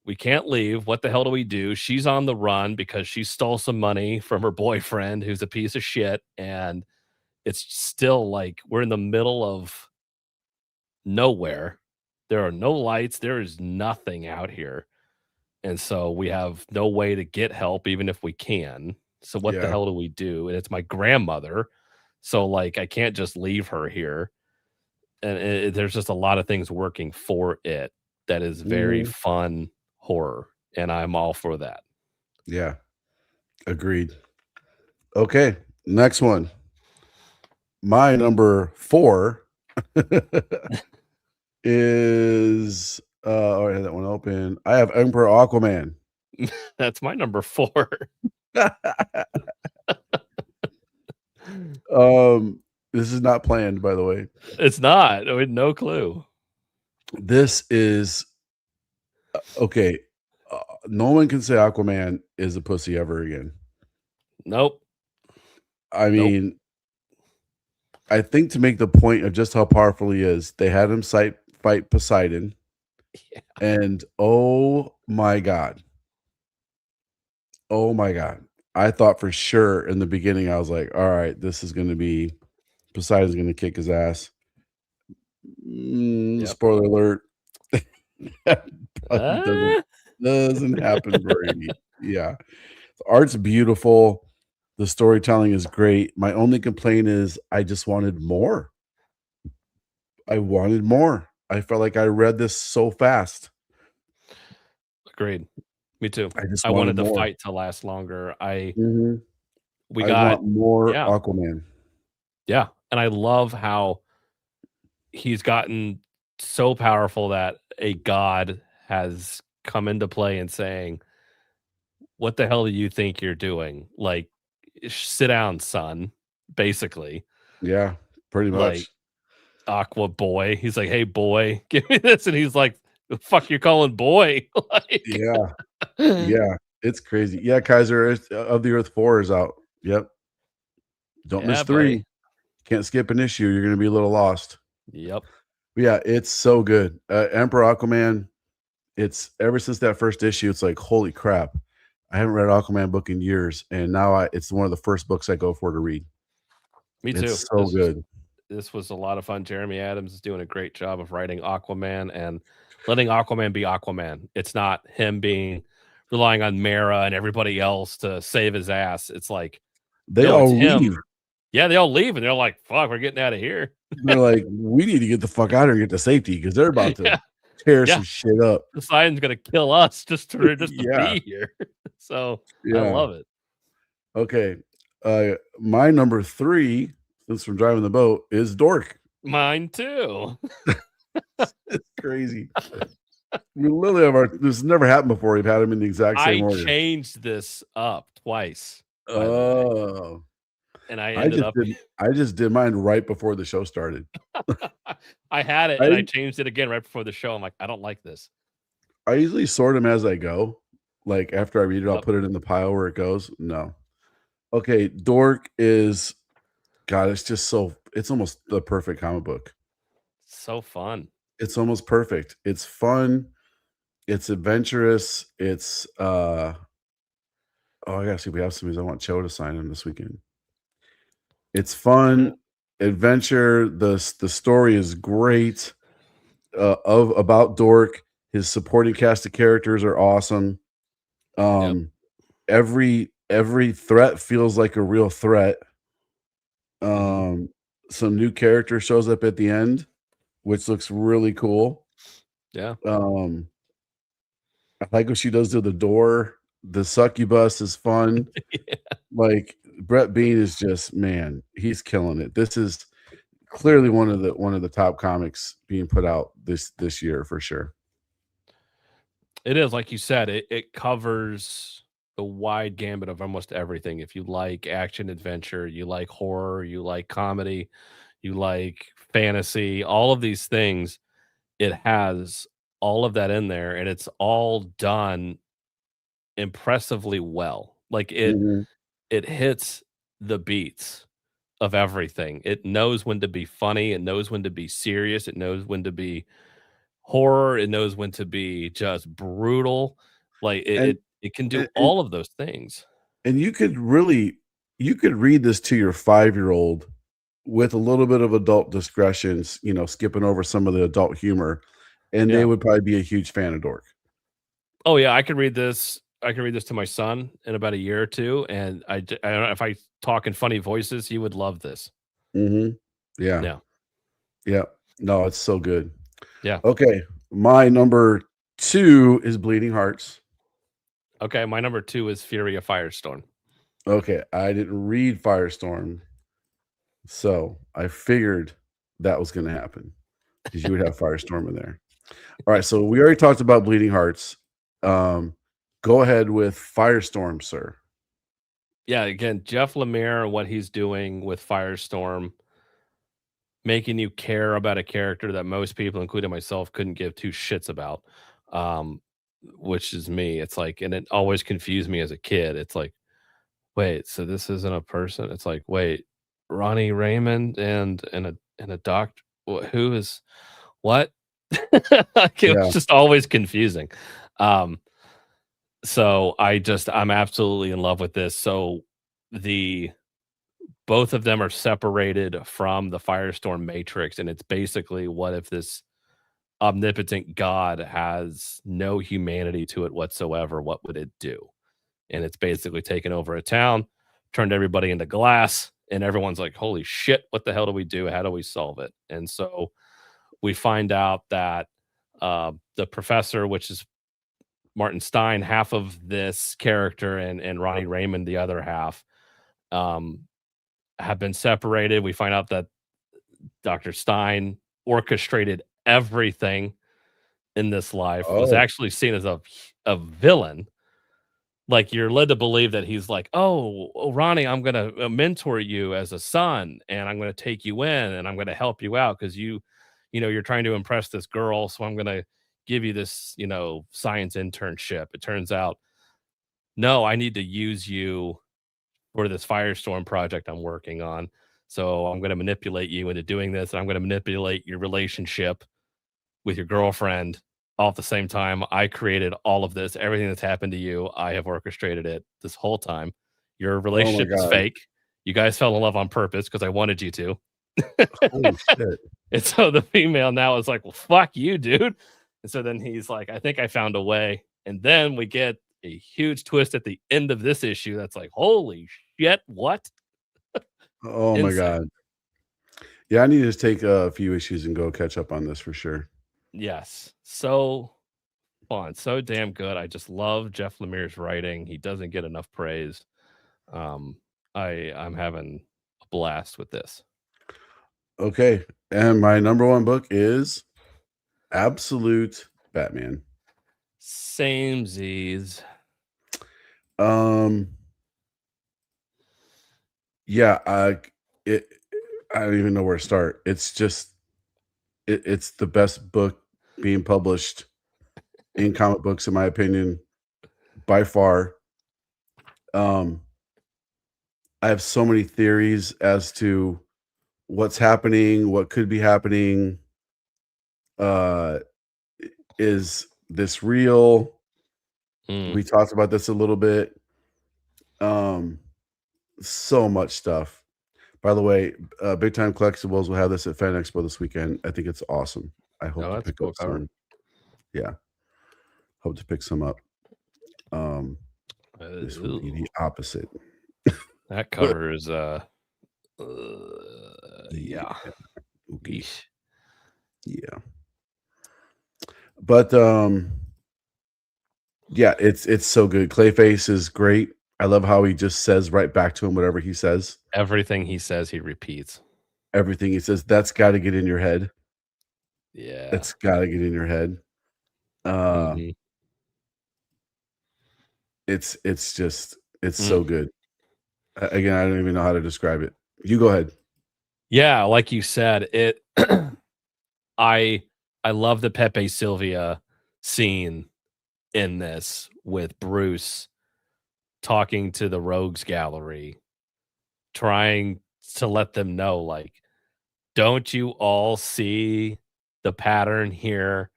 we can't leave, what the hell do we do? She's on the run because she stole some money from her boyfriend who's a piece of shit, and it's still like we're in the middle of nowhere. There are no lights, there is nothing out here. And so we have no way to get help even if we can. So what the Yeah. hell do we do? And it's my grandmother. So like I can't just leave her here. And there's just a lot of things working for it that is very Mhm. fun horror, and I'm all for that. Yeah. Agreed. Okay, next one. My number 4 is oh, I had that one open. I have Emperor Aquaman. That's my number 4. This is not planned, by the way. It's not. I had no clue. This is okay. No one can say Aquaman is a pussy ever again. Nope. I Nope. mean, I think to make the point of just how powerful he is, they had him fight Poseidon. Yeah. And oh my god. Oh my god. I thought for sure in the beginning, I was like, all right, this is gonna be Poseidon's gonna kick his ass. Yep. Spoiler alert. That probably Ah, doesn't happen very yeah. The art's beautiful. The storytelling is great. My only complaint is I just wanted more. I wanted more. I felt like I read this so fast. agreed. Me too. I just I wanted wanted the more. fight to last longer. Mhm. We I got want more yeah. Aquaman. Yeah, and I love how he's gotten so powerful that a god has come into play and saying, "What the hell do you think you're doing? Like, sit down, son." Basically, Yeah, pretty like much. Aqua Boy. He's like, "Hey, boy, give me this," and he's like, "The fuck you're calling boy?" Like, Yeah. Yeah. It's crazy. Yeah, Kaiser of the Earth 4 is out. Yep. Don't miss yeah, 3. buddy. Can't skip an issue. You're gonna be a little lost. Yep. But yeah, it's so good. Emperor Aquaman, it's ever since that first issue, it's like, holy crap. I haven't read an Aquaman book in years, and now it's one of the first books I go for to read. Me too. It's so good. This was a lot of fun. Jeremy Adams is doing a great job of writing Aquaman and letting Aquaman be Aquaman. It's not him relying on Mara and everybody else to save his ass. It's like, They no, all it's him. leave. Yeah, they all leave and they're like, fuck, we're getting out of here. They're like, we need to get the fuck out of here and get to safety because they're about to Yeah. tear Yeah. some shit up. Poseidon's gonna kill us just to Yeah. be here. So Yeah. I love it. Okay. My number 3, since we're driving the boat, is Dork. Mine too. It's crazy. We literally have this has never happened before. We've had them in the exact I same order. changed this up twice, by the way, Oh, and I I ended just up. did mine right before the show started. I had it and I I changed it again right before the show. I'm like, I don't like this. I usually sort them as I go. Like after I read it, I'll Yep. put it in the pile where it goes. No. Okay, Dork is God, it's just it's almost the perfect comic book. So fun. It's almost perfect. It's fun, it's adventurous, it's oh, I gotta see if we have some of these. I want Joe to sign in this weekend. It's fun, adventure. The story is great. About Dork, his supporting cast of characters are awesome. Um, every threat feels like a real threat. Um, some new character shows up at the end, which looks really cool. Yeah. I like what she does to the door. The succubus is fun. Yeah. Like Brett Bean is just man, he's killing it. This is clearly one of the top comics being put out this year for sure. It is, like you said, it covers the wide gambit of almost everything. If you like action adventure, you like horror, you like comedy, you like fantasy, all of these things, it has all of that in there and it's all done impressively well. Like Mhm. it hits the beats of everything. It knows when to be funny, it knows when to be serious, it knows when to be horror, it knows when to be just brutal. Like And it can do and all of those things. and you could read this to your 5-year-old with a little bit of adult discretions, skipping over some of the adult humor, and they Yeah. would probably be a huge fan of Dork. Oh yeah, I could read this. I could read this to my son in about a year or two, and I don't know if I talk in funny voices, he would love this. Mhm. Yeah. Yeah, Yeah. No, it's so good. yeah. Okay, my number 2 is Bleeding Hearts. Okay, my number 2 is Fury of Firestorm. Okay, I didn't read Firestorm, so I figured that was gonna happen because you would have Firestorm in there. Alright, so we already talked about Bleeding Hearts. Go ahead with Firestorm, sir. Yeah, again, Jeff Lemire and what he's doing with Firestorm, making you care about a character that most people, including myself, couldn't give two shits about. Um, which is me. It's like, and it always confused me as a kid. It's like, wait, so this isn't a person? It's like, wait, Ronnie Raymond and a doctor who is what? Like, it was Yeah. just always confusing. Um, so I'm absolutely in love with this. So the both of them are separated from the Firestorm Matrix, and it's basically what if this omnipotent God has no humanity to it whatsoever? What would it do? And it's basically taken over a town, turned everybody into glass, and everyone's like, "Holy shit, what the hell do we do? How do we solve it?" And so we find out that the professor, which is Martin Stein, half of this character, and Ronnie Raymond, the other half, um, have been separated. We find out that Dr. Stein orchestrated everything in this life, was Oh, actually seen as a villain. Like, you're led to believe that he's like, "Oh, Ronnie, I'm gonna mentor you as a son, and I'm gonna take you in, and I'm gonna help you out because you're trying to impress this girl, so I'm gonna give you this, science internship." It turns out, no, I need to use you for this Firestorm project I'm working on. So I'm gonna manipulate you into doing this, and I'm gonna manipulate your relationship with your girlfriend all at the same time. I created all of this. Everything that's happened to you, I have orchestrated it this whole time. Your oh my relationship is god. fake. You guys fell in love on purpose because I wanted you to. Holy shit. And so the female now is like, "Well, fuck you, dude." And so then he's like, "I think I found a way." And then we get a huge twist at the end of this issue that's like, holy shit, what? Oh my Insane. god. Yeah, I need to take a few issues and go catch up on this for sure. Yes. So fun. So damn good. I just love Jeff Lemire's writing. He doesn't get enough praise. I'm having a blast with this. Okay, and my number one book is Absolute Batman. Same Z's. Yeah, I don't even know where to start. It's just it's the best book being published in comic books, in my opinion, by far. I have so many theories as to what's happening, what could be happening. Is this real? Mm. We talked about this a little bit. So much stuff. By the way, Big Time Collectibles will have this at Fan Expo this weekend. I think it's awesome. I hope Oh, to that's a pick cool up cover. some. Yeah, hope to pick some up. This would be the opposite. That cover is yeah. Okay. Yeesh. Yeah. But yeah, it's so good. Clayface is great. I love how he just says right back to him whatever he says. Everything he says, he repeats. Everything he says, that's got to get in your head. Yeah. That's got to get in your head. Mhm. It's just so good. Again, I don't even know how to describe it. You go ahead. Yeah, like you said, it I love the Pepe Sylvia scene in this with Bruce talking to the Rogues Gallery, trying to let them know, like, don't you all see the pattern here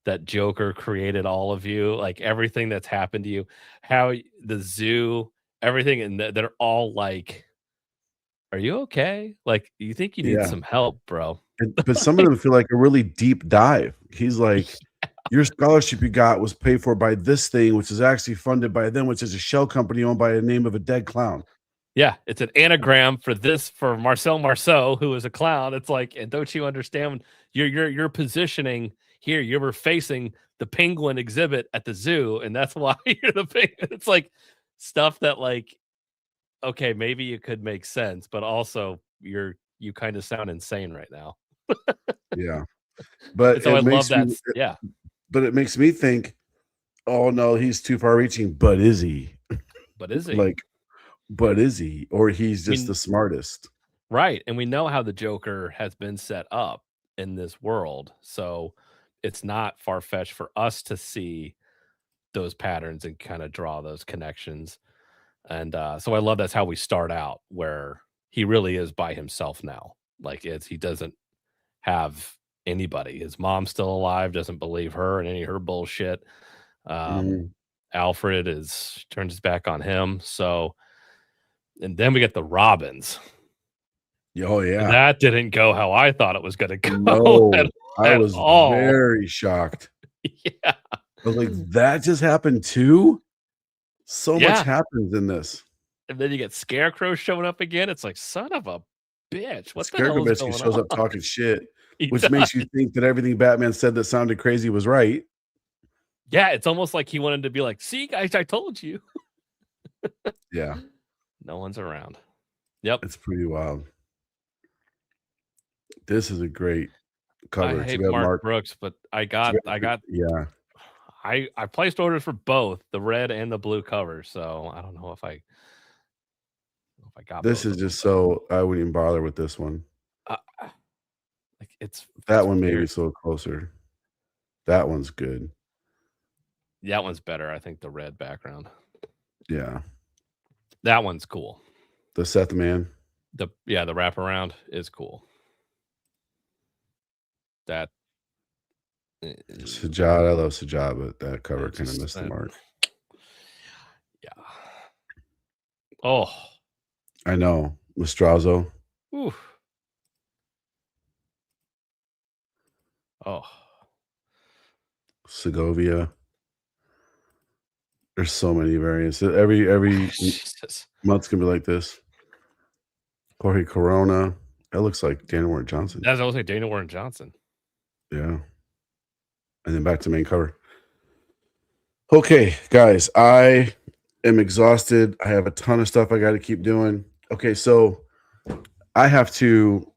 that Joker created all of you? Like everything that's happened to you, how the zoo, everything, and they're all like, "Are you okay? Like, you think you need Yeah. some help, bro?" But some of them feel like a really deep dive. He's like, your scholarship you got was paid for by this thing, which is actually funded by them, which is a shell company owned by the name of a dead clown. Yeah, it's an anagram for this for Marcel Marceau, who is a clown. It's like, and don't you understand your positioning here? You were facing the penguin exhibit at the zoo, and that's why you're the penguin. It's like stuff that, like, okay, maybe you could make sense, but also you kind of sound insane right now. Yeah. And But so I it love makes that. me Yeah, but it makes me think, oh no, he's too far reaching, but is he? but is he? Like, but is he? Or he's I just mean, the smartest. right, and we know how the Joker has been set up in this world, so it's not far-fetched for us to see those patterns and kinda draw those connections, and, so I love that's how we start out, where he really is by himself now, like, he doesn't have anybody. His mom's still alive, doesn't believe her and any of her bullshit. Mhm. Alfred turns his back on him, so and then we get the Robins. Oh yeah. That didn't go how I thought it was gonna go No, I at was all. very shocked. Yeah. I was like, that just happened too? So much Yeah, happens in this. and then you get Scarecrow showing up again, it's like, "Son of a bitch, what the Scarecrow hell is basically going shows on?" up talking shit, He which makes you does. think that everything Batman said that sounded crazy was right. Yeah, it's almost like he wanted to be like, "See, guys, I told you." Yeah, No one's around. Yep. it's pretty wild. This is a great I cover. hate Too bad Mark Mark. Brooks, but I Too got bad, yeah. I placed orders for both the red and the blue cover, so I don't know if I got This both is of them, just so I wouldn't even bother with this one. but, like, it's That one may weird. be so closer. That one's good. That one's better, I think, the red background. Yeah. That one's cool. The Seth Man. The wraparound is cool. That Sajad. I love Sajad, but that cover it kind of just missed the mark. yeah. Oh. I know. Mastrazo. Ooh. Oh. Segovia. There's so many variants. Every Jesus. month's gonna be like this. Jorge Corona. That looks like Daniel Warren Johnson. That's also Dana Warren Johnson. Yeah. And then back to main cover. Okay, guys, I am exhausted. I have a ton of stuff I got to keep doing. Okay, so I have to,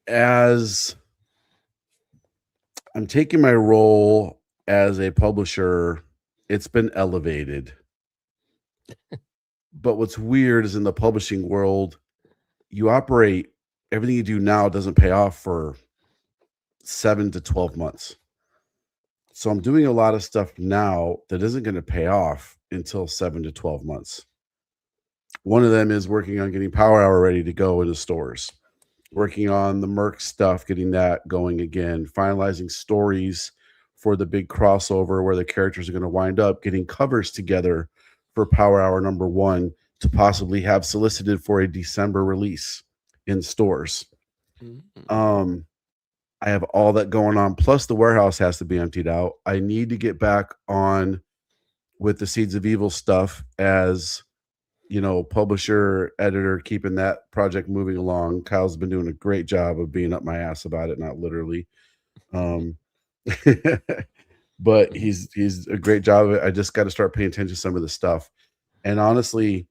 as I'm taking my role as a publisher, it's been elevated. But what's weird is in the publishing world, you operate, everything you do now doesn't pay off for 7 to 12 months. So I'm doing a lot of stuff now that isn't going to pay off until 7 to 12 months. One of them is working on getting Power Hour ready to go into stores, working on the Merc stuff, getting that going again, finalizing stories for the big crossover where the characters are going to wind up, getting covers together for Power Hour #1 to possibly have solicited for a December release in stores. I have all that going on. Plus the warehouse has to be emptied out. I need to get back on with the Seeds of Evil stuff as, publisher, editor, keeping that project moving along. Kyle's been doing a great job of being up my ass about it, not literally. But he's a great job of it. I just got to start paying attention to some of the stuff. And honestly,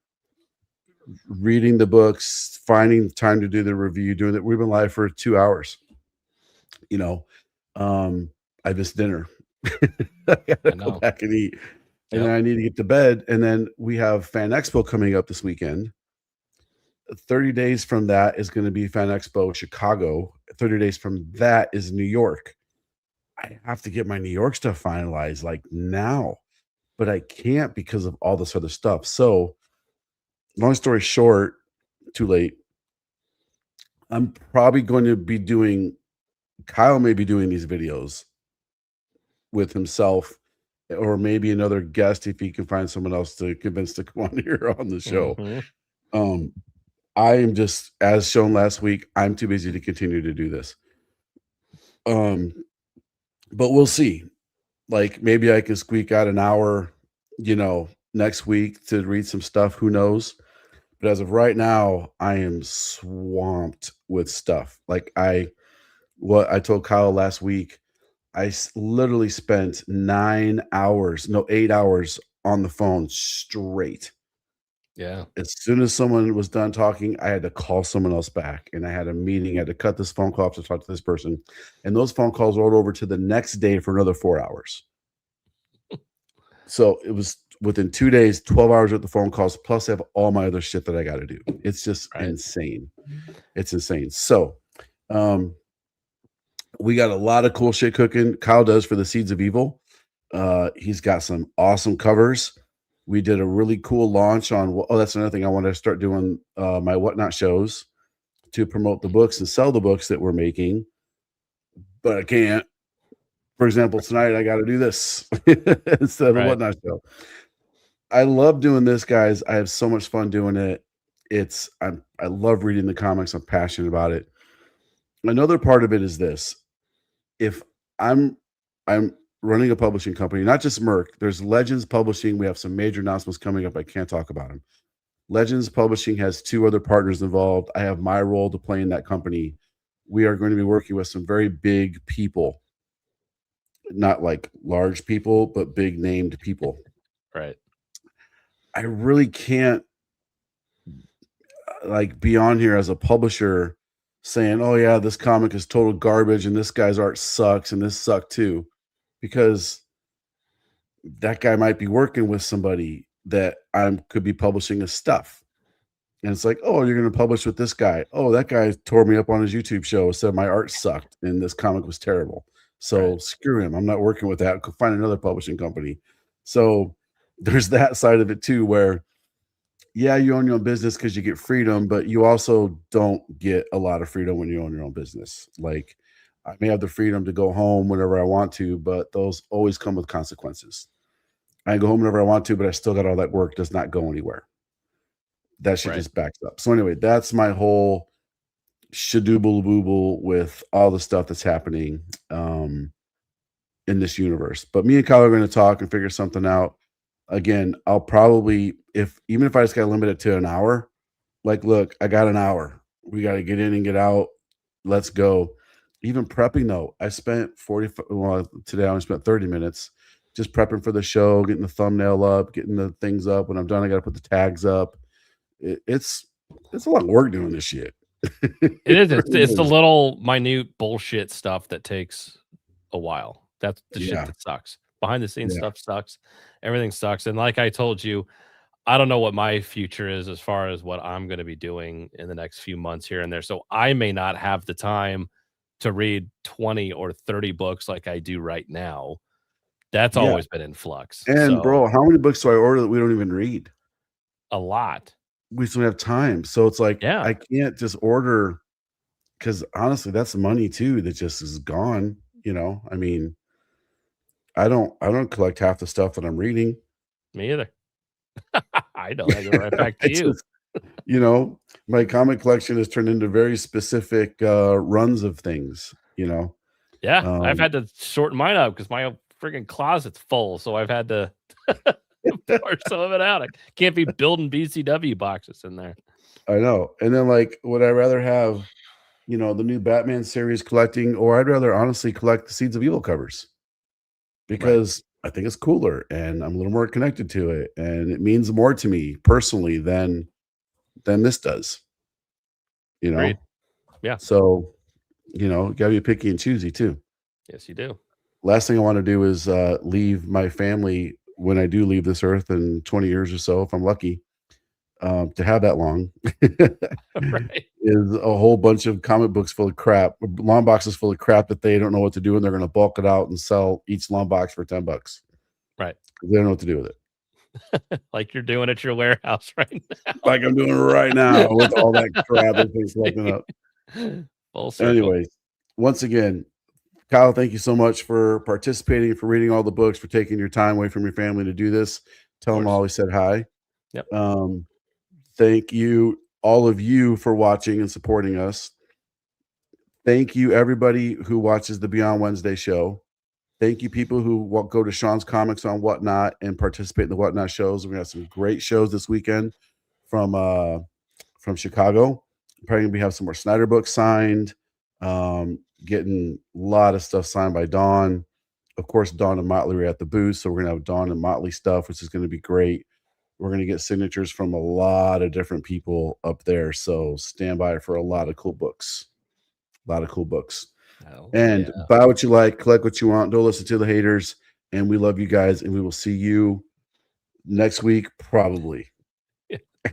reading the books, finding time to do the review, doing it. We've been live for 2 hours. I missed dinner. I gotta go back and eat. And then I need to get to bed. And then we have Fan Expo coming up this weekend. 30 days from that is going to be Fan Expo Chicago. 30 days from that is New York. I have to get my New York stuff finalized like now, but I can't because of all this other stuff. So long story short, too late. I'm probably going to be doing, Kyle may be doing these videos with himself, or maybe another guest if he can find someone else to convince to come on here on the show. I am just, as shown last week, I'm too busy to continue to do this. But we'll see. Like maybe I can squeak out an hour, next week to read some stuff. Who knows? But as of right now, I am swamped with stuff. Like what I told Kyle last week, I literally spent 8 hours on the phone straight. Yeah. As soon as someone was done talking, I had to call someone else back, and I had a meeting. I had to cut this phone call off to talk to this person. And those phone calls rolled over to the next day for another 4 hours. So it was within 2 days, 12 hours with the phone calls, plus I have all my other shit that I got to do. It's just insane. It's insane. So, we got a lot of cool shit cooking. Kyle does for the Seeds of Evil. He's got some awesome covers. We did a really cool launch on, that's another thing I want to start doing, my Whatnot shows to promote the books and sell the books that we're making, but I can't. For example, tonight I got to do this instead of a Whatnot show. I love doing this, guys. I have so much fun doing it. I love reading the comics. I'm passionate about it. Another part of it is this. If I'm running a publishing company, not just Merc, there's Legends Publishing. We have some major announcements coming up. I can't talk about them. Legends Publishing has 2 other partners involved. I have my role to play in that company. We are going to be working with some very big people, not like large people, but big named people. Right. I really can't be on here as a publisher saying, oh yeah, this comic is total garbage and this guy's art sucks and this sucked too, because that guy might be working with somebody that could be publishing his stuff. And it's like, oh, you're going to publish with this guy. Oh, that guy tore me up on his YouTube show, said my art sucked and this comic was terrible. So screw him. I'm not working with that. Go find another publishing company. So there's that side of it too, where yeah, you own your own business because you get freedom, but you also don't get a lot of freedom when you own your own business. Like I may have the freedom to go home whenever I want to, but those always come with consequences. I go home whenever I want to, but I still got all that work, does not go anywhere. That shit just backs up. So anyway, that's my whole shadooble booble with all the stuff that's happening in this universe. But me and Kyle are going to talk and figure something out. Again, I'll probably, even if I just got to limit it to an hour, like, look, I got an hour. We got to get in and get out. Let's go. Even prepping though, I spent today I only spent 30 minutes. just prepping for the show, getting the thumbnail up, getting the things up. When I'm done, I got to put the tags up. It's a lot of work doing this shit. It is. It's the is. little minute bullshit stuff that takes a while. That's the shit Yeah. that sucks. Behind the scenes Yeah. stuff sucks. Everything sucks. And like I told you, I don't know what my future is as far as what I'm going to be doing in the next few months here and there. So I may not have the time to read 20 or 30 books like I do right now. That's Yeah. always been in flux. And So, bro, how many books do I order that we don't even read? a lot. We still have time. So it's like, Yeah. I can't just order, because honestly, that's money too that just is gone. I mean, I don't collect half the stuff that I'm reading. Me either. I know. I go right back to It's you. just, my comic collection has turned into very specific runs of things. Yeah, I've Um, had to shorten mine up because my freaking closet's full. So I've had to pour some of it out. I can't be building BCW boxes in there. I know. And then, like, would I rather have, the new Batman series collecting, or I'd rather honestly collect the Seeds of Evil covers, because I think it's cooler and I'm a little more connected to it, and it means more to me personally than this does. Agreed. Yeah. So, gotta be picky and choosy too. Yes, you do. Last thing I want to do is leave my family when I do leave this earth in 20 years or so, if I'm lucky, to have that long. Right. Is a whole bunch of comic books full of crap, long boxes full of crap that they don't know what to do, and they're going to bulk it out and sell each long box for $10. Right. They don't know what to do with it. Like you're doing at your warehouse right now. Like I'm doing right now with all that crap that's been collecting up. Full circle. Anyways, once again, Kyle, thank you so much for participating, for reading all the books, for taking your time away from your family to do this. Tell them course. all we said hi. Yep. Thank you, all of you, for watching and supporting us. Thank you, everybody who watches the Beyond Wednesday show. Thank you, people who go to Sean's Comics on Whatnot and participate in the Whatnot shows. We're gonna have some great shows this weekend from Chicago. Probably gonna have some more Snyder books signed. Getting a lot of stuff signed by Dawn. Of course, Dawn and Motley are at the booth, so we're gonna have Dawn and Motley stuff, which is gonna be great. We're gonna get signatures from a lot of different people up there, so stand by for a lot of cool books. Oh, And yeah. buy what you like, collect what you want, don't listen to the haters, and we love you guys, and we will see you next week, probably.